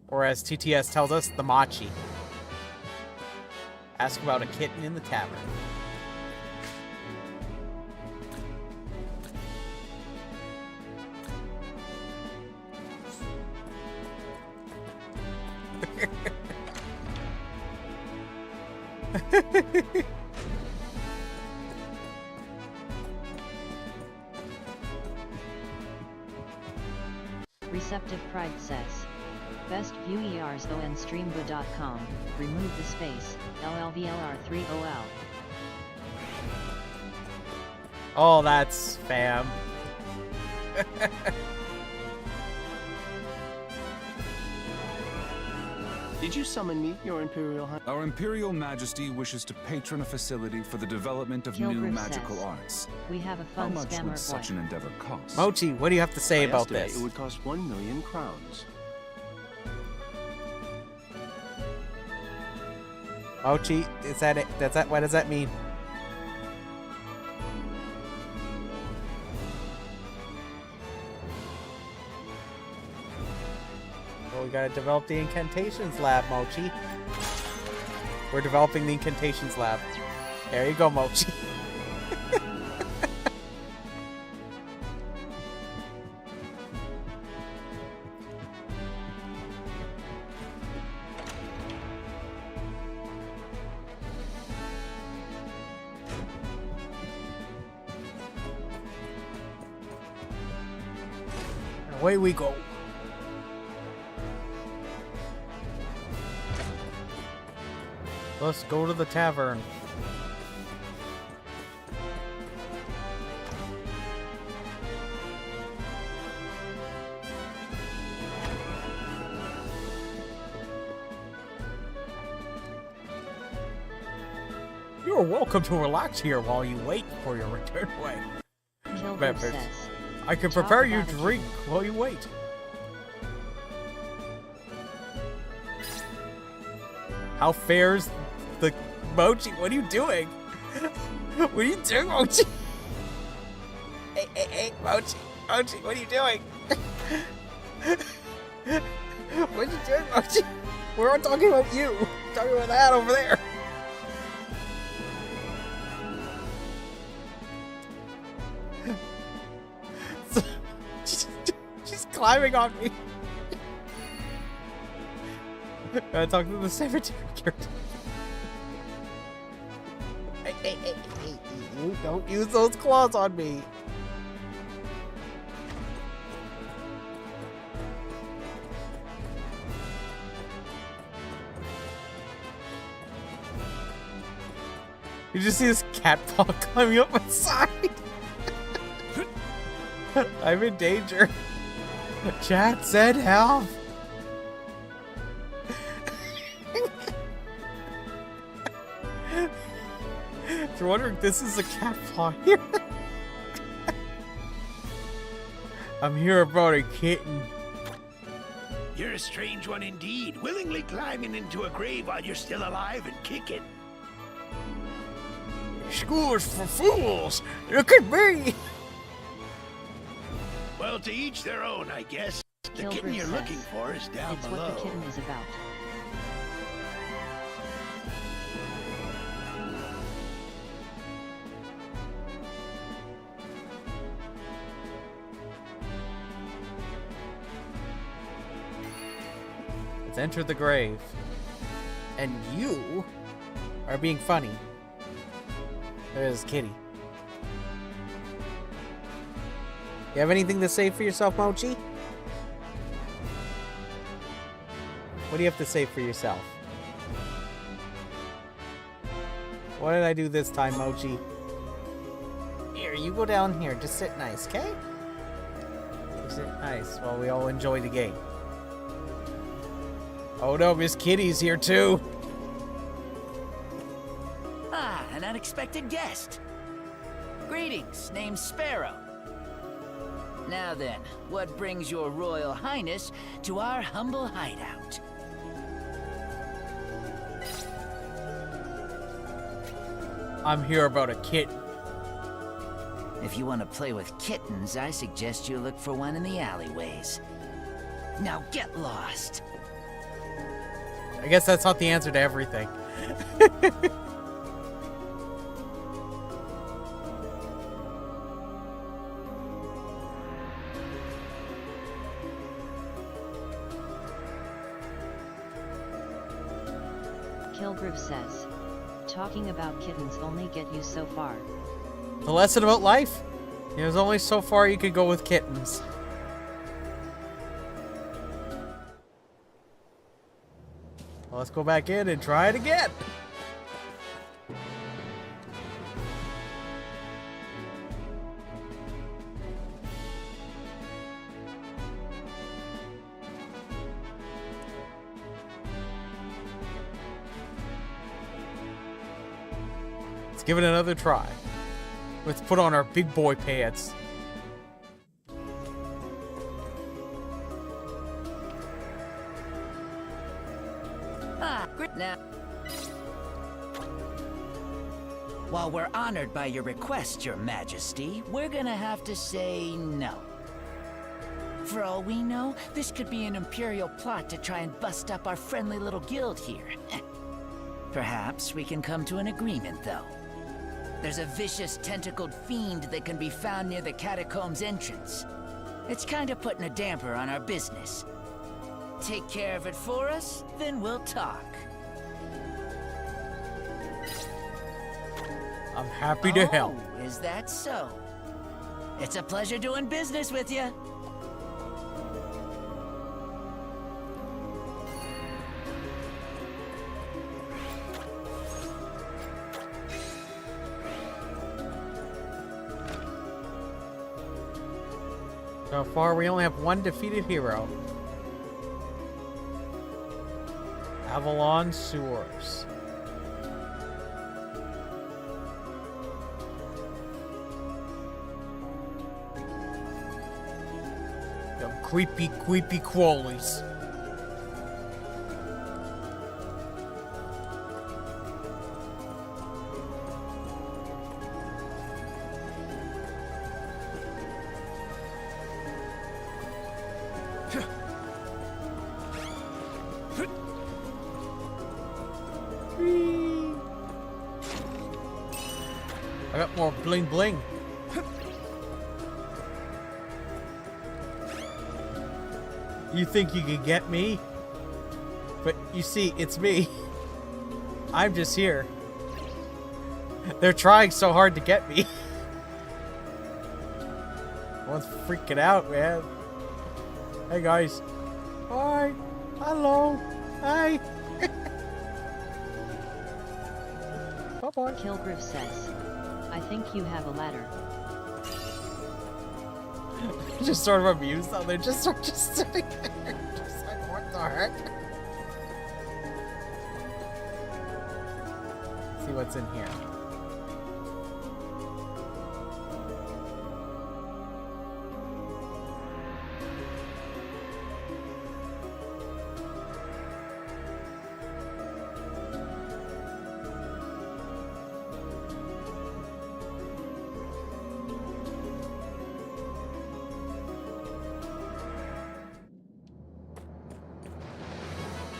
Or as TTS tells us, the machi. Ask about a kitten in the tavern. Receptive Pride says. Best view ERs on streambo.com. Remove the space. LLVLR3OL. Oh, that's spam. Did you summon me, Your Imperial Highness? Our Imperial Majesty wishes to patron a facility for the development of new Kilgrim magical says, arts. We have a How fun much spammer would such boy. an endeavor cost? Mochi, what do you have to say I about estimate this? It would cost 1 million crowns. Mochi, is that it? What does that mean? Well, we gotta develop the incantations lab, Mochi. We're developing the incantations lab. There you go, Mochi. Away we go. Let's go to the tavern. You're welcome to relax here while you wait for your return way. Kilgrim Members, says. I can Talk prepare you about a drink while you wait. How fares the Mochi? What are you doing? What are you doing, Mochi? Hey, Mochi. Mochi, what are you doing? What are you doing, Mochi? We're not talking about you. We're talking about that over there. She's climbing on me. Gotta talk to the cemetery character. Hey, you don't use those claws on me. You just see this cat paw climbing up my side. I'm in danger. Chat said help. If you're wondering, this is a cat paw here. I'm here about a kitten. You're a strange one indeed, willingly climbing into a grave while you're still alive and kicking. School is for fools. Look at me. Well, to each their own, I guess. The Kilgrim kitten you're says, looking for is down it's below. what the kitten is about. Let's enter the grave. And you are being funny. There's Kitty. You have anything to say for yourself, Mochi? What do you have to say for yourself? What did I do this time, Mochi? Here, you go down here. Just sit nice, okay? Sit nice while we all enjoy the game. Oh no, Miss Kitty's here too. Ah, an unexpected guest. Greetings, name's Sparrow. Now then, what brings your Royal Highness to our humble hideout? I'm here about a kitten. If you want to play with kittens, I suggest you look for one in the alleyways. Now get lost. I guess that's not the answer to everything. Kilgrew says, talking about kittens only get you so far. The lesson about life? There's only so far you could go with kittens. Well, let's go back in and try it again. Let's give it another try. Let's put on our big boy pants. Great now. While we're honored by your request, Your Majesty, we're gonna have to say no. For all we know, this could be an Imperial plot to try and bust up our friendly little guild here. Perhaps we can come to an agreement, though. There's a vicious, tentacled fiend that can be found near the catacombs entrance. It's kinda putting a damper on our business. Take care of it for us, then we'll talk. I'm happy to help. Is that so? It's a pleasure doing business with you. So far, we only have one defeated hero. Avalon Sewers. Them creepy crawlies. I got more bling bling. You think you can get me? But you see, it's me. I'm just here. They're trying so hard to get me. One's freaking out, man. Hey guys. Hi. Hello. Hi. Bye-bye. Kilgrew says, I think you have a ladder. Just sort of amused though. They're just sitting there. Just like, what the heck? See what's in here.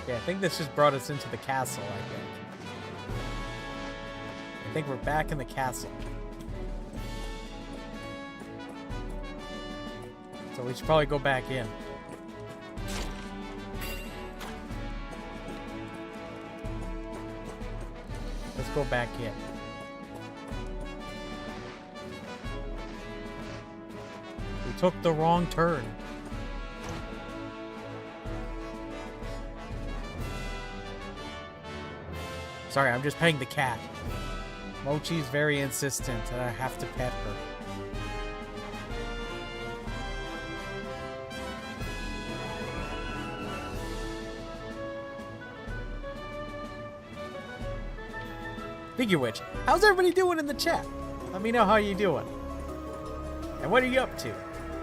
Yeah, I think this just brought us into the castle, I think we're back in the castle. So we should probably go back in. Let's go back in. We took the wrong turn. Sorry, I'm just petting the cat. Mochi's very insistent and I have to pet her. Speaking of which, how's everybody doing in the chat? Let me know how you doing. And what are you up to?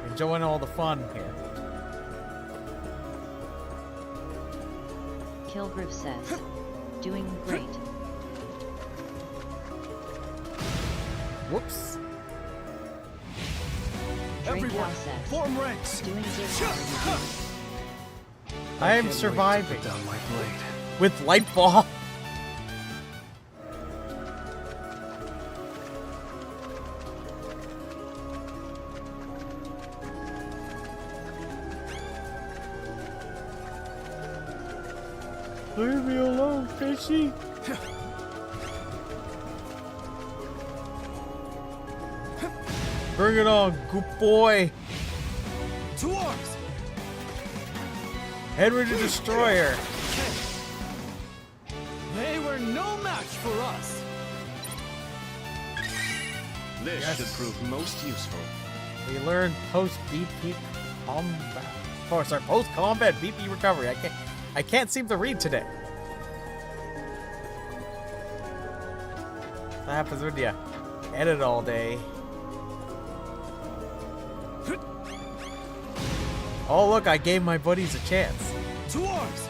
Enjoying all the fun here. Kilgriff says, doing great. Whoops. Everyone, Draikou says, form ranks. doing good. How are you doing? I am surviving. With light ball. Leave me alone, fishy. Bring it on, good boy. To arms. Henry the Destroyer. They were no match for us. This Yes. should prove most useful. We learned post-BP combat. Oh, sorry, post-combat BP recovery. I can't seem to read today. What happens when you edit all day? Oh, look, I gave my buddies a chance. To arms.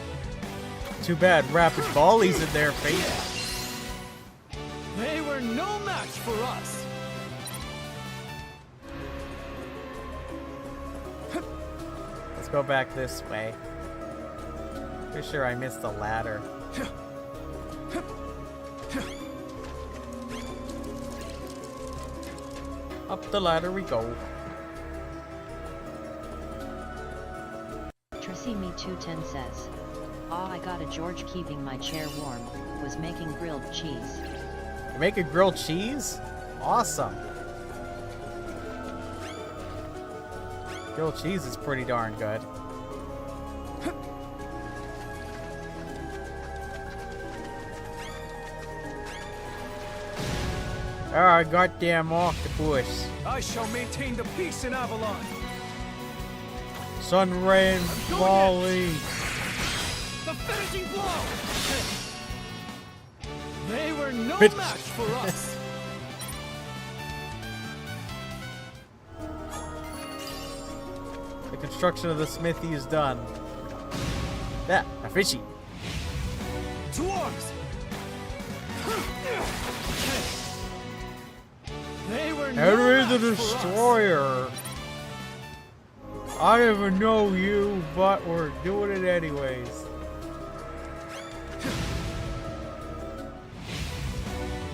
Too bad rapid volleys in their face. They were no match for us. Let's go back this way. Pretty sure I missed the ladder. Up the ladder we go. Tracy Me 210 says, "Ah, I got a George keeping my chair warm. Was making grilled cheese." You're making grilled cheese? Awesome. Grilled cheese is pretty darn good. Ah, goddamn octopus. I shall maintain the peace in Avalon. Sun rain volley. The finishing blow. They were no Bitch. match for us. The construction of the smithy is done. Yeah, a fishy. To arms. They were no Henry the match for us. Destroyer. I don't even know you, but we're doing it anyways.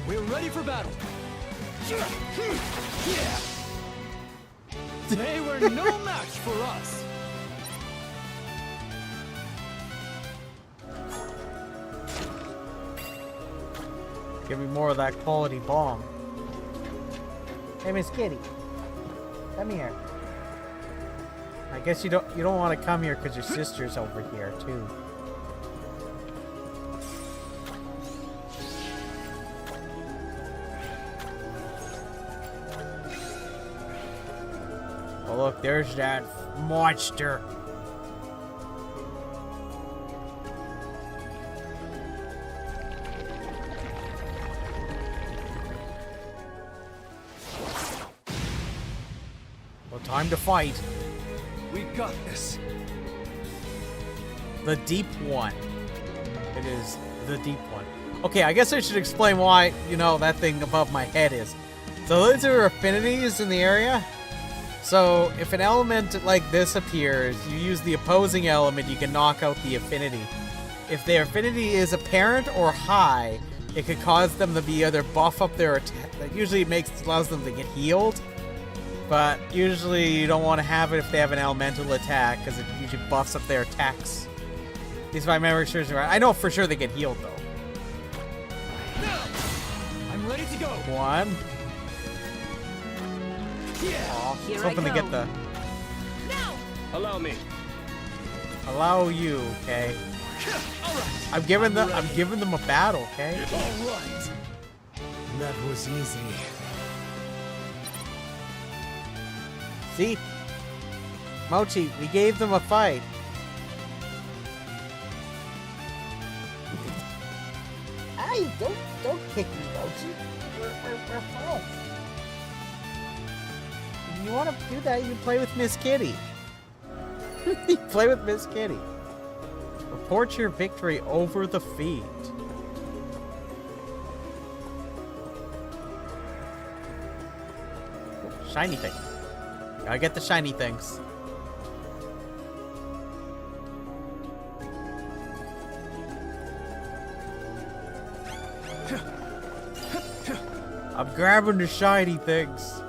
We're ready for battle. They were no match for us. Give me more of that quality bomb. Hey, Miss Kitty, come here. I guess you don't want to come here because your sister's over here too. Oh look, there's that monster. Well, time to fight. We got this. The deep one. It is the deep one. Okay, I guess I should explain why, that thing above my head is. So those are affinities in the area. So if an element like this appears, you use the opposing element, you can knock out the affinity. If their affinity is apparent or high, it could cause them to be either buff up their attack. That usually allows them to get healed. But usually you don't want to have it if they have an elemental attack, because it usually buffs up their attacks. At least if my memory serves me right. I know for sure they get healed though. I'm ready to go. One. Yeah. Aw, Here was I hoping to go. get the Allow me. allow you, okay? All right. I'm giving them a battle, okay? All right. That was easy. See? Mochi, we gave them a fight. Guys, don't kick me, don't you? We're friends. If you want to do that, you can play with Miss Kitty. You play with Miss Kitty. Report your victory over the feed. Shiny thing. Gotta get the shiny things. I'm grabbing the shiny things.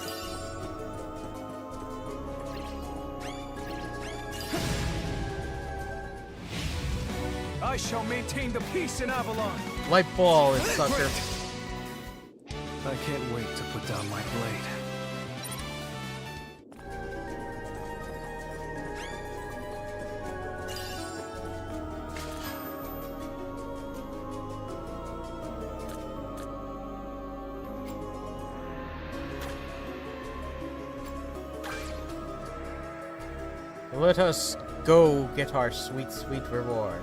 I shall maintain the peace in Avalon. Light ball, is sucker. I can't wait to put down my blade. Let us go get our sweet, sweet reward.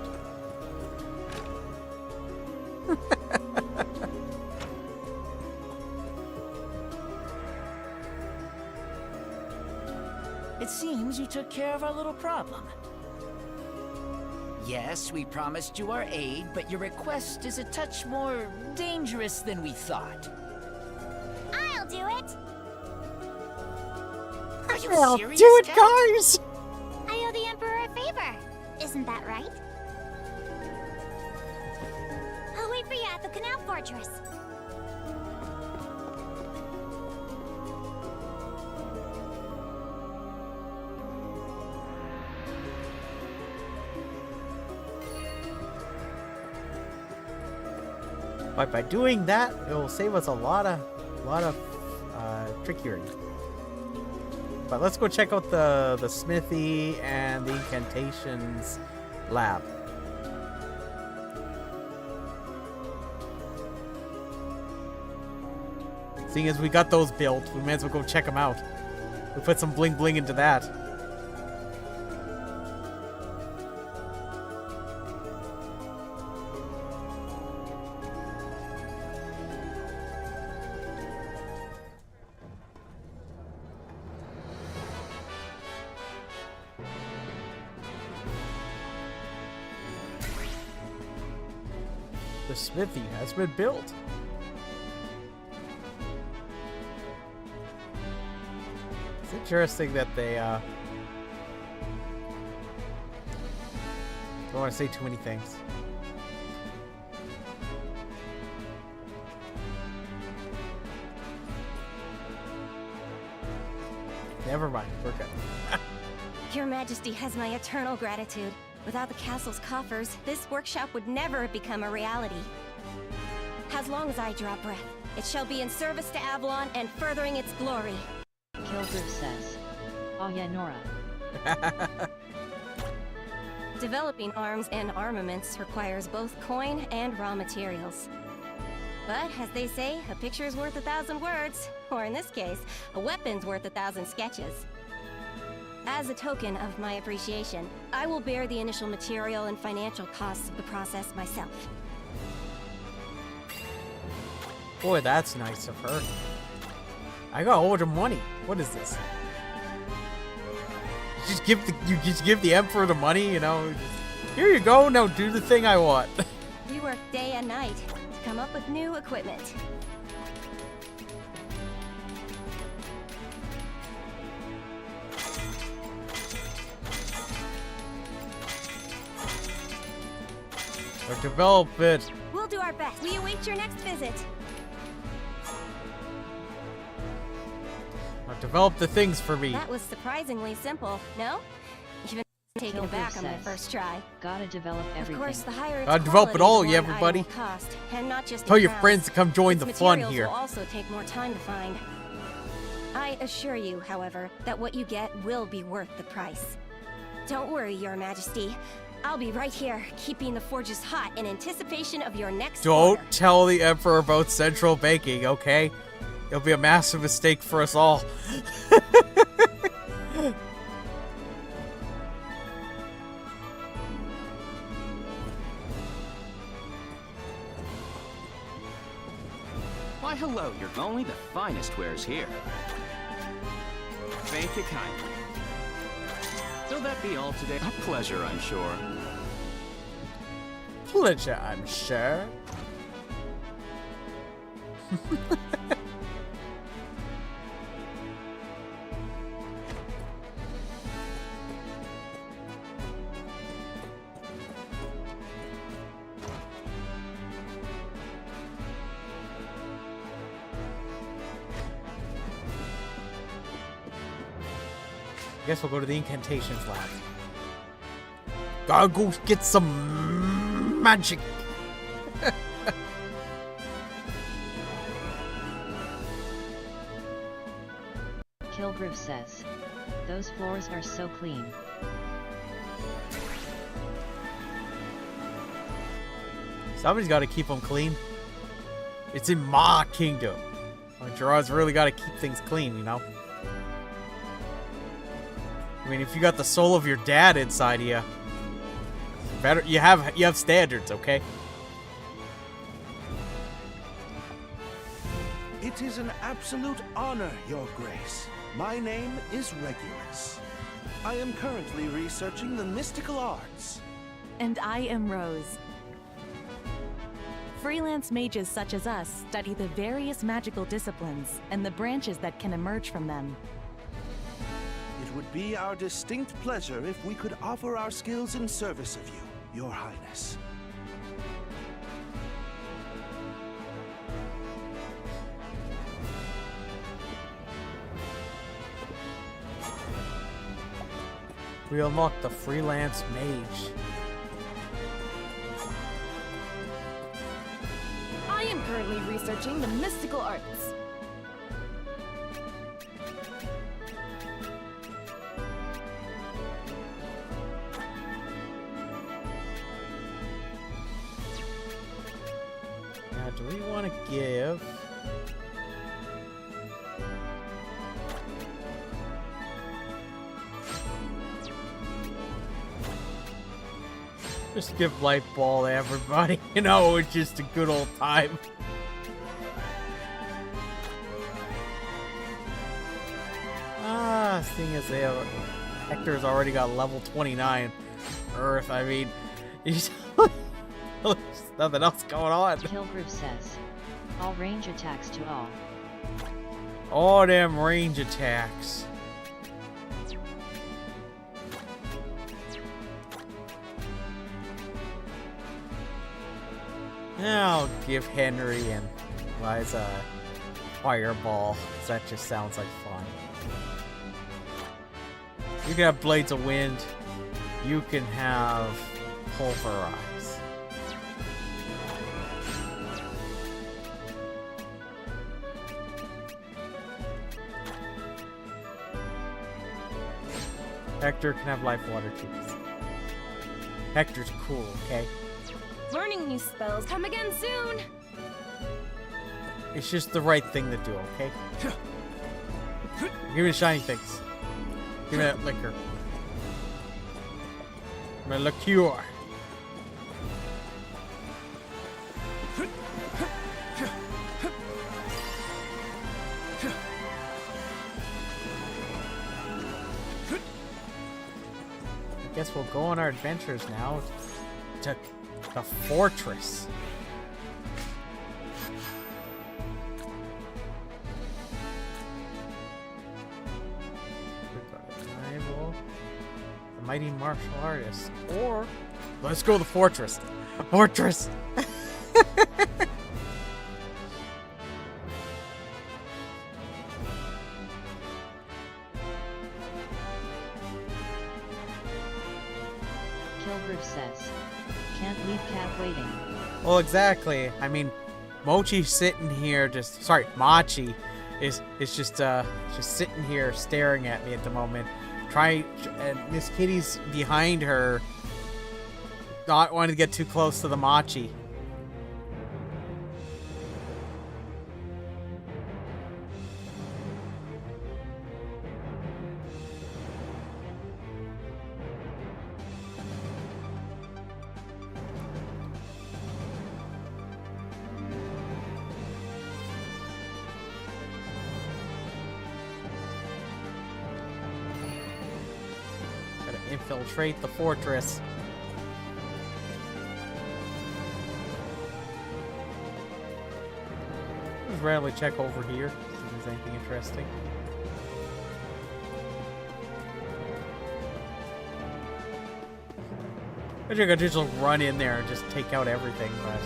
It seems you took care of our little problem. Yes, we promised you our aid, but your request is a touch more dangerous than we thought. I'll do it. Are you I'll serious, do it, Dad? guys! I owe the Emperor a favor. Isn't that right? I'll wait for you at the Canal Fortress. But by doing that, it will save us a lot of trickery. But let's go check out the smithy and the incantations lab. Seeing as we got those built, we may as well go check them out. We put some bling bling into that. The smithy has been built. It's interesting that they don't want to say too many things. Never mind, we're good. Your Majesty has my eternal gratitude. Without the castle's coffers, this workshop would never have become a reality. As long as I draw breath, it shall be in service to Avalon and furthering its glory. Kilgrim says. Oh yeah, Nora. Developing arms and armaments requires both coin and raw materials. But, as they say, a picture is worth 1,000 words. Or in this case, a weapon's worth 1,000 sketches. As a token of my appreciation, I will bear the initial material and financial costs of the process myself. Boy, that's nice of her. I got older money. What is this? You just give the Emperor the money, you know? Here you go, now do the thing I want. We work day and night to come up with new equipment. Or develop it. We'll do our best. We await your next visit. Or develop the things for me. That was surprisingly simple, no? Even taken aback on my first try. Gotta develop everything. Of course, the higher Gotta develop it all, quality, yeah, the more everybody. item will cost, and not just Tell in your crowns. friends to come join Its the fun materials here. will also take more time to find. I assure you, however, that what you get will be worth the price. Don't worry, Your Majesty. I'll be right here, keeping the forges hot in anticipation of your next Don't order. tell the Emperor about central banking, okay? It'll be a massive mistake for us all. Hello, you're only the finest wares here. Thank you kindly. Will that be all today? A pleasure, I'm sure. Pleasure, I'm sure. Guess we'll go to the incantations lab. Gotta go get some magic. Kilgrew says, those floors are so clean. Somebody's got to keep them clean. It's in my kingdom. Gerard's really got to keep things clean, you know? I mean, if you got the soul of your dad inside of you, better you have standards, okay? It is an absolute honor, Your Grace. My name is Regulus. I am currently researching the mystical arts. And I am Rose. Freelance mages such as us study the various magical disciplines and the branches that can emerge from them. It would be our distinct pleasure if we could offer our skills in service of you, Your Highness. We unlocked the freelance mage. I am currently researching the mystical arts. Now, do we want to give... Just give light ball to everybody, you know, it's just a good old time. Seeing as they have, Hector's already got level 29 Earth, I mean, there's nothing else going on. Kilgrew says, all range attacks to all. All them range attacks. I'll give Henry and Liza Fireball, because that just sounds like fun. You can have Blades of Wind. You can have Pulverize. Hector can have Life Water Cheese. Hector's cool, okay? Learning new spells. Come again soon. It's just the right thing to do, okay? Give me the shiny things. Give me that liquor. My liqueur. I guess we'll go on our adventures now to the fortress. The mighty martial artist, or let's go to the fortress. Fortress. Kilgrew says, can't leave Cat waiting. Well, exactly. I mean, Mochi's sitting here just... Sorry, Machi is just sitting here staring at me at the moment. And Miss Kitty's behind her, not wanting to get too close to the Machi. infiltrate the fortress. Just randomly check over here, see if there's anything interesting. I think I could just run in there and just take out everything, but...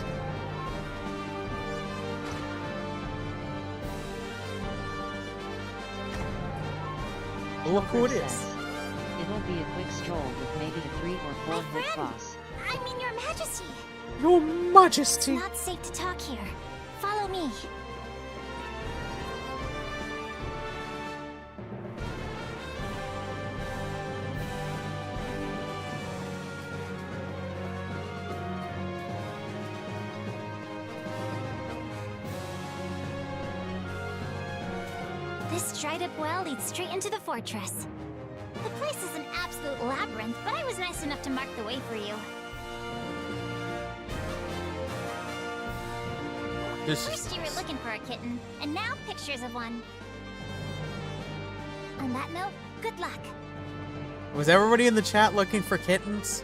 Look who it is. It'll be a quick stroll with maybe a 3 or 4 hit boss. I mean, Your Majesty. Your Majesty. It's not safe to talk here. Follow me. This dried-up well leads straight into the fortress. The place is an absolute labyrinth, but I was nice enough to mark the way for you. First you were looking for a kitten, and now pictures of one. On that note, good luck. Was everybody in the chat looking for kittens?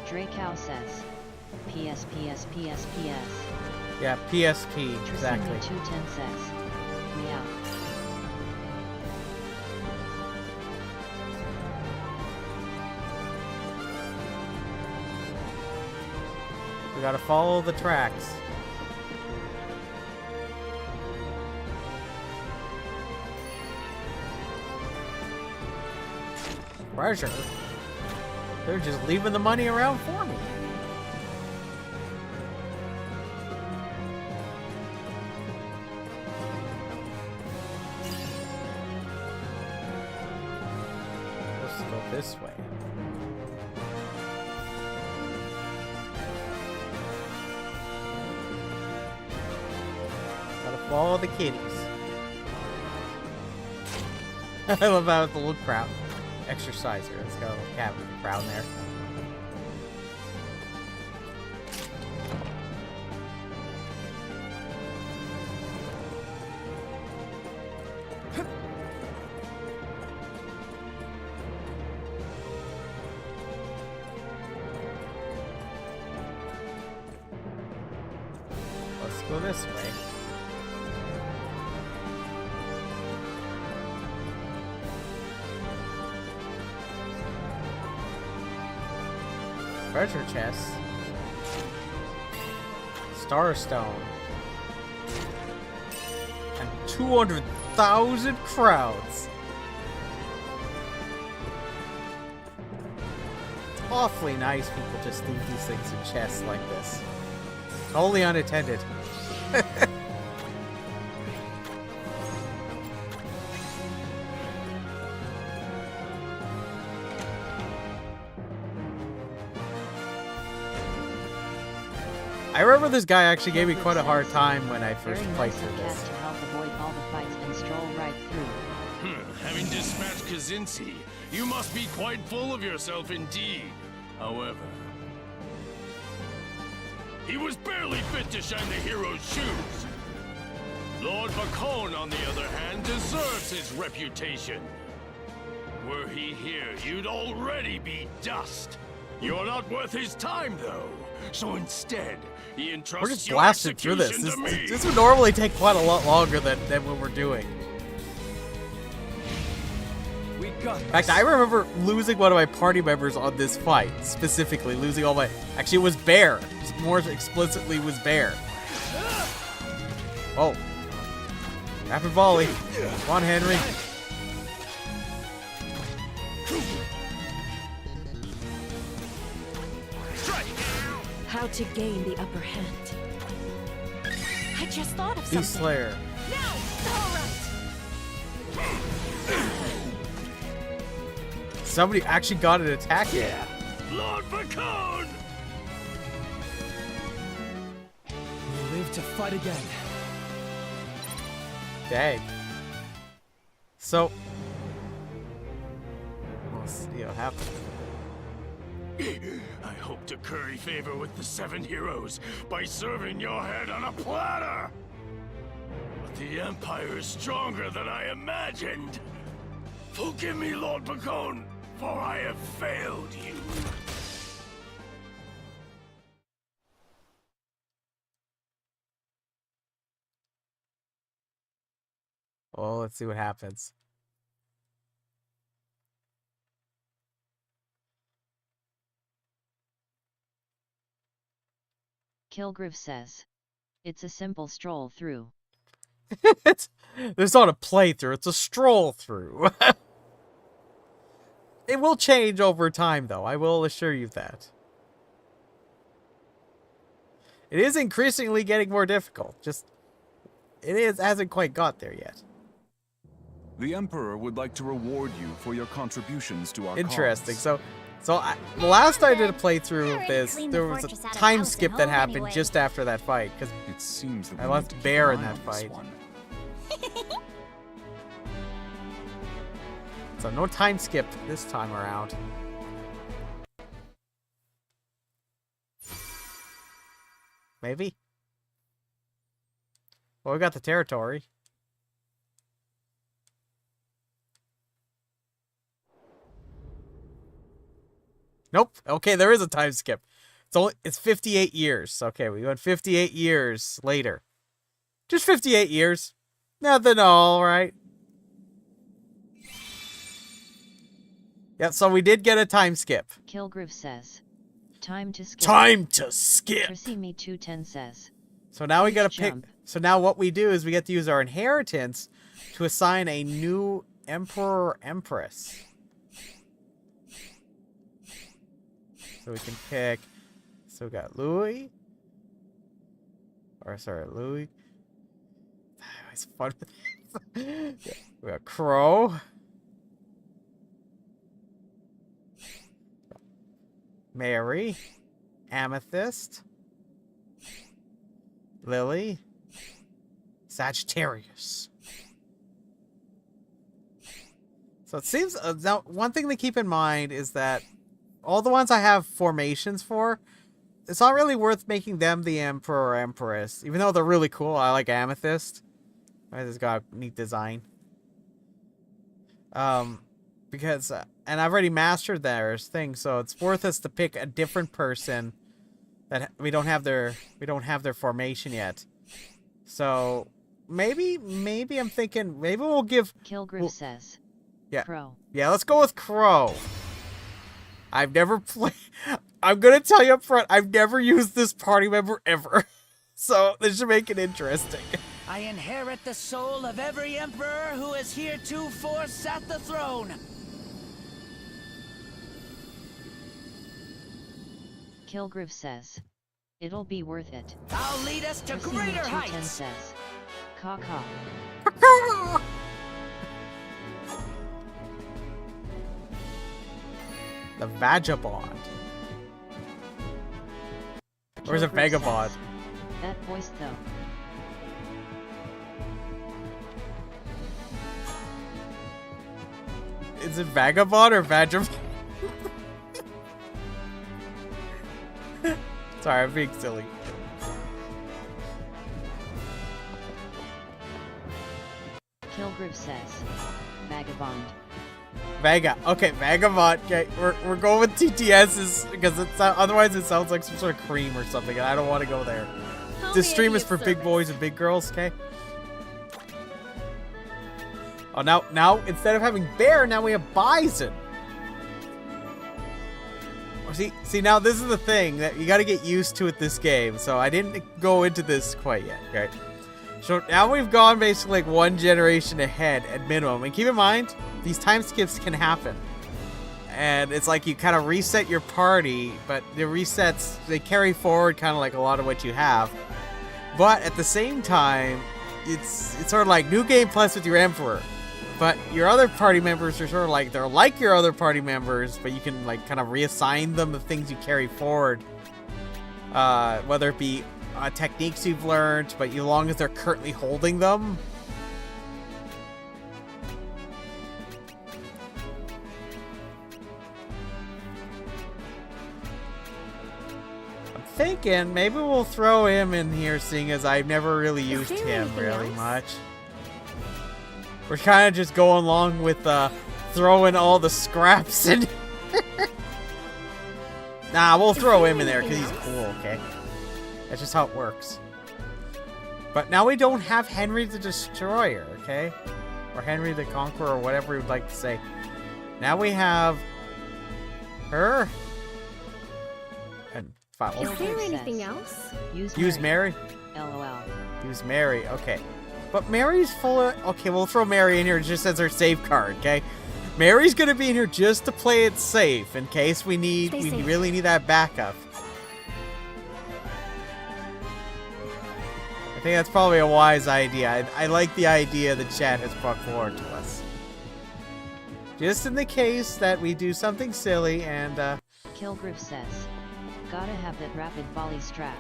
Draikou says, PS. Yeah, PSP, exactly. Tracini 210 says, meow. We gotta follow the tracks. Treasure? They're just leaving the money around for me. Let's go this way. Gotta follow the kitties. I love how the little crowd exerciser. It's got a little cat with a crown there. Let's go this way. Treasure chest. Star Stone. And 200,000 crowds. It's awfully nice people just leave these things in chests like this. Totally unattended. I remember this guy actually gave me quite a hard time when I first played through this. To help avoid all the fights and stroll right through. Having dispatched Kazinci, you must be quite full of yourself indeed. However, he was barely fit to shine the hero's shoes. Lord Bacon, on the other hand, deserves his reputation. Were he here, you'd already be dust. You're not worth his time, though. So instead, he entrusts We're just your blasting through this. execution to me. This would normally take quite a lot longer than what we're doing. We got In fact, I remember losing one of my party members on this fight. Specifically, losing all my... Actually, it was Bear. More explicitly, was Bear. Oh. Rapid volley. Come on, Henry. How to gain the upper hand. I just thought of something. Beast Slayer. Now! Somebody actually got an attack in. Lord Bacon! We live to fight again. Dang. So... Let's see what happens. I hope to curry favor with the 7 heroes by serving your head on a platter! But the Empire is stronger than I imagined! Forgive me, Lord Bacone, for I have failed you. Well, let's see what happens. Kilgriff says, "It's a simple stroll through." There's not a playthrough, it's a stroll through. It will change over time, though. I will assure you that. It is increasingly getting more difficult. Just, hasn't quite got there yet. The Emperor would like to reward you for your contributions to our Interesting. cause. The last I did a playthrough of this, there was a time skip that happened just after that fight, because it seems that I left Bear in that fight. So no time skip this time around. Maybe? Well, we got the territory. Nope. Okay, there is a time skip. It's 58 years. Okay, we went 58 years later. Just 58 years. Nothing all, right? Yeah, so we did get a time skip. Kilgriff says, "Time to skip." Time to skip. Me 210 says, So now we gotta pick. jump. So now what we do is we get to use our inheritance to assign a new emperor or empress. So we can pick. So we got Louis. Louis. It's fun. Yeah, we got Crow. Mary. Amethyst. Lily. Sagittarius. So it seems now one thing to keep in mind is that all the ones I have formations for, it's not really worth making them the Emperor or Empress, even though they're really cool. I like Amethyst. It's got a neat design. Because and I've already mastered their thing, so it's worth us to pick a different person that we don't have their formation yet. So maybe I'm thinking maybe we'll give Kilgriff says, yeah. Crow. Yeah, let's go with Crow. I've never played. I'm gonna tell you up front, I've never used this party member ever. So this should make it interesting. I inherit the soul of every emperor who has heretofore sat the throne. Kilgriff says, "It'll be worth it." I'll lead us to greater 210 heights. says, "Caw-caw." The Vagabond. Where's a Kilgriff Vagabond? says, "That voice though." Is it Vagabond or Vagabond? Sorry, I'm being silly. Kilgriff says, "Vagabond." Okay, Vagabond. Okay, we're going with TTS's because otherwise it sounds like some sort of cream or something, and I don't want to go there. This stream is for big boys and big girls, okay? Oh, now instead of having bear, now we have bison. See, now this is the thing that you got to get used to with this game. So I didn't go into this quite yet, okay? So now we've gone basically like one generation ahead at minimum. And keep in mind, these time skips can happen. And it's like you kind of reset your party, but the resets, they carry forward kind of like a lot of what you have. But at the same time, it's sort of like New Game Plus with your Emperor. But your other party members are sort of like, they're like your other party members, but you can like kind of reassign them the things you carry forward. Whether it be techniques you've learned, but as long as they're currently holding them. thinking maybe we'll throw him in here, seeing as I've never really used there him anything really else? much. We're kind of just going along with throwing all the scraps in. Nah, we'll throw him in there because he's cool, okay? That's just how it works. But now we don't have Henry the Destroyer, okay? Or Henry the Conqueror, or whatever you would like to say. Now we have her. And Is there anything else? Use Mary? LOL. Use Mary, okay. But Mary's full of... Okay, we'll throw Mary in here just as our save card, okay? Mary's gonna be in here just to play it safe in case we really need that backup. I think that's probably a wise idea. I like the idea the chat has brought forward to us. Just in the case that we do something silly and Kilgriff says, gotta have that rapid volley strat.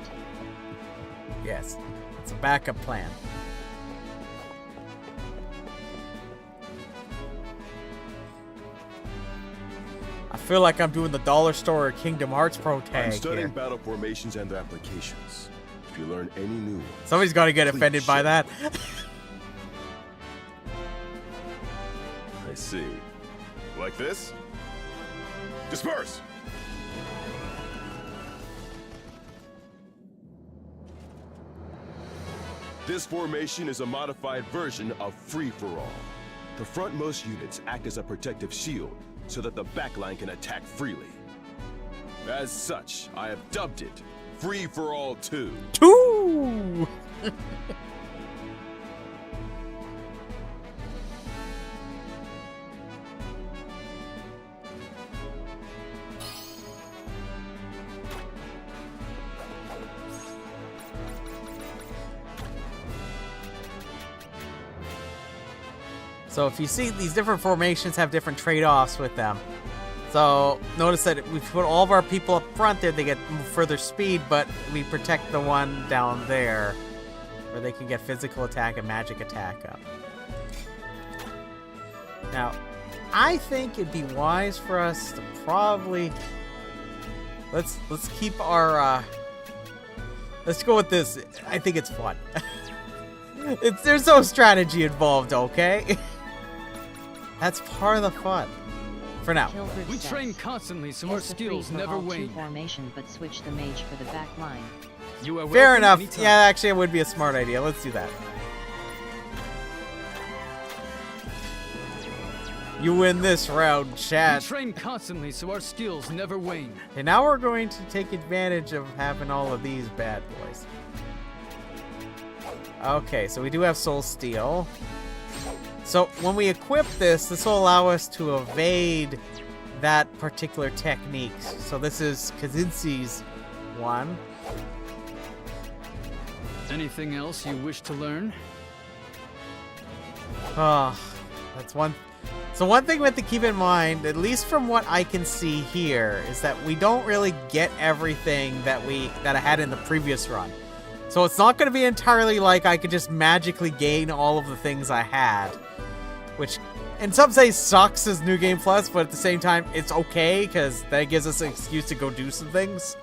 Yes, it's a backup plan. I feel like I'm doing the Dollar Store or Kingdom Hearts Pro tag I'm studying here. battle formations and their applications. If you learn any new ones, Somebody's got to get please offended by share. that. I see. Like this? Disperse! This formation is a modified version of free-for-all. The frontmost units act as a protective shield so that the backline can attack freely. As such, I have dubbed it Free-for-all 2. 2! So if you see, these different formations have different trade-offs with them. So notice that if we put all of our people up front there, they get further speed, but we protect the one down there where they can get physical attack and magic attack up. Now, I think it'd be wise for us to probably let's keep our let's go with this. I think it's fun. There's no strategy involved, okay? That's part of the fun. For now. Kilgriff We says, train constantly so our "It's the skills never free-for-all 2 wane. formation, but switch the mage for the back line." You are Fair welcome enough. anytime. Yeah, actually, it would be a smart idea. Let's do that. You win this round, We chat. train constantly so our skills never wane. And now we're going to take advantage of having all of these bad boys. Okay, so we do have Soul Steel. So when we equip this, this will allow us to evade that particular technique. So this is Kazinski's one. Anything else you wish to learn? Oh, that's one. So one thing we have to keep in mind, at least from what I can see here, is that we don't really get everything that I had in the previous run. So it's not going to be entirely like I could just magically gain all of the things I had, which in some ways sucks as New Game Plus, but at the same time it's okay because that gives us an excuse to go do some things.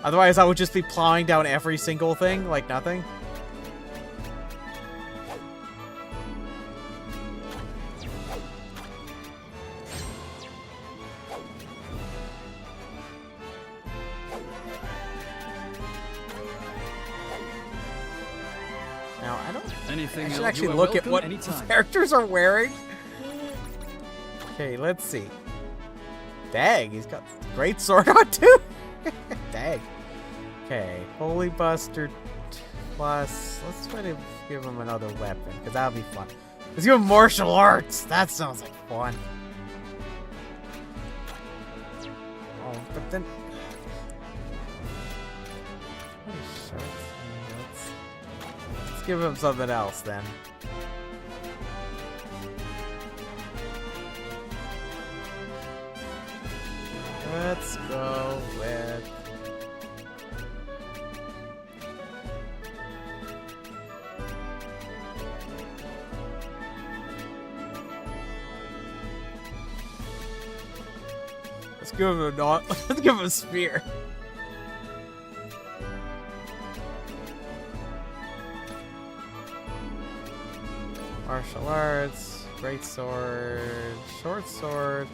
Otherwise I would just be plowing down every single thing like nothing. Now, I don't... Anything I should else? actually You are look at welcome what anytime. these characters are wearing. Okay, let's see. Dang, he's got a great sword on too. Dang. Okay, Holy Buster plus... Let's try to give him another weapon, because that'll be fun. Let's give him martial arts. That sounds like fun. Oh, but then... What is shorts? Let's give him something else then. Let's go with... Let's give him a knot. Let's give him a spear. Martial arts, great sword, short sword.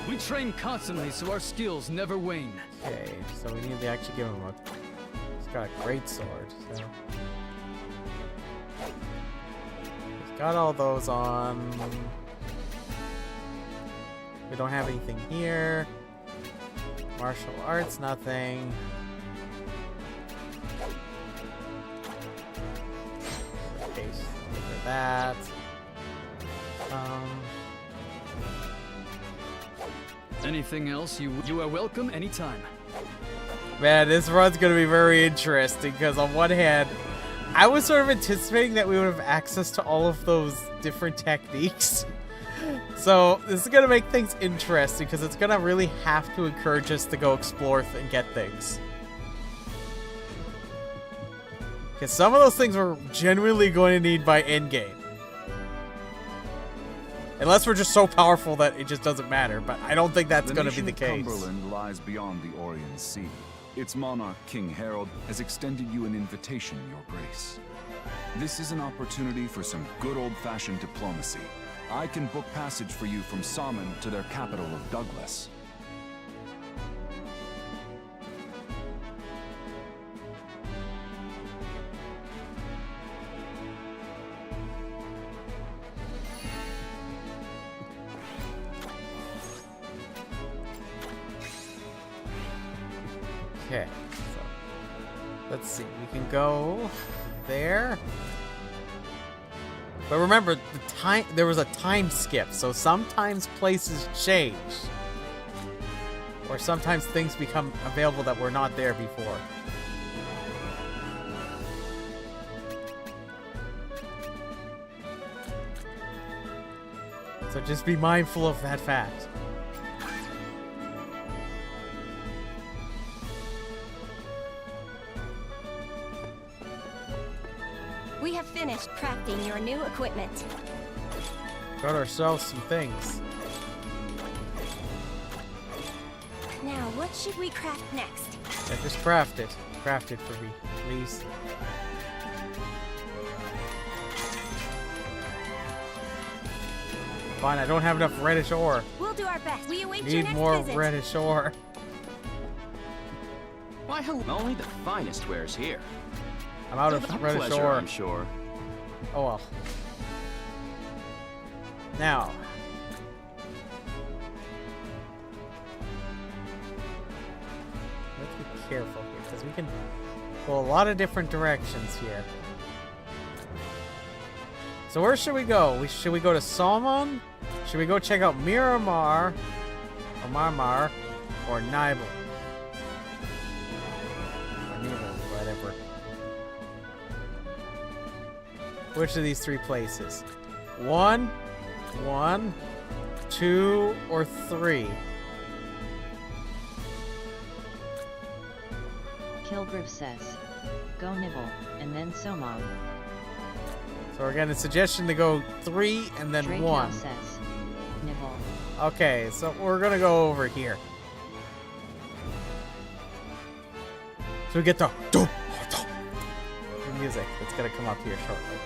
We train constantly so our skills never wane. Okay, so we need to actually give him a... He's got a great sword, so... He's got all those on. We don't have anything here. Martial arts, nothing. Okay, so look at that. Anything else, you are welcome anytime. Man, this run's gonna be very interesting because on one hand, I was sort of anticipating that we would have access to all of those different techniques. So this is gonna make things interesting because it's gonna really have to encourage us to go explore and get things. Because some of those things we're genuinely going to need by endgame. Unless we're just so powerful that it just doesn't matter, but I don't think that's going to be the case. Cumberland lies beyond the Orient Sea. Its monarch, King Harold, has extended you an invitation, Your Grace. This is an opportunity for some good old-fashioned diplomacy. I can book passage for you from Salmon to their capital of Douglas. Okay, so let's see. We can go there. But remember, there was a time skip, so sometimes places change. Or sometimes things become available that were not there before. So just be mindful of that fact. We have finished crafting your new equipment. Got ourselves some things. Now, what should we craft next? Yeah, just craft it. Craft it for me, please. Fine, I don't have enough reddish ore. We'll do our best. We await your Need next more visit. reddish ore. Why, only the finest wares here. I'm out of reddish Pleasure, ore. I'm sure. Oh well. Now. Let's be careful here, because we can go a lot of different directions here. So where should we go? Should we go to Salmon? Should we go check out Miramar? Or Marmar? Or Nibel? Or Nibel, whatever. Which of these three places? 1, 2, or 3? Kilgriff says, go Nibble, and then Somon. So we're getting a suggestion to go 3 and then Draikou 1. says, Nibble. Okay, so we're gonna go over here. So we get the music that's gonna come up here shortly.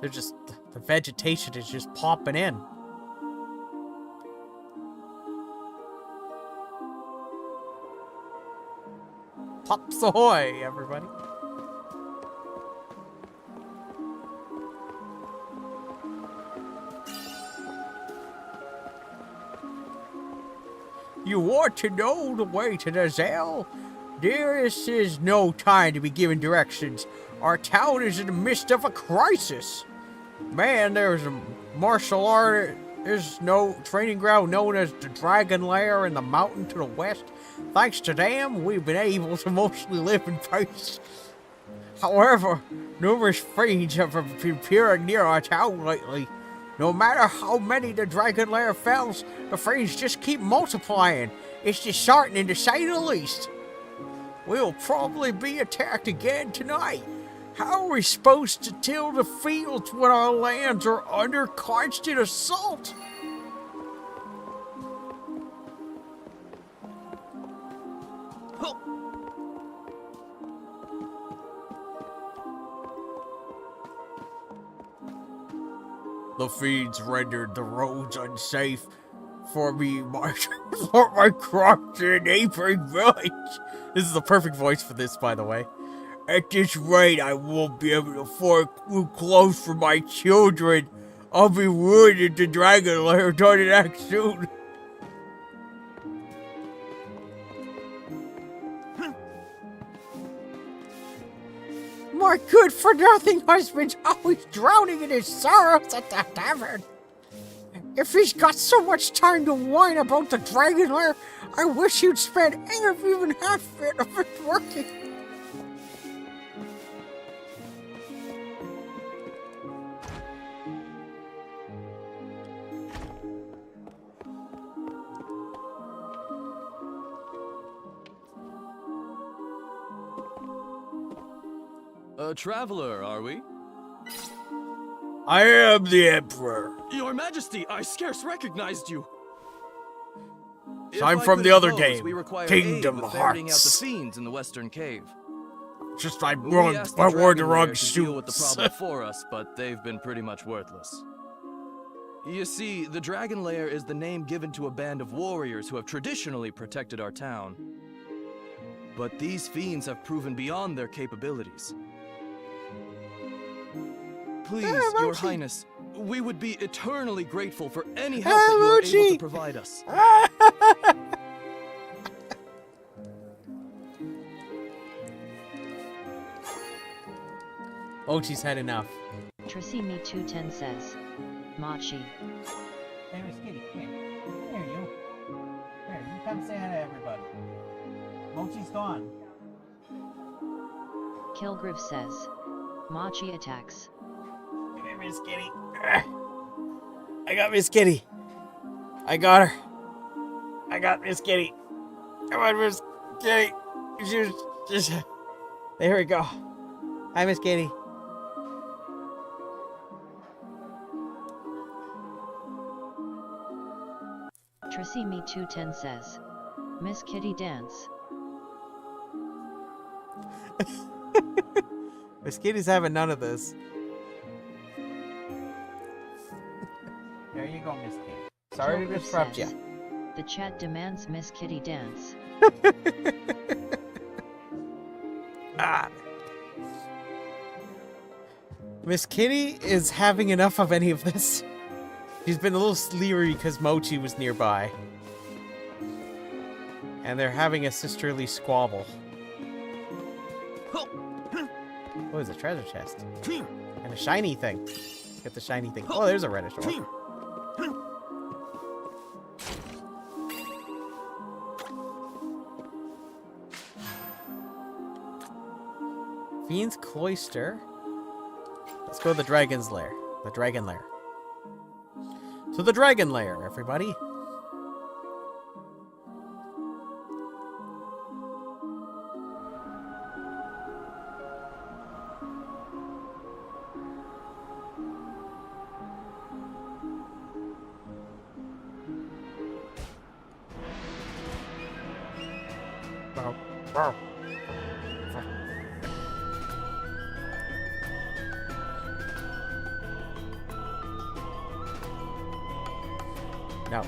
They're just, the vegetation is just popping in. Pops ahoy, everybody. You want to know the way to the Zell? This is no time to be giving directions. Our town is in the midst of a crisis. Man, there's a martial art There's no training ground known as the Dragon Lair in the mountain to the west. Thanks to them, we've been able to mostly live in peace. However, numerous fiends have been appearing near our town lately. No matter how many the Dragon Lair fells, the fiends just keep multiplying. It's disheartening to say the least. We'll probably be attacked again tonight. How are we supposed to till the fields when our lands are under constant assault? The fiends rendered the roads unsafe for me, for my crops in a neighboring village. This is the perfect voice for this, by the way. At this rate, I won't be able to afford new clothes for my children. I'll be ruined if the Dragon Lair doesn't act soon. My good-for-nothing husband's always drowning in his sorrows at the tavern. If he's got so much time to whine about the Dragon Lair, I wish he'd spend even half of it working. A traveler, are we? I am the Emperor. Your Majesty, I scarce recognized you. I'm from the other game, Kingdom Hearts. Ferreting out the Hearts. fiends in the Western Cave. Just I We wore asked the Dragon wrong Lair to deal with the suits. problem for us, but they've been pretty much worthless. You see, the Dragon Lair is the name given to a band of warriors who have traditionally protected our town. But these fiends have proven beyond their capabilities. Please, Your Highness, we would be eternally grateful for any help that you are able to provide us. Ochi's had enough. Tracimi210 says, Machi. Hey, Miss Kitty, come here. Here, you. Here, you come say hi to everybody. Mochi's gone. Kilgriff says, Machi attacks. Come here, Miss Kitty. I got Miss Kitty. I got her. I got Miss Kitty. Come on, Miss Kitty. Just... There we go. Hi, Miss Kitty. Tracimi210 says, Miss Kitty dance. Miss Kitty's having none of this. There you go, Miss Kitty. Sorry to Kilgriff disrupt says, you. The chat demands Miss Kitty dance. Ah. Miss Kitty is having enough of any of this. She's been a little leery because Mochi was nearby. And they're having a sisterly squabble. What is a treasure chest? And a shiny thing. Let's get the shiny thing. Oh, there's a reddish one. Fiend's Cloister. Let's go to the Dragon's Lair. The Dragon Lair. To the Dragon Lair, everybody. No.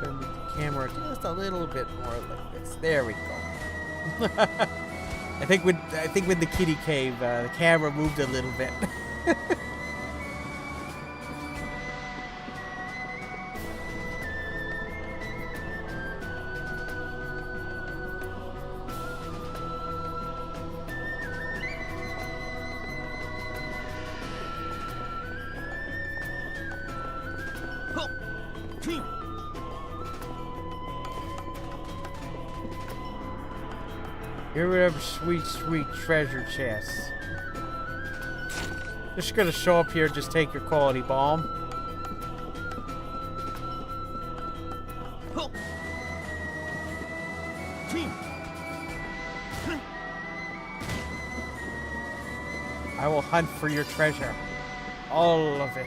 Turn the camera just a little bit more like this. There we go. I think with the kitty cave, the camera moved a little bit. Here we have a sweet, sweet treasure chest. Just gonna show up here, just take your quality bomb. I will hunt for your treasure. All of it.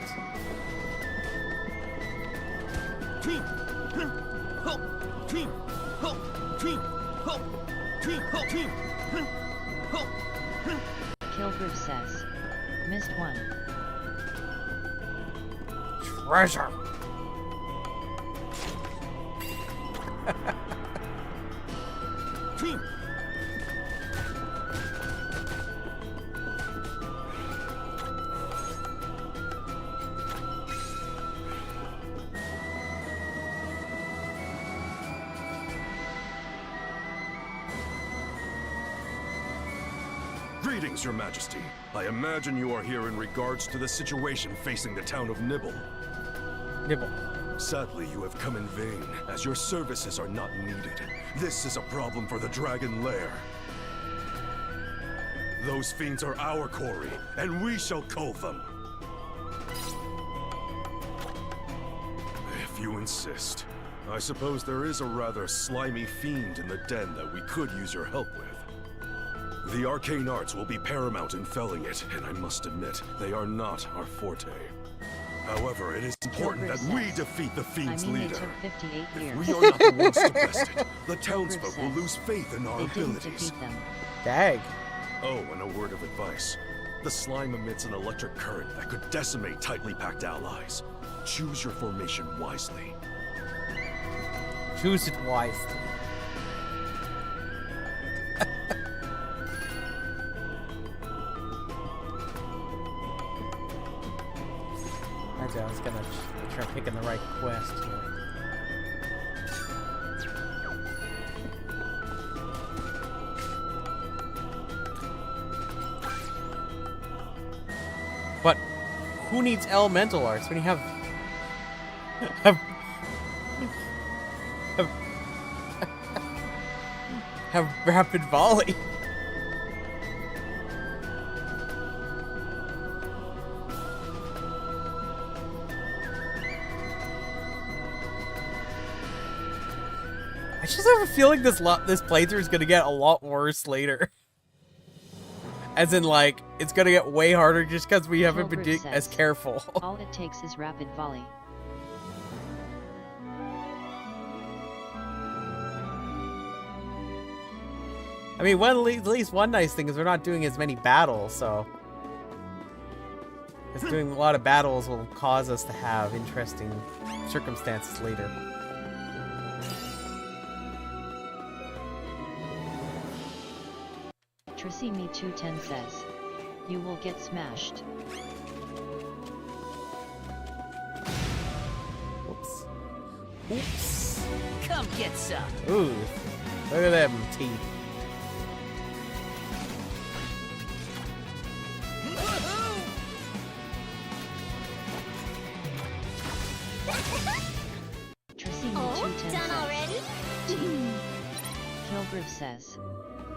Kilgrew says. Missed one. Treasure. Greetings, Your Majesty. I imagine you are here in regards to the situation facing the town of Nibble. Nibble. Sadly, you have come in vain, as your services are not needed. This is a problem for the Dragon Lair. Those fiends are our quarry, and we shall cull them. If you insist. I suppose there is a rather slimy fiend in the den that we could use your help with. The arcane arts will be paramount in felling it, and I must admit, they are not our forte. However, it is important that we defeat the fiend's leader. If we are not the ones to best it, the townsfolk will lose faith in our abilities. Dag. Oh, and a word of advice. The slime emits an electric current that could decimate tightly packed allies. Choose your formation wisely. Choose it wisely. I was gonna make sure I'm picking the right quest here. But who needs elemental arts when you have have rapid volley? I just have a feeling this playthrough is gonna get a lot worse later. As in, like, it's gonna get way harder just because we haven't been as careful. All it takes is rapid volley. I mean, at least one nice thing is we're not doing as many battles, so... Because doing a lot of battles will cause us to have interesting circumstances later. Tracy Me 210 says, you will get smashed. Oops. Oops. Come get some. Ooh, look at them teeth. Tracy Me 210 done says, already? Kilgrew says,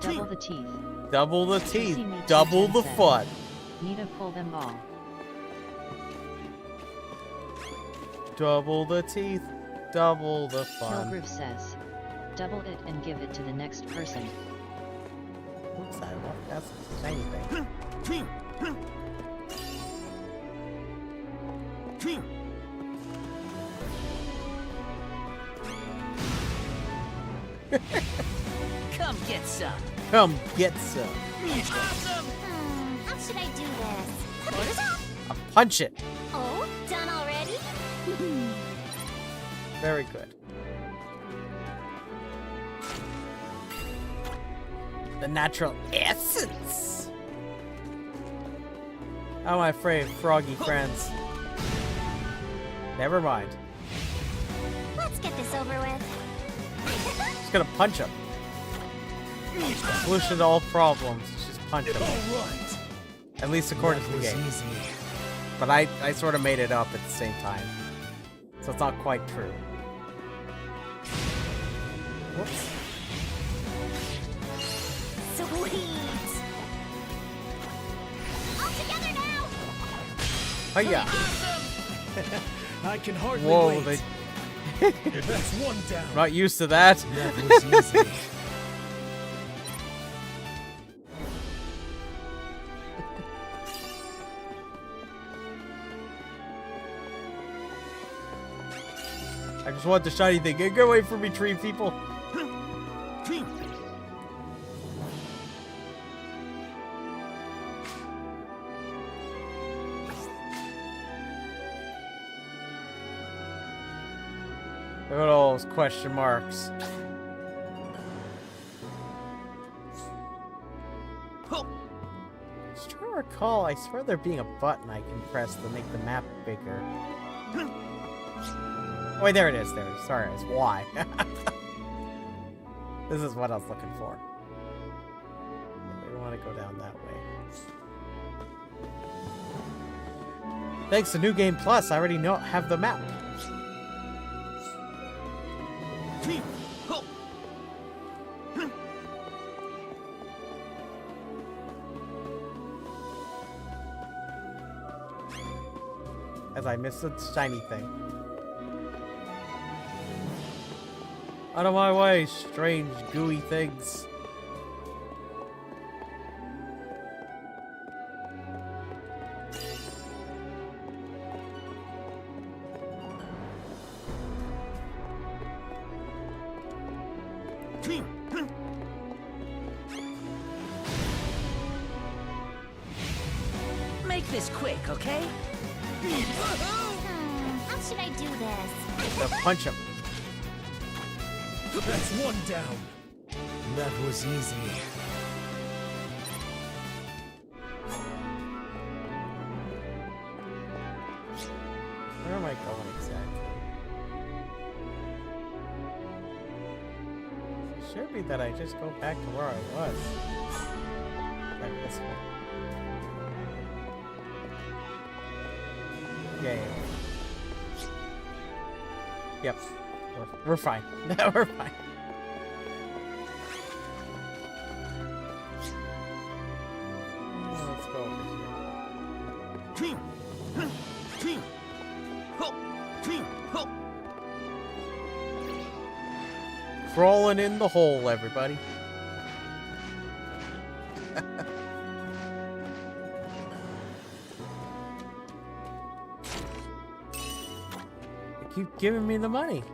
double the teeth. Double the teeth, double the fun. Need to pull them all. Double the teeth, double the fun. Kilgrew says, double it and give it to the next person. Oops, I love that's a shiny thing. Come get some. Come get some. Awesome. How should I do this? I'll punch it. Oh, done already? Very good. The natural essence. How am I afraid, froggy friends? Never mind. Let's get this over with. Just gonna punch him. Solution to all problems. Just punch him. At least according to the game. Easy. But I sort of made it up at the same time. So it's not quite true. Whoops. Sweet! All together now! Hiya! I can hardly Whoa, wait. That's one down. Not used to that. That was easy. I just want the shiny thing. Get away from me, tree people. Look at all those question marks. Just trying to recall, I swear there being a button I can press to make the map bigger. Oh, wait, there it is. There it is. Sorry, it's Y. This is what I was looking for. We don't want to go down that way. Thanks to New Game Plus, I already have the map. As I missed the shiny thing. Out of my way, strange, gooey things. Make this quick, okay? How should I do this? To punch him. That's one down. That was easy. Where am I going exactly? It should be that I just go back to where I was. Like this one. Yeah. Yep. We're fine. We're fine. Let's go over here. Crawling in the hole, everybody. They keep giving me the money.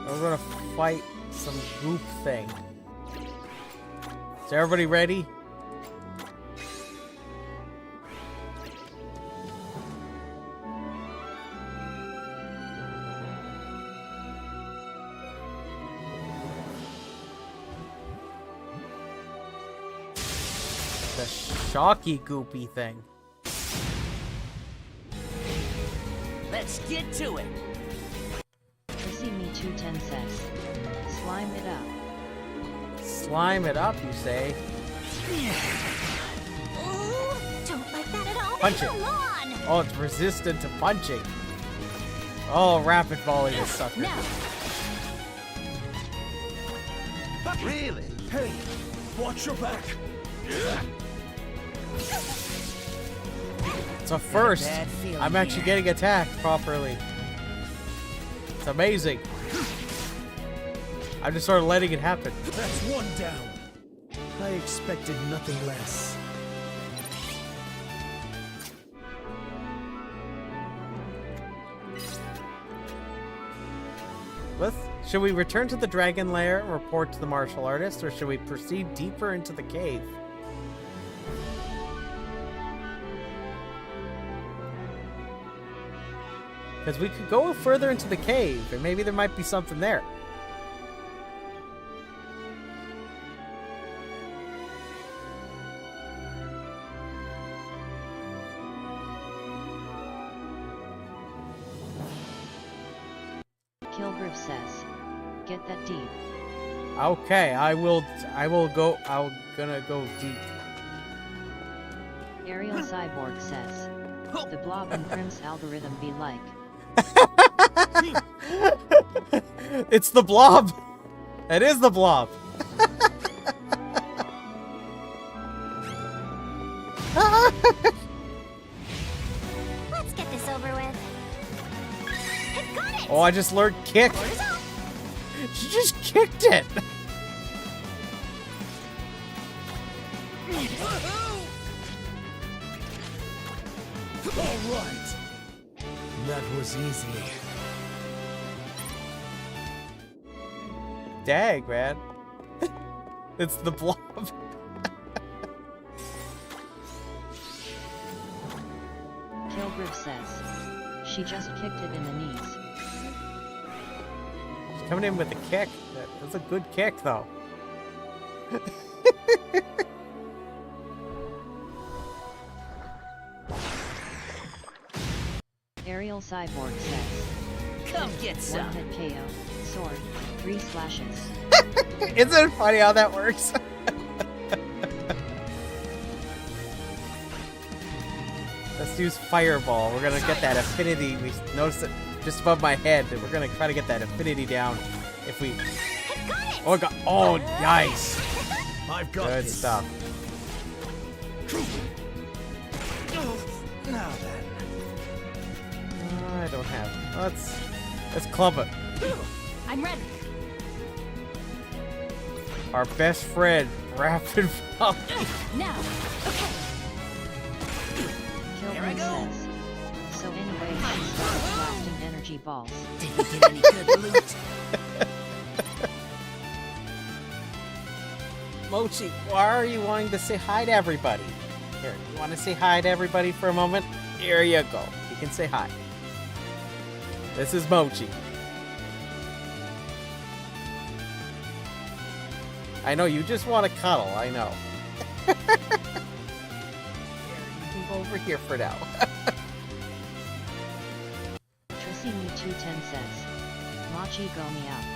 We're gonna fight some goop thing. Is everybody ready? The shocky goopy thing. Let's get to it. See me 210 says. Slime it up. Slime it up, you say? Ooh, don't like that at all. Punch it. Come on. Oh, it's resistant to punching. Oh, rapid volley this sucker. No. Really? Hey, watch your back. It's a first. I'm actually getting attacked properly. It's amazing. I'm just sort of letting it happen. That's one down. I expected nothing less. Should we return to the dragon lair and report to the martial artist, or should we proceed deeper into the cave? Because we could go further into the cave, and maybe there might be something there. Kilgriff says, get that deep. Okay, I'm gonna go deep. Ariel Cyborg says, the Blob and Prim's algorithm be like. It's the blob! It is the blob! Let's get this over with. I've got it! Oh, I just learned kick! She just kicked it! Alright. That was easy. Dang, man. It's the blob. Kilgriff says. She just kicked it in the knees. She's coming in with a kick. That's a good kick, though. Aerial Cyborg says. Come get some. One hit KO. Sword. 3 slashes. Isn't it funny how that works? Let's use Fireball. We're gonna get that affinity. We noticed it just above my head. And we're gonna try to get that affinity down. If we. Oh god! Oh, nice! I've got Good this. stuff. Now then. I don't have. Let's club it. I'm ready. Our best friend, Rapid Volley. Now. Okay. Kilgriff says. So anyway, she started blasting energy balls. Did we get any good loot? Mochi, why are you wanting to say hi to everybody? Here, you want to say hi to everybody for a moment? Here you go. You can say hi. This is Mochi. I know, you just want to cuddle, I know. Here, you can go over here for now. Trissy210 says. Machi go me out.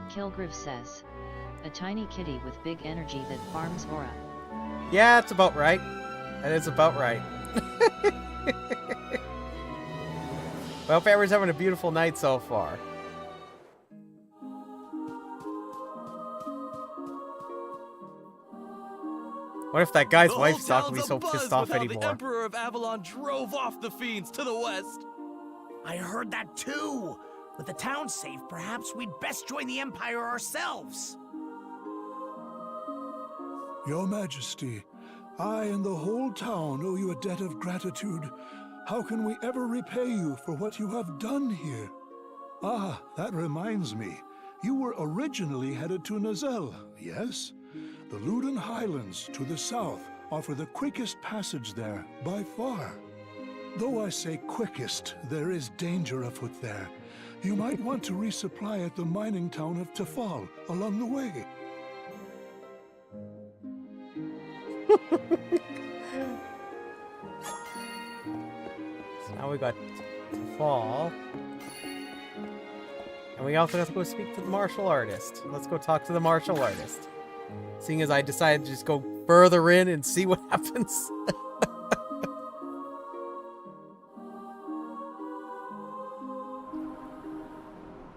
Kilgriff says. A tiny kitty with big energy that farms aura. Yeah, it's about right. That is about right. Well, hope everyone's having a beautiful night so far. What if that guy's wife's not gonna be so pissed off anymore? The Emperor of Avalon drove off the fiends to the west. I heard that too. With the town safe, perhaps we'd best join the Empire ourselves. Your Majesty, I and the whole town owe you a debt of gratitude. How can we ever repay you for what you have done here? Ah, that reminds me. You were originally headed to Nazel, yes? The Luden Highlands to the south offer the quickest passage there, by far. Though I say quickest, there is danger afoot there. You might want to resupply at the mining town of Tafal along the way. So now we got Tafal. And we also have to go speak to the martial artist. Let's go talk to the martial artist. Seeing as I decided to just go further in and see what happens.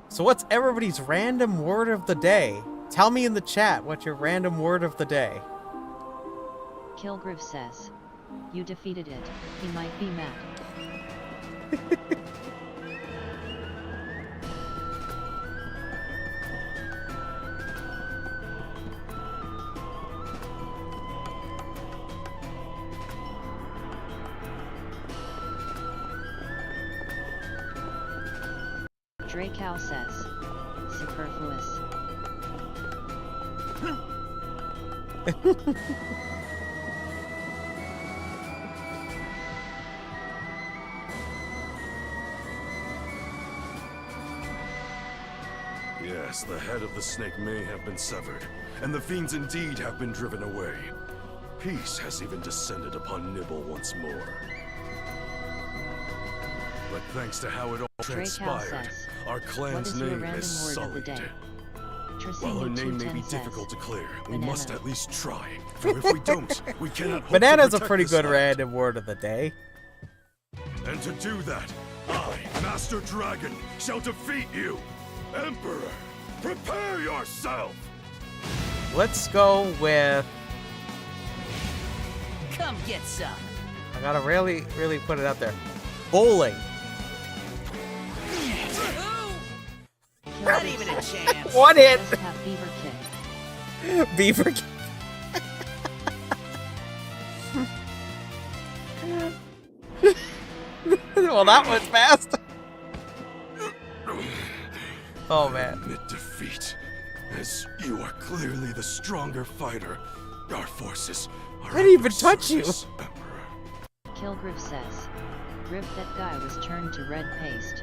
So what's everybody's random word of the day? Tell me in the chat what's your random word of the day. Kilgriff says. You defeated it. He might be mad. Draikou says. Superfluous. Yes, the head of the snake may have been severed, and the fiends indeed have been driven away. Peace has even descended upon Nibble once more. But thanks to how it all transpired, our clan's name is sullied. While her name may be difficult to clear, we must at least try. For if we don't, we cannot hope Banana's to a pretty protect good this land. random word of the day. And to do that, I, Master Dragon, shall defeat you! Emperor, prepare yourself! Let's go with... Come get some. I gotta really put it out there. Bowling. Not even a chance. One hit. Beaver kick. Beaver kick. Well, that was fast. Oh man. Admit defeat, as you are clearly the stronger fighter. Our forces are. I didn't even touch you. Kilgriff says. Griff, that guy was turned to red paste.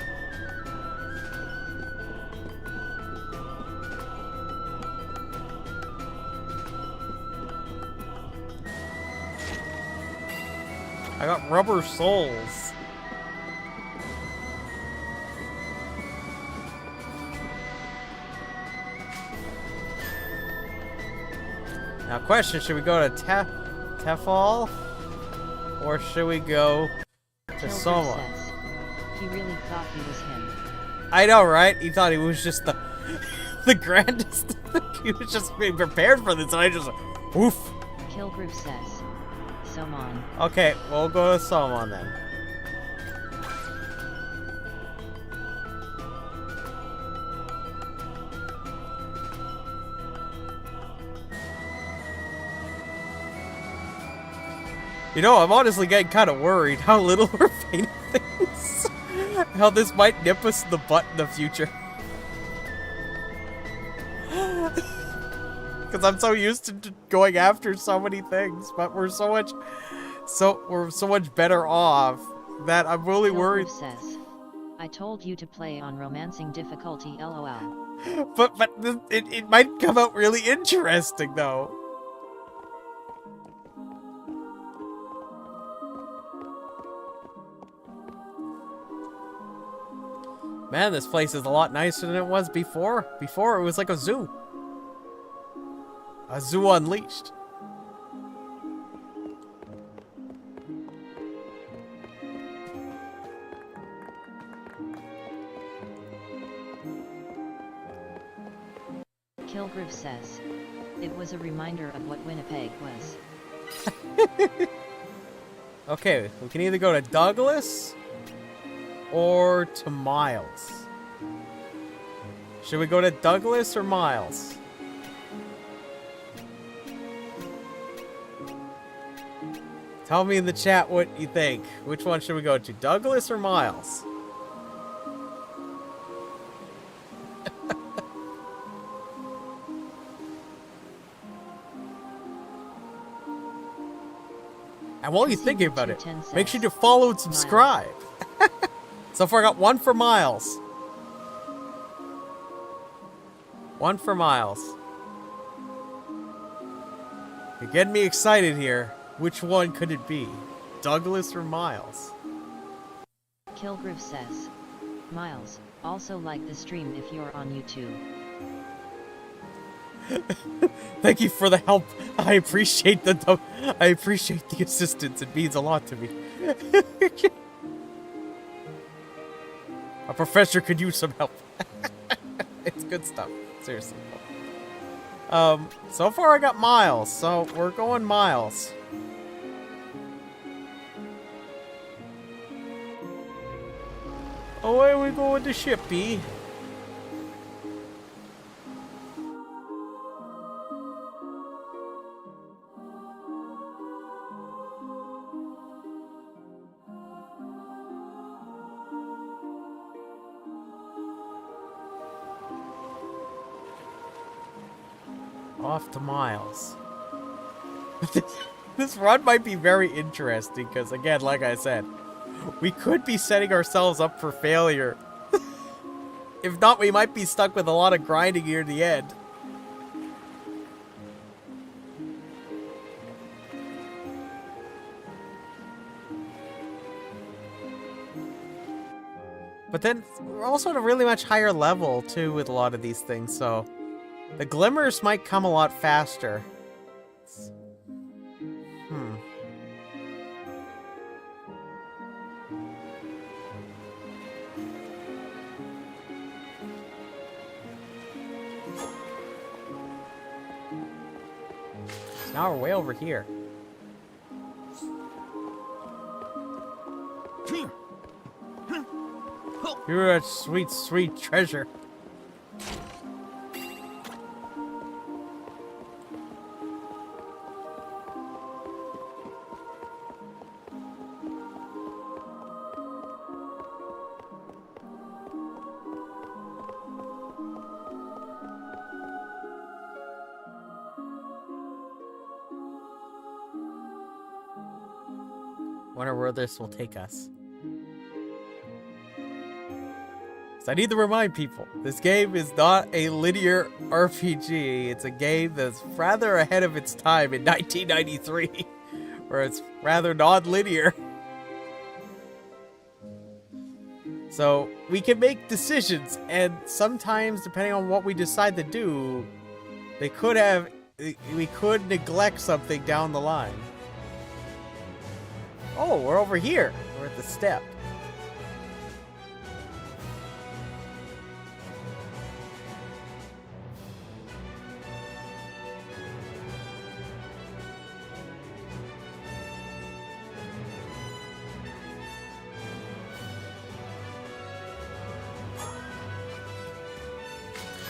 I got rubber soles. Now question, should we go to Tefal? Or should we go to Soma? Says, he really thought he was him. I know, right? He thought he was just the grandest. He was just being prepared for this, and I just... Oof. Kilgriff says, Somon. Okay, we'll go to Somon then. You know, I'm honestly getting kind of worried how little we're painting things. How this might nip us in the butt in the future. Because I'm so used to going after so many things, but we're so much better off that I'm really worried. Says, I told you to play on romancing difficulty, LOL. But it might come out really interesting though. Man, this place is a lot nicer than it was before. Before, it was like a zoo. A zoo unleashed. Kilgriff says, it was a reminder of what Winnipeg was. Okay, we can either go to Douglas or to Miles. Should we go to Douglas or Miles? Tell me in the chat what you think. Which one should we go to, Douglas or Miles? And while you're thinking about it, make sure to follow and subscribe. So far I got one for Miles. One for Miles. You're getting me excited here. Which one could it be? Douglas or Miles? Kilgriff says, Miles, also like the stream if you're on YouTube. Thank you for the help. I appreciate the assistance. It means a lot to me. A professor could use some help. It's good stuff. Seriously. So far I got Miles, so we're going Miles. Away we go with the shippy. Off to Miles. This run might be very interesting because, again, like I said, we could be setting ourselves up for failure. If not, we might be stuck with a lot of grinding near the end. But then, we're also at a really much higher level, too, with a lot of these things, so... The glimmers might come a lot faster. Now we're way over here. You're a sweet, sweet treasure. Wonder where this will take us. So I need to remind people, this game is not a linear RPG. It's a game that's rather ahead of its time in 1993, where it's rather non-linear. So we can make decisions, and sometimes, depending on what we decide to do, we could neglect something down the line. Oh, we're over here. We're at the step.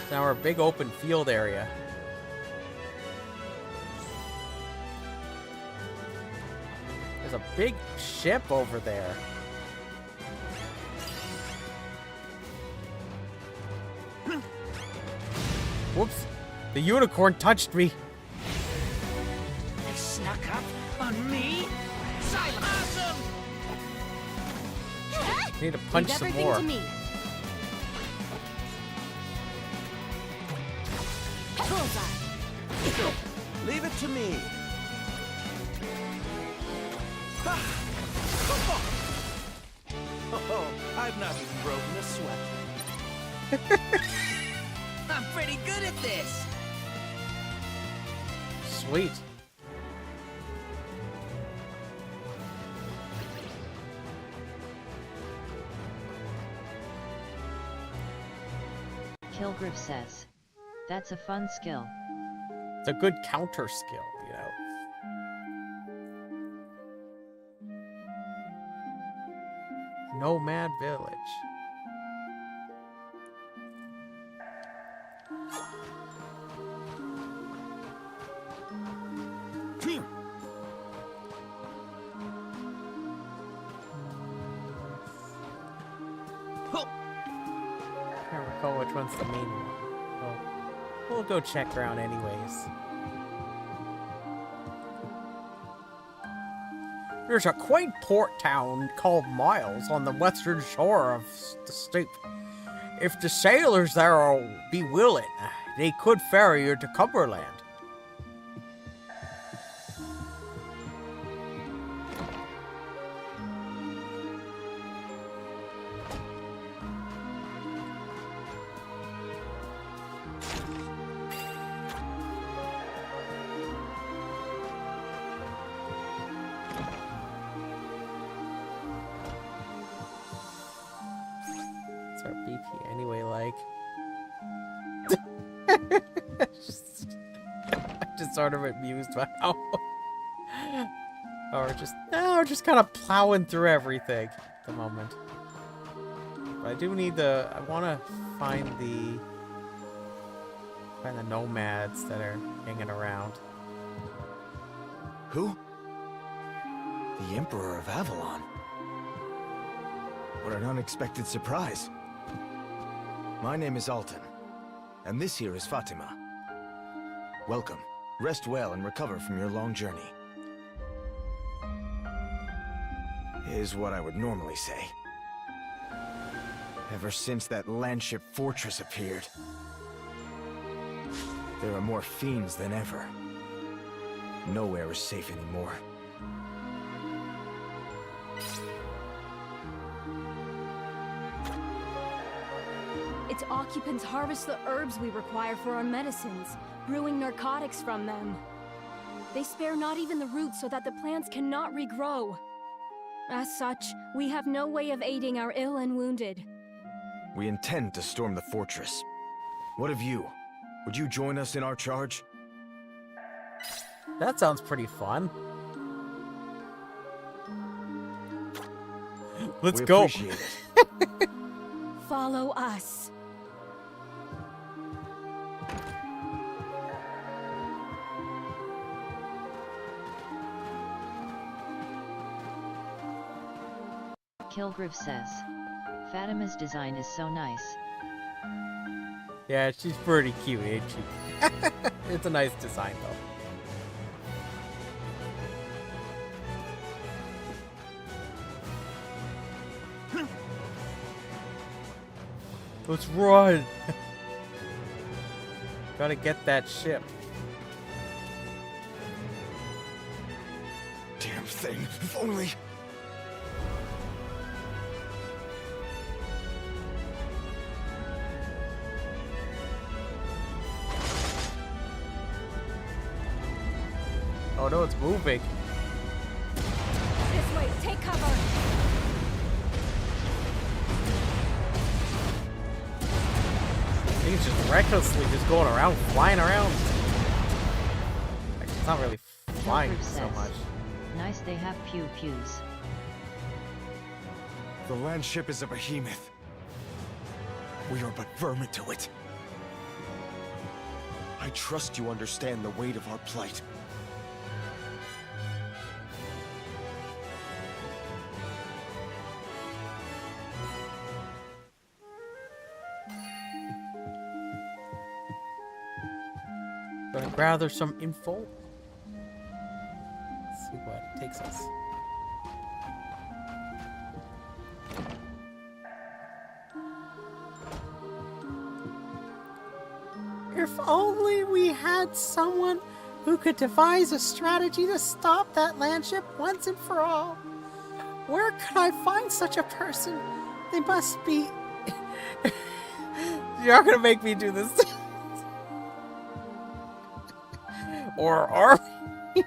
Now we're a big open field area. There's a big ship over there. Whoops. The unicorn touched me. They snuck up on me? Silent! Awesome! Need to punch Leave some everything more. to me. Leave it to me. Oh, I've not even broken a sweat. I'm pretty good at this. Sweet. Kilgriff says, "That's a fun skill." It's a good counter skill, you know. Nomad Village. Can't recall which one's the main one. Well, we'll go check around anyways. There's a quaint port town called Miles on the western shore of the steep. If the sailors there be willing, they could ferry you to Cumberland. Our BP anyway, like. I'm just sort of amused by how. Or just kind of plowing through everything at the moment. But I do need I want to find the nomads that are hanging around. Who? The Emperor of Avalon. What an unexpected surprise. My name is Alton, and this here is Fatima. Welcome. Rest well and recover from your long journey. Is what I would normally say. Ever since that landship fortress appeared, there are more fiends than ever. Nowhere is safe anymore. Its occupants harvest the herbs we require for our medicines, brewing narcotics from them. They spare not even the roots so that the plants cannot regrow. As such, we have no way of aiding our ill and wounded. We intend to storm the fortress. What of you? Would you join us in our charge? That sounds pretty fun. Let's go. Appreciate it. Follow us. Kilgriff says, Fatima's design is so nice. Yeah, she's pretty cute, ain't she? It's a nice design, though. Let's run! Gotta get that ship. Damn thing, if only... Oh no, it's moving. This way, take cover. I think it's just recklessly just going around, flying around. Actually, it's not really flying Kilgriff so says, much. Nice they have pew-pews. The land ship is a behemoth. We are but vermin to it. I trust you understand the weight of our plight. But I'd rather some info. Let's see what it takes us. If only we had someone who could devise a strategy to stop that landship once and for all. Where could I find such a person? They must be... You're not gonna make me do this. Or are we?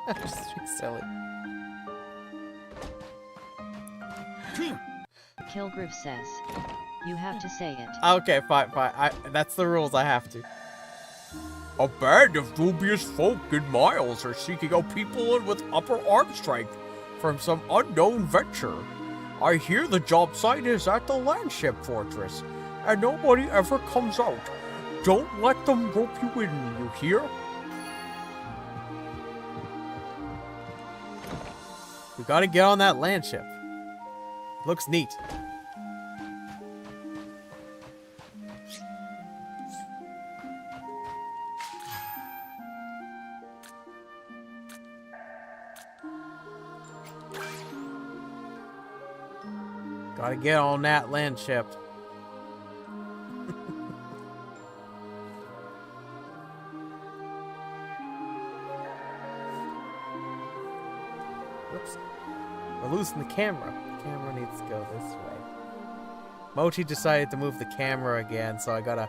I'm just being silly. Kilgriff says, you have to say it. Okay, fine. That's the rules, I have to. A band of dubious folk in Miles are seeking out people with upper arm strength from some unknown venture. I hear the job site is at the landship fortress, and nobody ever comes out. Don't let them rope you in, you hear? We gotta get on that land ship. Looks neat. Gotta get on that land ship. Whoops. We're losing the camera. The camera needs to go this way. Mochi decided to move the camera again, so I gotta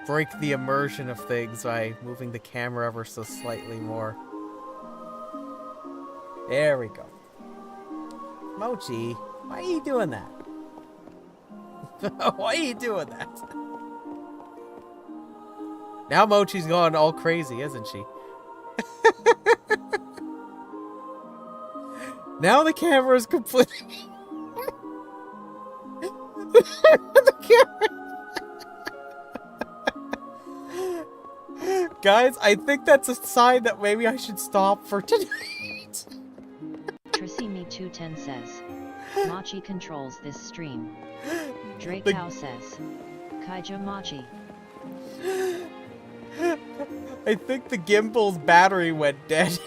break the immersion of things by moving the camera ever so slightly more. There we go. Mochi, why are you doing that? Why are you doing that? Now Mochi's going all crazy, isn't she? Now the camera's completely... the camera... Guys, I think that's a sign that maybe I should stop for tonight. Trissimi210 says, Machi controls this stream. Draikou says, Kaija Machi. I think the gimbal's battery went dead.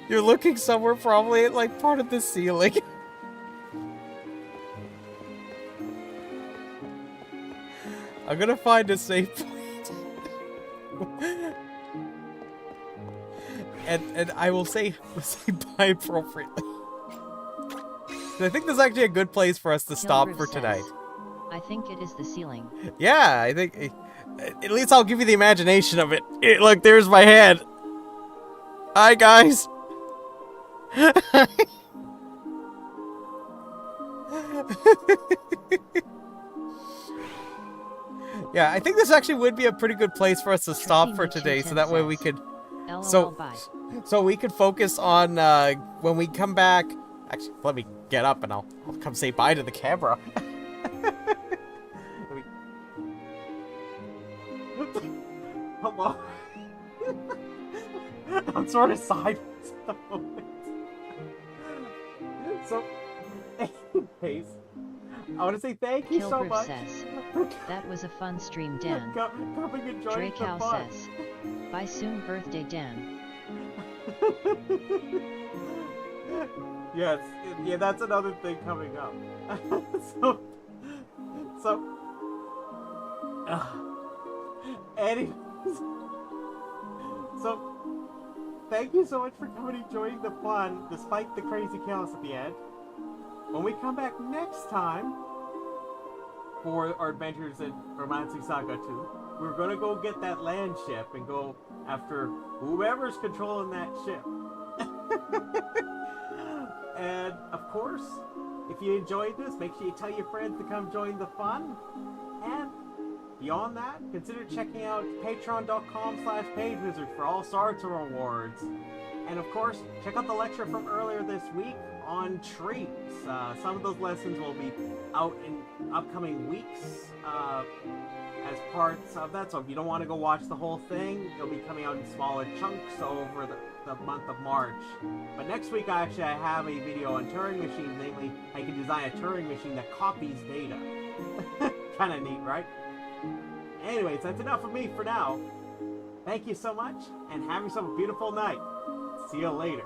You're looking somewhere probably at like part of the ceiling. I'm gonna find a safe point. and I will say bye appropriately. I think this is actually a good place for us to stop for tonight. I think it is the ceiling. Yeah, I think... At least I'll give you the imagination of it. Look, there's my head. Hi, guys. Yeah, I think this actually would be a pretty good place for us to stop for today, so that way we could... So we could focus on, when we come back... Actually, let me get up and I'll come say bye to the camera. Hello? I'm sort of sideways at the moment. So, anyways, I want to say thank you so much. Says, that was a fun stream, Dan. Coming and joining the Draikou fun. says, bye soon, birthday, Dan. Yes, yeah, that's another thing coming up. Anyways, so thank you so much for coming and joining the fun, despite the crazy chaos at the end. When we come back next time for our adventures in Romancing SaGa 2, we're gonna go get that land ship and go after whoever's controlling that ship. And of course, if you enjoyed this, make sure you tell your friends to come join the fun. And beyond that, consider checking out patreon.com/pagewizard for all sorts of rewards. And of course, check out the lecture from earlier this week on trees. Some of those lessons will be out in upcoming weeks as parts of that. So if you don't want to go watch the whole thing, it'll be coming out in smaller chunks over the month of March. But next week, I have a video on Turing machines, namely how you can design a Turing machine that copies data. Kind of neat, right? Anyways, that's enough of me for now. Thank you so much, and have yourself a beautiful night. See you later.